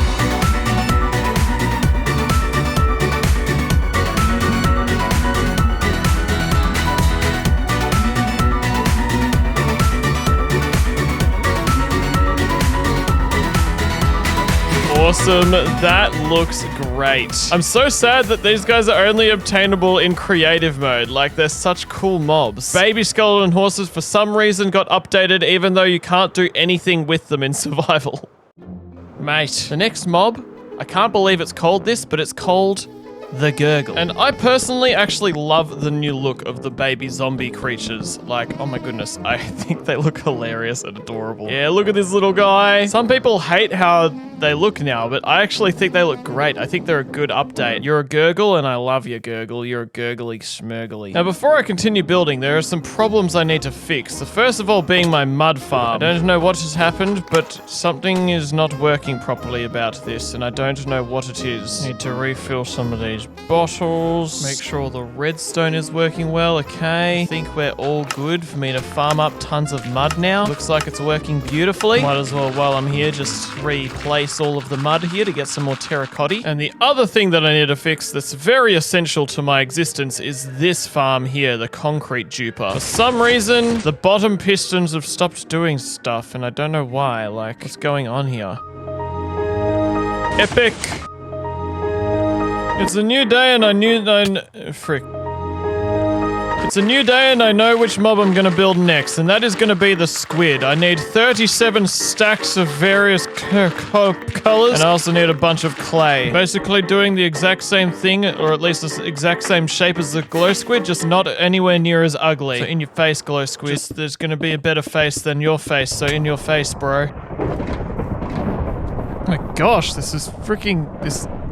Awesome. That looks great. I'm so sad that these guys are only obtainable in creative mode. Like, they're such cool mobs. Baby skeleton horses for some reason got updated even though you can't do anything with them in survival. Mate, the next mob, I can't believe it's called this, but it's called the gurgle. And I personally actually love the new look of the baby zombie creatures. Like, oh my goodness, I think they look hilarious and adorable. Yeah, look at this little guy. Some people hate how they look now, but I actually think they look great. I think they're a good update. You're a gurgle, and I love your gurgle. You're a gurgly schmurgly. Now, before I continue building, there are some problems I need to fix. The first of all being my mud farm. I don't know what has happened, but something is not working properly about this, and I don't know what it is. Need to refill some of these bottles. Make sure all the redstone is working well. Okay. I think we're all good for me to farm up tons of mud now. Looks like it's working beautifully. Might as well, while I'm here, just replace all of the mud here to get some more terracotta. And the other thing that I need to fix that's very essential to my existence is this farm here, the concrete duper. For some reason, the bottom pistons have stopped doing stuff, and I don't know why. Like, what's going on here? Epic! It's a new day and frick. It's a new day and I know which mob I'm gonna build next, and that is gonna be the squid. I need 37 stacks of various colors, and I also need a bunch of clay. Basically doing the exact same thing, or at least the exact same shape as the glow squid, just not anywhere near as ugly. So in your face, glow squid. There's gonna be a better face than your face, so in your face, bro. Oh my gosh, this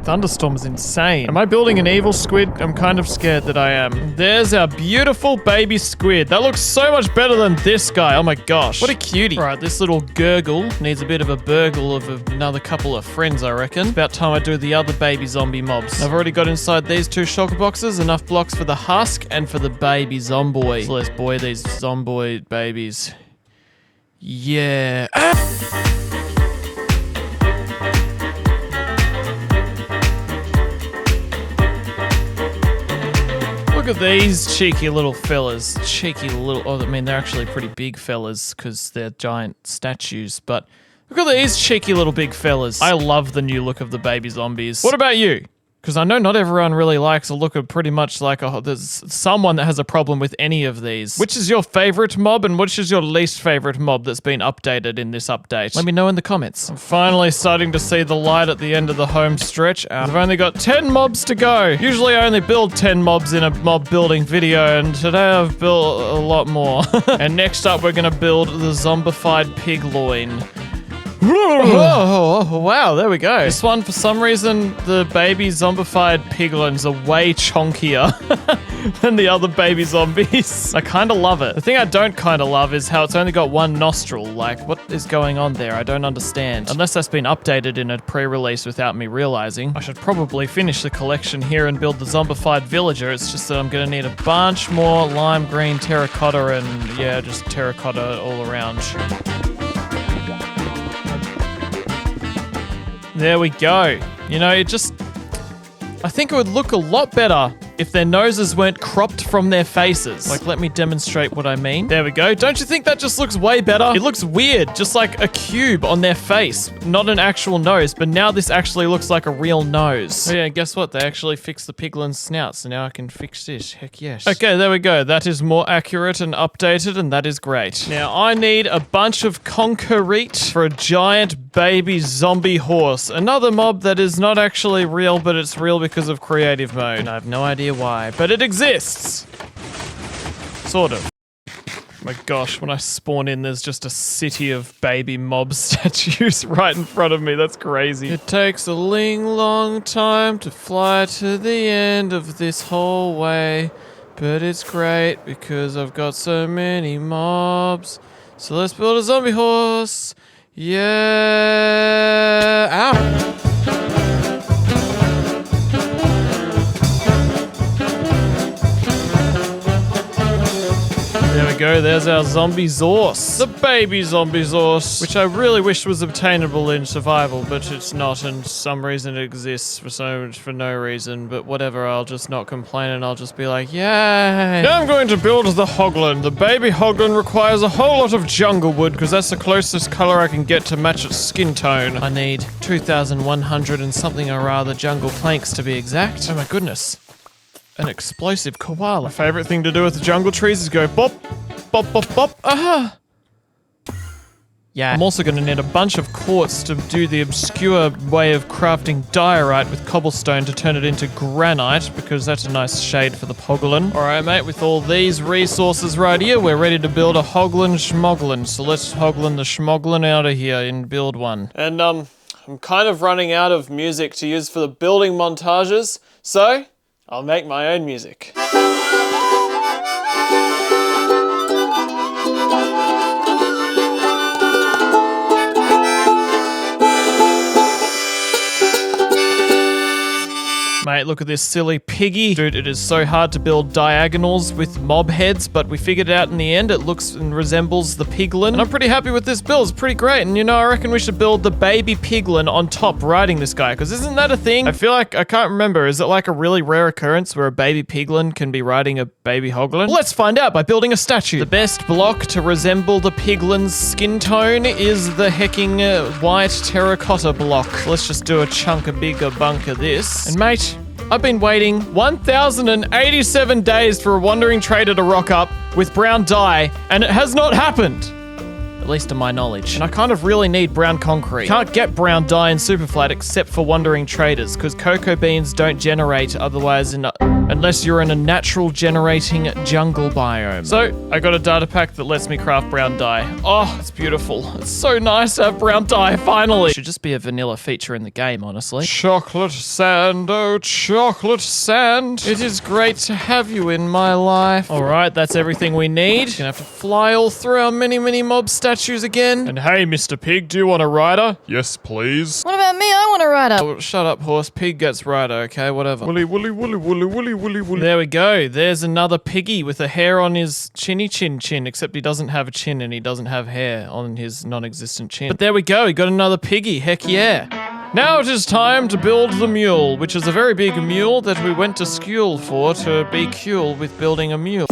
thunderstorm is insane. Am I building an evil squid? I'm kind of scared that I am. There's our beautiful baby squid. That looks so much better than this guy. Oh my gosh. What a cutie. Right, this little gurgle needs a bit of a burgle of another couple of friends, I reckon. About time I do the other baby zombie mobs. I've already got inside these 2 shulker boxes, enough blocks for the husk and for the baby zomboid. So let's boy these zomboid babies. Yeah. Look at these cheeky little fellas. Cheeky little... Oh, I mean, they're actually pretty big fellas because they're giant statues, but look at these cheeky little big fellas. I love the new look of the baby zombies. What about you? Because I know not everyone really likes a look of pretty much like there's someone that has a problem with any of these. Which is your favorite mob and which is your least favorite mob that's been updated in this update? Let me know in the comments. I'm finally starting to see the light at the end of the home stretch. I've only got 10 mobs to go. Usually I only build 10 mobs in a mob building video, and today I've built a lot more. And next up we're gonna build the zombified pig loin. Oh, wow, there we go. This one, for some reason, the baby zombified piglins are way chonkier than the other baby zombies. I kind of love it. The thing I don't kind of love is how it's only got 1 nostril. Like, what is going on there? I don't understand. Unless that's been updated in a pre-release without me realizing. I should probably finish the collection here and build the zombified villager. It's just that I'm going to need a bunch more lime green terracotta and, yeah, just terracotta all around. There we go. You know, I think it would look a lot better if their noses weren't cropped from their faces. Like, let me demonstrate what I mean. There we go. Don't you think that just looks way better? It looks weird, just like a cube on their face, not an actual nose, but now this actually looks like a real nose. Oh yeah, guess what? They actually fixed the piglin's snout, so now I can fix this. Heck yes. Okay, there we go. That is more accurate and updated, and that is great. Now, I need a bunch of concrete for a giant baby zombie horse. Another mob that is not actually real, but it's real because of creative mode. And I have no idea why, but it exists. Sort of. My gosh, when I spawn in, there's just a city of baby mob statues right in front of me. That's crazy. It takes a long time to fly to the end of this whole way, but it's great because I've got so many mobs. So let's build a zombie horse. Yeah. Ow. There we go, there's our zombie Zorse. The baby zombie Zorse, which I really wish was obtainable in survival, but it's not, and for some reason it exists for no reason, but whatever, I'll just not complain and I'll just be like, yay! Now I'm going to build the Hoglin. The baby Hoglin requires a whole lot of jungle wood, because that's the closest color I can get to match its skin tone. I need 2,100 and something or rather jungle planks to be exact. Oh my goodness. An explosive koala. My favorite thing to do with the jungle trees is go bop, bop, bop, bop. Aha! Yeah. I'm also going to need a bunch of quartz to do the obscure way of crafting diorite with cobblestone to turn it into granite, because that's a nice shade for the poglin. All right, mate, with all these resources right here, we're ready to build a hoglin schmoglin. So let's hoglin the schmoglin out of here and build one. And I'm kind of running out of music to use for the building montages, so I'll make my own music. Mate, look at this silly piggy. Dude, it is so hard to build diagonals with mob heads, but we figured it out in the end. It looks and resembles the piglin. And I'm pretty happy with this build. It's pretty great. And you know, I reckon we should build the baby piglin on top riding this guy, because isn't that a thing? I feel like, I can't remember. Is it like a really rare occurrence where a baby piglin can be riding a baby hoglin? Let's find out by building a statue. The best block to resemble the piglin's skin tone is the hecking white terracotta block. Let's just do a chunk of bigger bunk of this. And mate, I've been waiting 1,087 days for a wandering trader to rock up with brown dye, and it has not happened. At least to my knowledge. And I kind of really need brown concrete. Can't get brown dye in Superflat except for wandering traders, because cocoa beans don't generate otherwise unless you're in a natural generating jungle biome. So, I got a data pack that lets me craft brown dye. Oh, it's beautiful. It's so nice to have brown dye, finally. Should just be a vanilla feature in the game, honestly. Chocolate sand, oh chocolate sand. It is great to have you in my life. All right, that's everything we need. Gonna have to fly all through our mini mob statues again. And hey, Mr. Pig, do you want a rider? Yes, please. What about me? I want a rider. Oh, shut up, horse. Pig gets rider, okay? Whatever. Woolly, woolly, woolly, woolly, woolly, woolly, woolly. There we go. There's another piggy with a hair on his chinny chin, except he doesn't have a chin and he doesn't have hair on his non-existent chin. But there we go. We got another piggy. Heck yeah. Now it is time to build the mule, which is a very big mule that we went to school for to be cool with building a mule.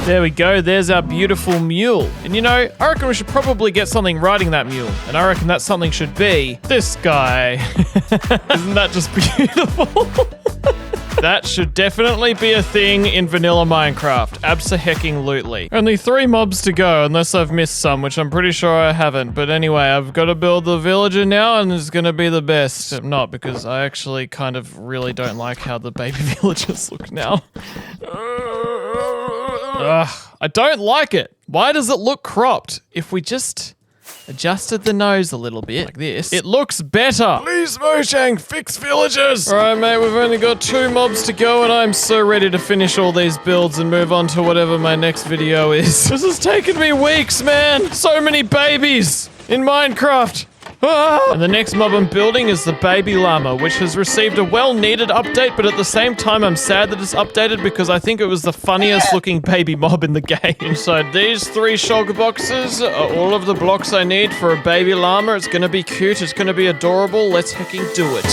There we go, there's our beautiful mule. And you know, I reckon we should probably get something riding that mule. And I reckon that something should be this guy. Isn't that just beautiful? That should definitely be a thing in vanilla Minecraft. Abso-hecking-lutely. Only 3 mobs to go, unless I've missed some, which I'm pretty sure I haven't. But anyway, I've got to build the villager now, and it's gonna be the best. Except not, because I actually kind of really don't like how the baby villagers look now. Ugh, I don't like it. Why does it look cropped? If we just adjusted the nose a little bit, like this, it looks better. Please, Mojang, fix villagers. All right, mate, we've only got 2 mobs to go, and I'm so ready to finish all these builds and move on to whatever my next video is. This has taken me weeks, man. So many babies in Minecraft. Ah! And the next mob I'm building is the baby llama, which has received a well-needed update, but at the same time I'm sad that it's updated because I think it was the funniest looking baby mob in the game. Inside these 3 shulker boxes are all of the blocks I need for a baby llama. It's gonna be cute, it's gonna be adorable, let's hecking do it.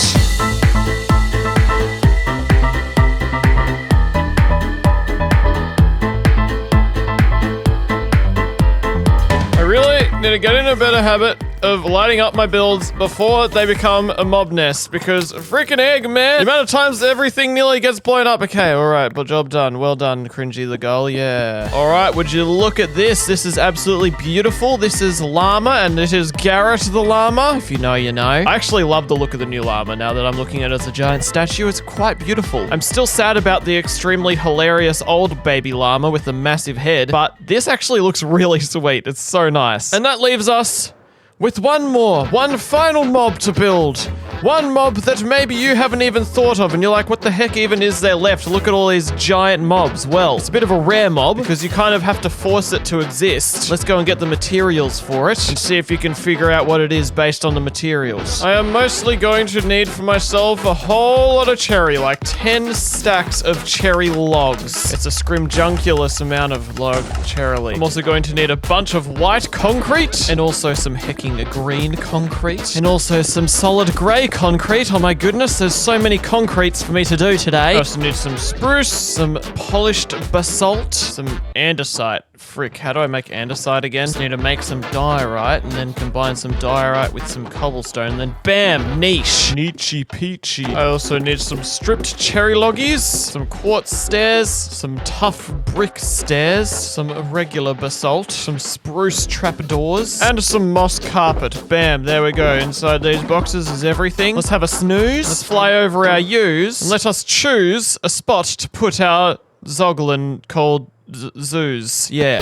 Need to get in a better habit of lighting up my builds before they become a mob nest, because freaking egg, man. The amount of times everything nearly gets blown up. Okay, all right, but job done. Well done, Cringy the Gull, yeah. All right, would you look at this? This is absolutely beautiful. This is Llama, and it is Garrett the Llama. If you know, you know. I actually love the look of the new llama now that I'm looking at it as a giant statue. It's quite beautiful. I'm still sad about the extremely hilarious old baby llama with the massive head, but this actually looks really sweet. It's so nice. And that leaves us with one final mob to build. One mob that maybe you haven't even thought of and you're like, what the heck even is there left? Look at all these giant mobs. Well, it's a bit of a rare mob because you kind of have to force it to exist. Let's go and get the materials for it and see if you can figure out what it is based on the materials. I am mostly going to need for myself a whole lot of cherry, like 10 stacks of cherry logs. It's a scrimjunculous amount of log cherry. I'm also going to need a bunch of white concrete and also some hecking green concrete and also some solid grey concrete. Oh my goodness, there's so many concretes for me to do today. I also need some spruce, some polished basalt, some andesite. Frick, how do I make andesite again? Just need to make some diorite and then combine some diorite with some cobblestone and then bam, niche. Neachy peachy. I also need some stripped cherry loggies, some quartz stairs, some tough brick stairs, some irregular basalt, some spruce trapdoors, and some moss carpet. Bam, there we go. Inside these boxes is everything. Let's have a snooze. Let's fly over our U's and let us choose a spot to put our Zoglin called zoos. Yeah.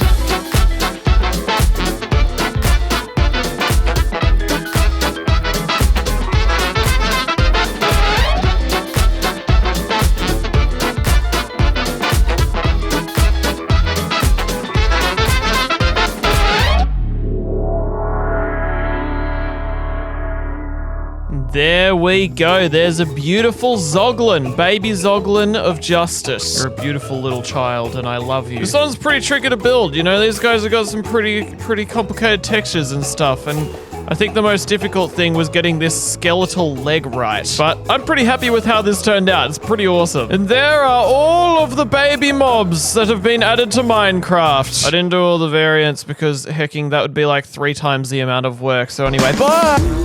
There we go. There's a beautiful Zoglin, baby Zoglin of justice. You're a beautiful little child, and I love you. This one's pretty tricky to build. You know, these guys have got some pretty complicated textures and stuff, and I think the most difficult thing was getting this skeletal leg right. But I'm pretty happy with how this turned out. It's pretty awesome. And there are all of the baby mobs that have been added to Minecraft. I didn't do all the variants because hecking that would be like 3 times the amount of work. So anyway, bye!